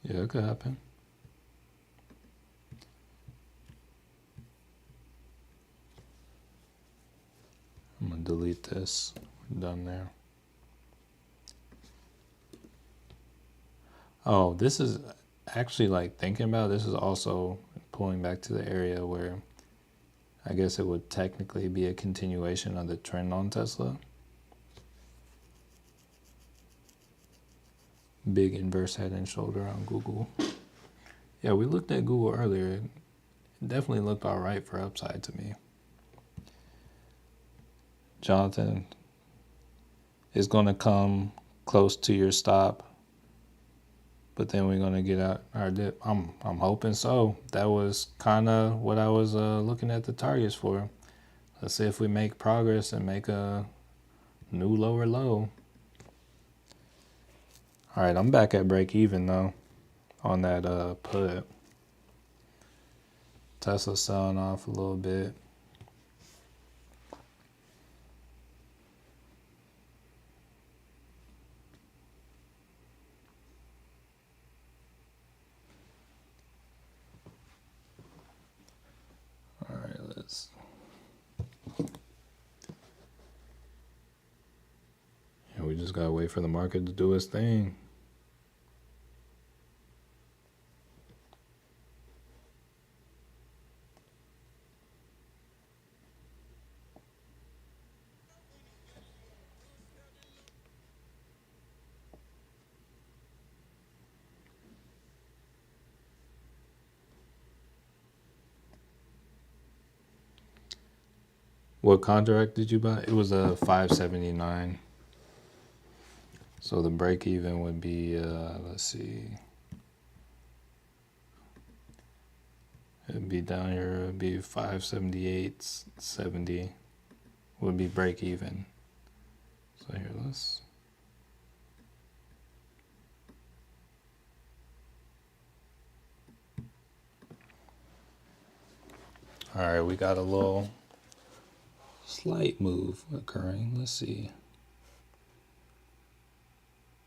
Yeah, it could happen. I'm gonna delete this. We're done there. Oh, this is actually, like, thinking about this is also pulling back to the area where I guess it would technically be a continuation of the trend on Tesla. Big inverse head and shoulder on Google. Yeah, we looked at Google earlier. It definitely looked all right for upside to me. Jonathan is going to come close to your stop, but then we're going to get out our dip. I'm hoping so. That was kind of what I was looking at the targets for. Let's see if we make progress and make a new lower low. All right, I'm back at break even though on that put. Tesla selling off a little bit. All right, let's. Yeah, we just gotta wait for the market to do its thing. What contract did you buy? It was a 579. So the break even would be, let's see. It'd be down here, it'd be 578.70 would be break even. So here, let's. All right, we got a little slight move occurring. Let's see.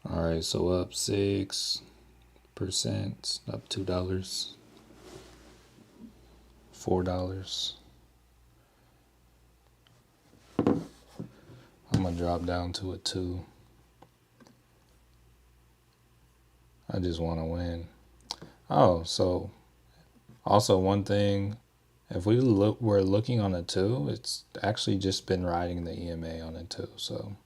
All right, so up 6%, up $2, $4. I'm gonna drop down to a 2. I just want to win. Oh, so also one thing, if we're looking on a 2, it's actually just been riding the EMA on a 2. So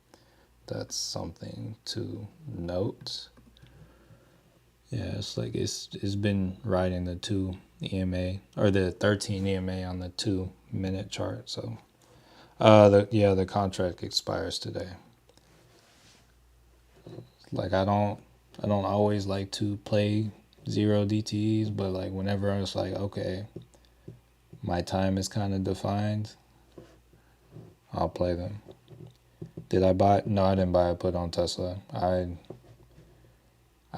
that's something to note. Yeah, it's like it's been riding the 2 EMA or the 13 EMA on the 2-minute chart. So the contract expires today. Like I don't always like to play 0 DTEs, but like whenever I was like, okay, my time is kind of defined, I'll play them. Did I buy? No, I didn't buy a put on Tesla. I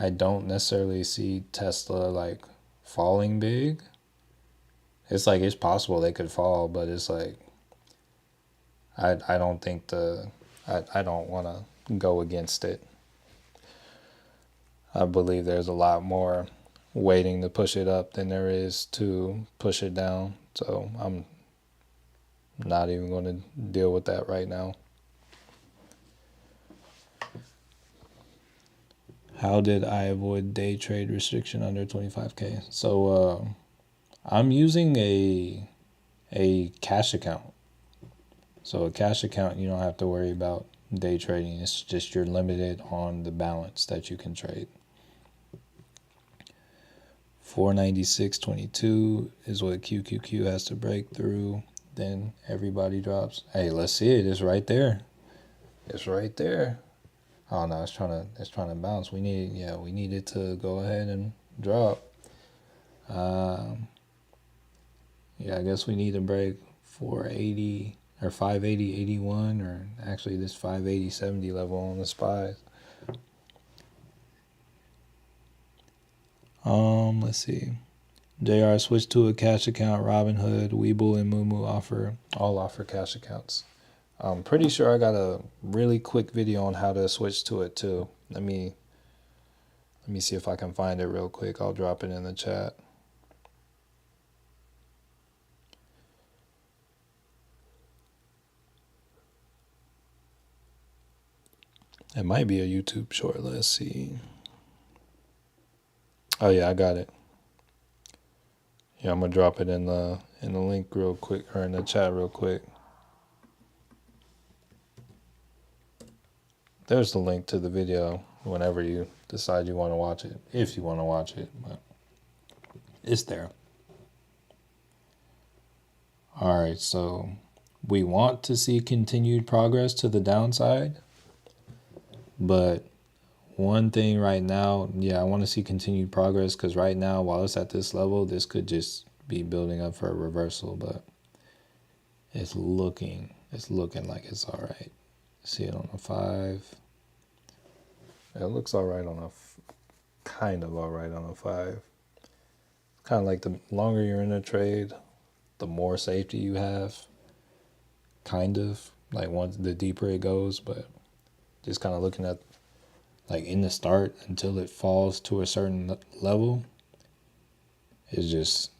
don't necessarily see Tesla like falling big. It's like it's possible they could fall, but it's like I don't think I don't want to go against it. I believe there's a lot more waiting to push it up than there is to push it down. So I'm not even going to deal with that right now. How did I avoid day trade restriction under 25K? So I'm using a cash account. So a cash account, you don't have to worry about day trading. It's just you're limited on the balance that you can trade. 496.22 is what QQQ has to break through. Then everybody drops. Hey, let's see it. It's right there. It's right there. Oh no, it's trying to bounce. We need it to go ahead and drop. Yeah, I guess we need to break 480 or 580.81, or actually this 580.70 level on the SPYs. Let's see. JR switched to a cash account. Robinhood, Webull, and Moomoo all offer cash accounts. I'm pretty sure I got a really quick video on how to switch to it too. Let me see if I can find it real quick. I'll drop it in the chat. It might be a YouTube short. Let's see. Oh yeah, I got it. Yeah, I'm gonna drop it in the link real quick, or in the chat real quick. There's the link to the video whenever you decide you want to watch it, if you want to watch it. But It's there. All right, so we want to see continued progress to the downside, but one thing right now, yeah, I want to see continued progress because right now, while it's at this level, this could just be building up for a reversal, but it's looking like it's all right. See it on a 5. It looks all right on a kind of all right on a 5. Kind of like the longer you're in a trade, the more safety you have. Kind of like once the deeper it goes, but just kind of looking at like in the start until it falls to a certain level, it's just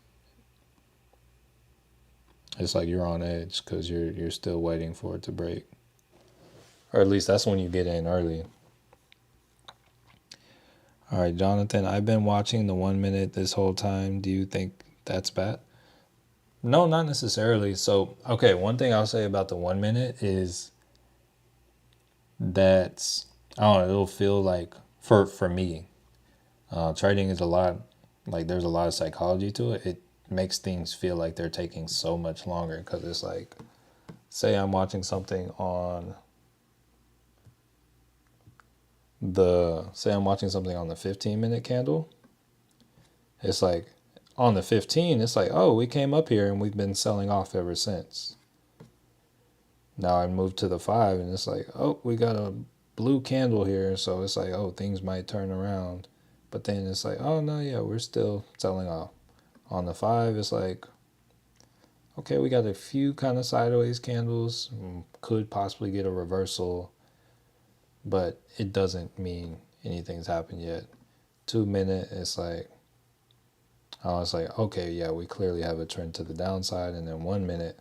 it's like you're on edge because you're still waiting for it to break, or at least that's when you get in early. All right, Jonathan, I've been watching the 1 minute this whole time. Do you think that's bad? No, not necessarily. So, okay, one thing I'll say about the 1 minute is that I don't know, it'll feel like for me, trading is a lot like there's a lot of psychology to it. It makes things feel like they're taking so much longer because it's like, say I'm watching something on the 15-minute candle. It's like on the 15, it's like, oh, we came up here and we've been selling off ever since. Now I moved to the 5 and it's like, oh, we got a blue candle here. So it's like, oh, things might turn around. But then it's like, oh, no, yeah, we're still selling off. On the 5, it's like, okay, we got a few kind of sideways candles. Could possibly get a reversal. But it doesn't mean anything's happened yet. 2 minute, it's like, I was like, okay, yeah, we clearly have a trend to the downside. And then 1 minute,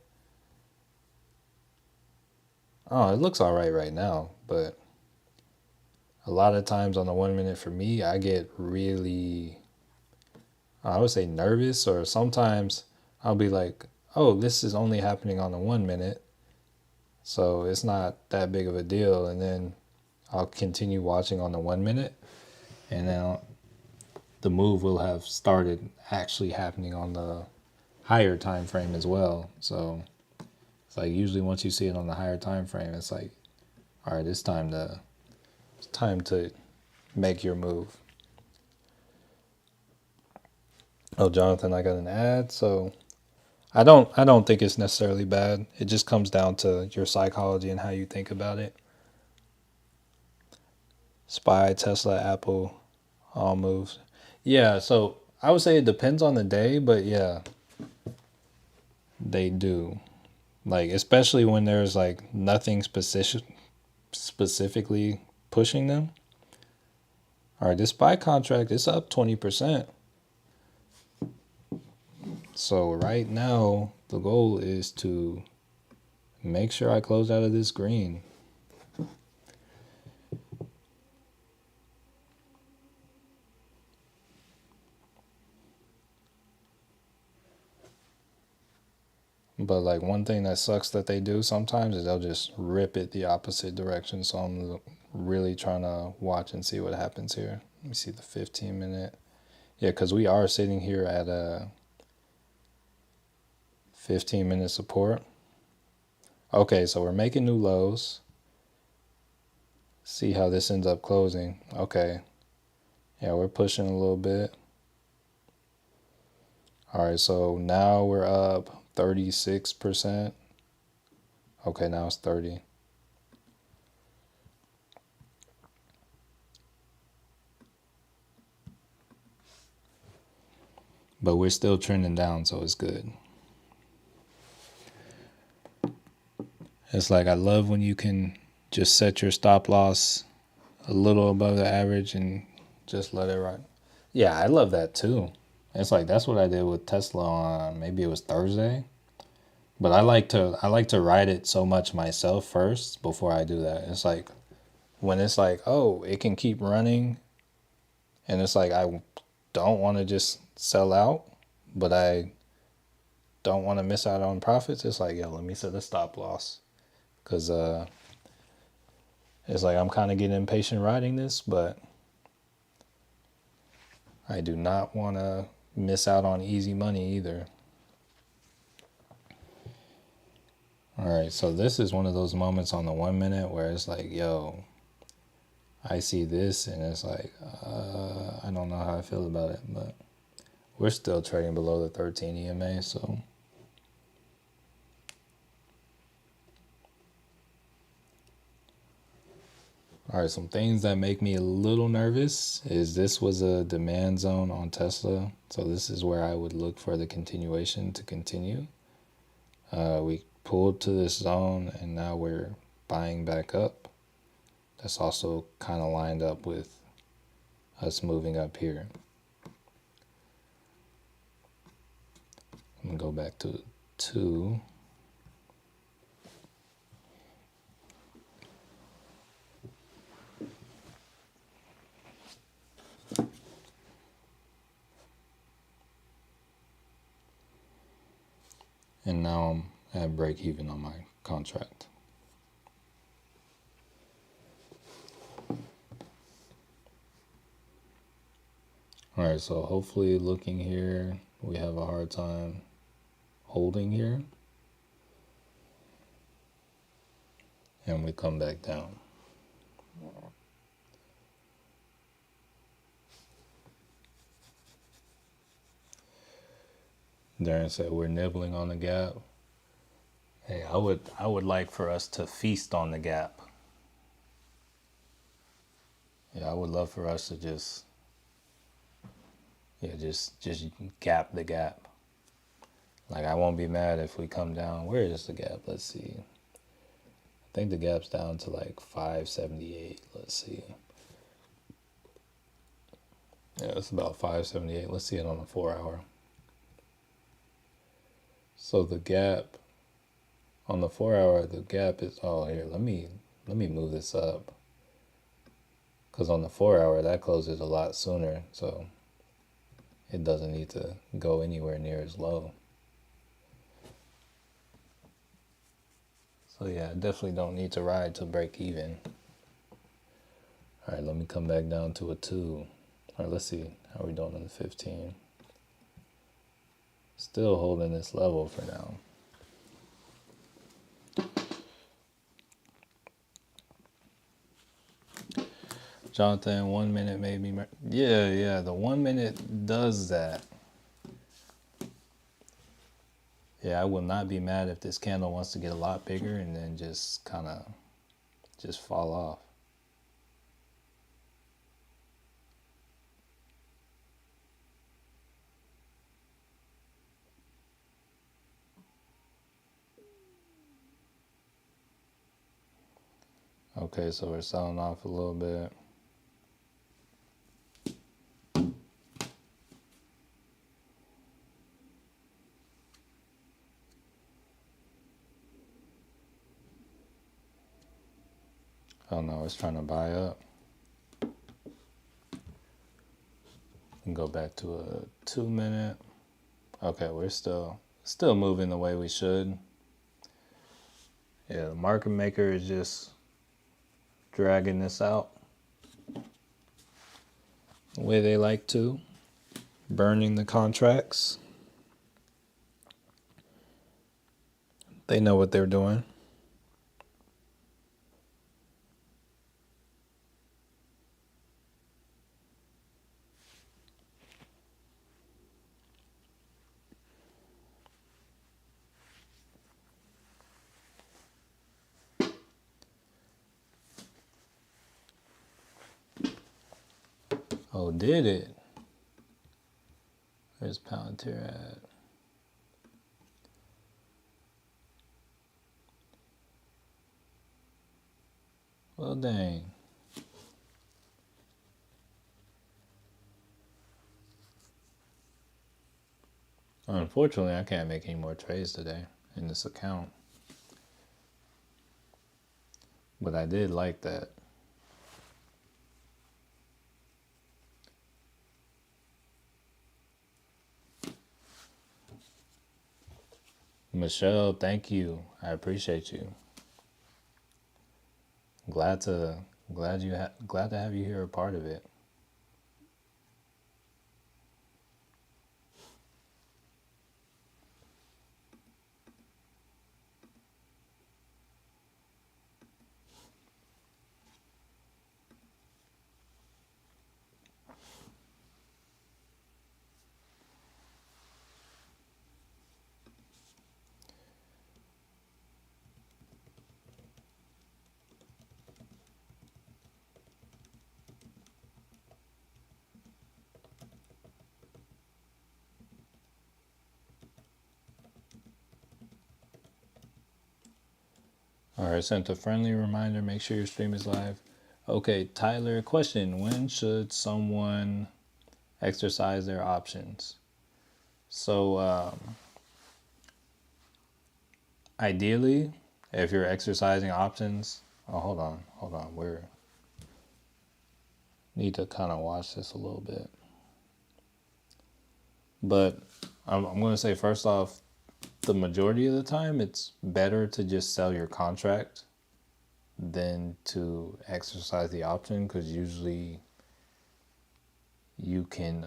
oh, it looks all right now. But a lot of times on the 1 minute for me, I get really, I would say nervous, or sometimes I'll be like, oh, this is only happening on the 1 minute. So it's not that big of a deal. And then I'll continue watching on the 1 minute. And then the move will have started actually happening on the higher time frame as well. So it's like usually once you see it on the higher time frame, it's like, all right, it's time to make your move. Oh, Jonathan, I got an ad. So I don't think it's necessarily bad. It just comes down to your psychology and how you think about it. SPY, Tesla, Apple, all moves. Yeah, so I would say it depends on the day, but yeah, they do. Like especially when there's like nothing specifically pushing them. All right, this SPY contract is up 20%. So right now the goal is to make sure I close out of this green. But like one thing that sucks that they do sometimes is they'll just rip it the opposite direction. So I'm really trying to watch and see what happens here. Let me see the 15-minute. Yeah, because we are sitting here at a 15-minute support. Okay, so we're making new lows. See how this ends up closing. Okay. Yeah, we're pushing a little bit. All right, so now we're up 36%. Okay, now it's 30. But we're still trending down, so it's good. It's like I love when you can just set your stop loss a little above the average and just let it ride. Yeah, I love that too. It's like that's what I did with Tesla on maybe it was Thursday. But I like to ride it so much myself first before I do that. It's like when it's like, oh, it can keep running and it's like I don't want to just sell out, but I don't want to miss out on profits. It's like, yo, let me set a stop loss. Cause it's like I'm kind of getting impatient riding this, but I do not want to miss out on easy money either. All right, so this is one of those moments on the 1 minute where it's like, yo, I see this and it's like, I don't know how I feel about it, but we're still trading below the 13 EMA, so. All right, some things that make me a little nervous is this was a demand zone on Tesla. So this is where I would look for the continuation to continue. We pulled to this zone and now we're buying back up. That's also kind of lined up with us moving up here. I'm gonna go back to 2. And now I'm at break even on my contract. All right, so hopefully looking here, we have a hard time holding here. And we come back down. Darren said we're nibbling on the gap. Hey, I would like for us to feast on the gap. Yeah, I would love for us to just gap the gap. Like, I won't be mad if we come down. Where is the gap? Let's see. I think the gap's down to like 578. Let's see. Yeah, it's about 578. Let's see it on a 4-hour. So the gap on the 4-hour, the gap is, oh, here, let me move this up. Because on the 4-hour, that closes a lot sooner, so it doesn't need to go anywhere near as low. So yeah, I definitely don't need to ride to break even. All right, let me come back down to a 2. All right, let's see how we're doing on the 15. Still holding this level for now. Jonathan, 1 minute made me... Yeah, the 1 minute does that. Yeah, I will not be mad if this candle wants to get a lot bigger and then just kind of just fall off. Okay, so we're selling off a little bit. Oh no, it's trying to buy up. And go back to a 2 minute. Okay, we're still moving the way we should. Yeah, the market maker is just dragging this out the way they like to, burning the contracts. They know what they're doing. Oh, did it? Where's Palantir at? Well, dang. Unfortunately, I can't make any more trades today in this account. But I did like that. Michelle, thank you. I appreciate you. Glad to have you here a part of it. All right, sent a friendly reminder. Make sure your stream is live. Okay, Tyler, question. When should someone exercise their options? So, ideally, if you're exercising options, oh, hold on. We need to kind of watch this a little bit. But I'm going to say, first off, the majority of the time, it's better to just sell your contract than to exercise the option, because usually you can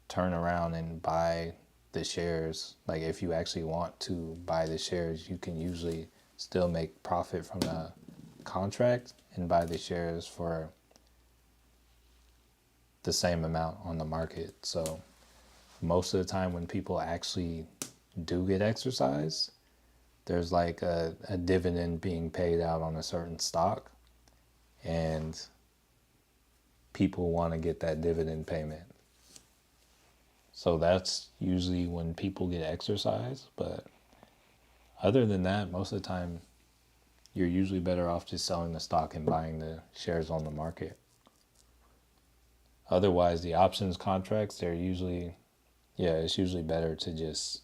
turn around and buy the shares. Like if you actually want to buy the shares, you can usually still make profit from the contract and buy the shares for the same amount on the market. So most of the time when people actually do get exercise, there's like a dividend being paid out on a certain stock, and people want to get that dividend payment. So that's usually when people get exercise. But other than that, most of the time, you're usually better off just selling the stock and buying the shares on the market. Otherwise, the options contracts, they're usually, yeah, it's usually better to just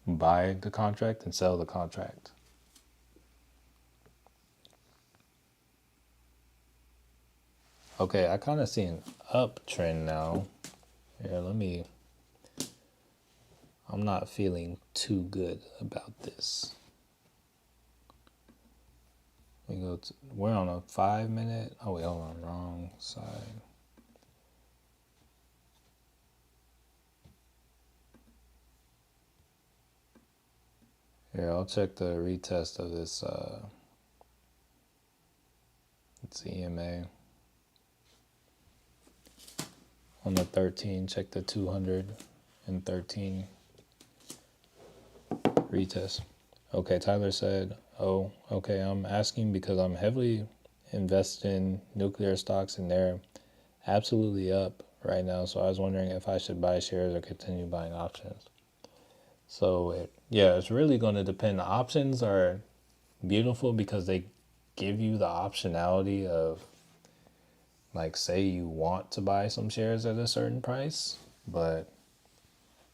buy the contract and sell the contract. Okay, I kind of see an uptrend now. Yeah, I'm not feeling too good about this. We're on a 5 minute. Oh wait, hold on, wrong side. Here, I'll check the retest of this. It's EMA. On the 13, check the 213 retest. Okay, Tyler said, oh, okay, I'm asking because I'm heavily invested in nuclear stocks and they're absolutely up right now. So I was wondering if I should buy shares or continue buying options. So, it's really going to depend. The options are beautiful because they give you the optionality of, like, say you want to buy some shares at a certain price, but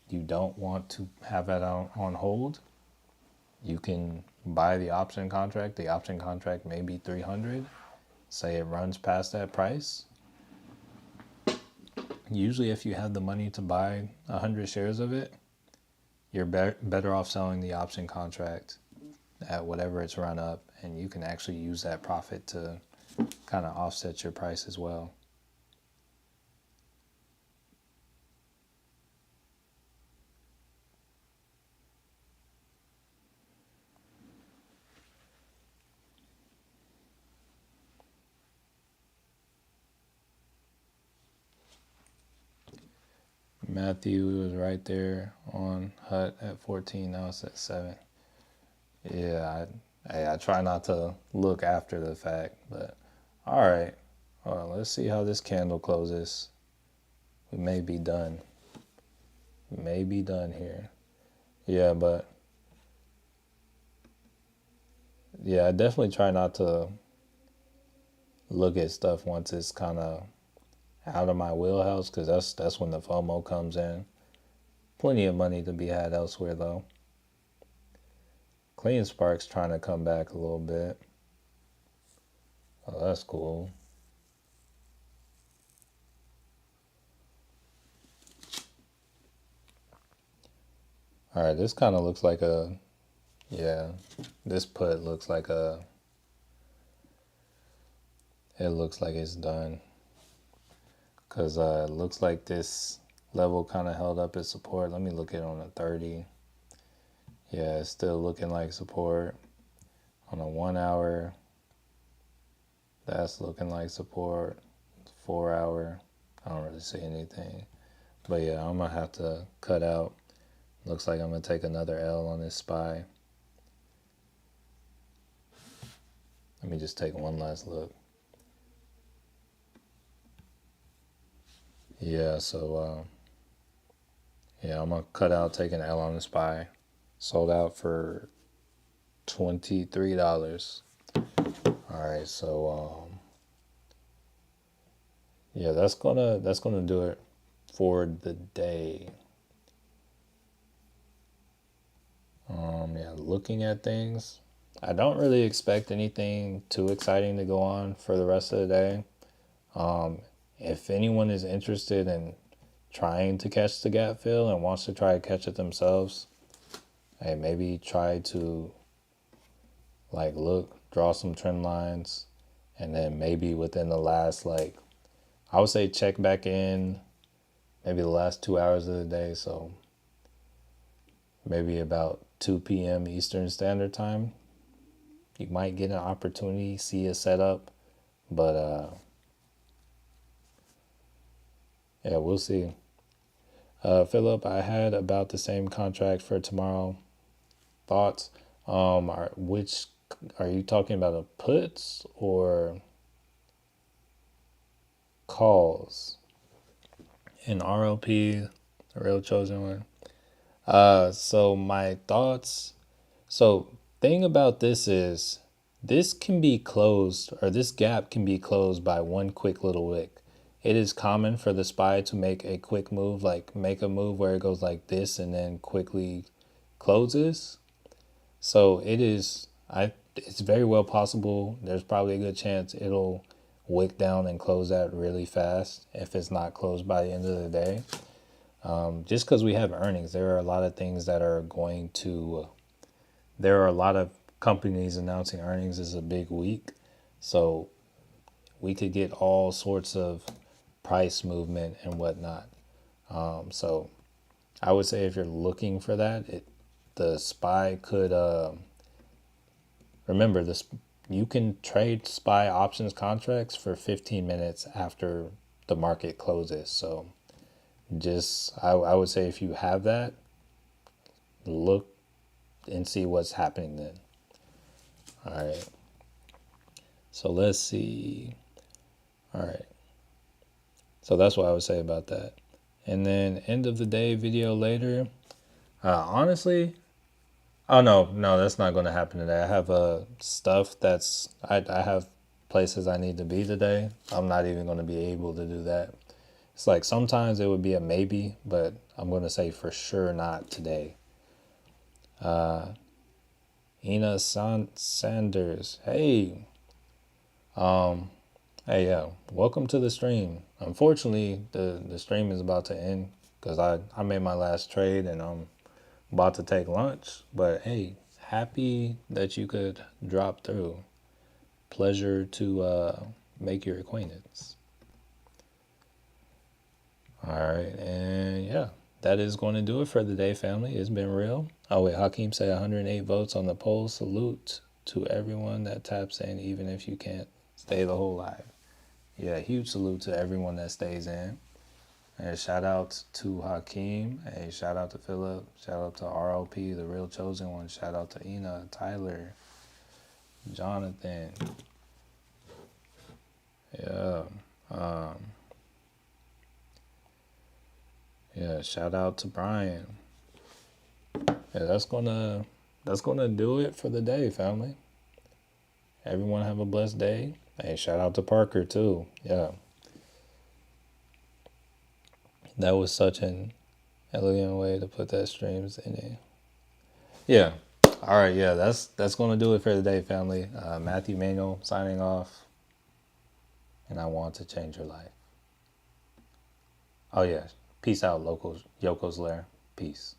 you don't want to have that on hold. You can buy the option contract. The option contract may be 300. Say it runs past that price. Usually if you have the money to buy 100 shares of it, you're better off selling the option contract at whatever it's run up, and you can actually use that profit to kind of offset your price as well. Matthew was right there on Hut at 14. Now it's at 7. Yeah, I try not to look after the fact, but all right. Let's see how this candle closes. We may be done. Here. Yeah, but yeah, I definitely try not to look at stuff once it's kind of out of my wheelhouse, because that's when the FOMO comes in. Plenty of money to be had elsewhere though. Clean Spark's trying to come back a little bit. Oh, that's cool. All right, this kind of looks like this put looks like it looks like it's done. Because it looks like this level kind of held up its support. Let me look at it on a 30. Yeah, it's still looking like support. On a 1 hour, that's looking like support. 4 hour, I don't really see anything. But yeah, I'm going to have to cut out. Looks like I'm going to take another L on this SPY. Let me just take one last look. Yeah, so I'm going to cut out, take an L on the SPY. Sold out for $23. All right, so yeah, that's gonna do it for the day. Yeah, looking at things, I don't really expect anything too exciting to go on for the rest of the day. If anyone is interested in trying to catch the gap fill and wants to try to catch it themselves, hey, maybe try to like look, draw some trend lines, and then maybe within the last I would say check back in maybe the last 2 hours of the day. So maybe about 2 p.m. Eastern Standard Time. You might get an opportunity, see a setup, but yeah, we'll see. Philip, I had about the same contract for tomorrow. Thoughts? Which are you talking about, a puts or calls? In RLP, the real chosen one. So my thoughts. So thing about this is this can be closed, or this gap can be closed by one quick little wick. It is common for the SPY to make a quick move, like make a move where it goes like this and then quickly closes. So it's very well possible. There's probably a good chance it'll wick down and close that really fast if it's not closed by the end of the day. Just because we have earnings, there are a lot of things that are going to. There are a lot of companies announcing earnings is a big week, so we could get all sorts of price movement and whatnot. So I would say if you're looking for that, the SPY could remember this. You can trade SPY options contracts for 15 minutes after the market closes. So I would say if you have that, look and see what's happening then. All right. So let's see. All right. So that's what I would say about that. And then end of the day video later. Honestly, oh no, that's not going to happen today. I have stuff I have places I need to be today. I'm not even going to be able to do that. It's like sometimes it would be a maybe, but I'm going to say for sure not today. Ina Sanders, hey, hey, yeah, welcome to the stream. Unfortunately, the stream is about to end because I made my last trade and I'm about to take lunch. But hey, happy that you could drop through. Pleasure to make your acquaintance. All right, and yeah, that is going to do it for the day, family. It's been real. Oh wait, Hakeem said 108 votes on the poll. Salute to everyone that taps in, even if you can't stay the whole live. Yeah, huge salute to everyone that stays in. And shout out to Hakeem. Hey, shout out to Philip. Shout out to RLP, the real chosen one. Shout out to Ina, Tyler, Jonathan. Yeah. Yeah, shout out to Brian. Yeah, that's gonna do it for the day, family. Everyone have a blessed day. Hey, shout out to Parker too. Yeah. That was such an elegant way to put that streams in it. Yeah. All right. Yeah. That's gonna do it for the day, family. Matthew Manuel signing off, and I want to change your life. Oh yeah. Peace out, locals. Yoko's Lair. Peace.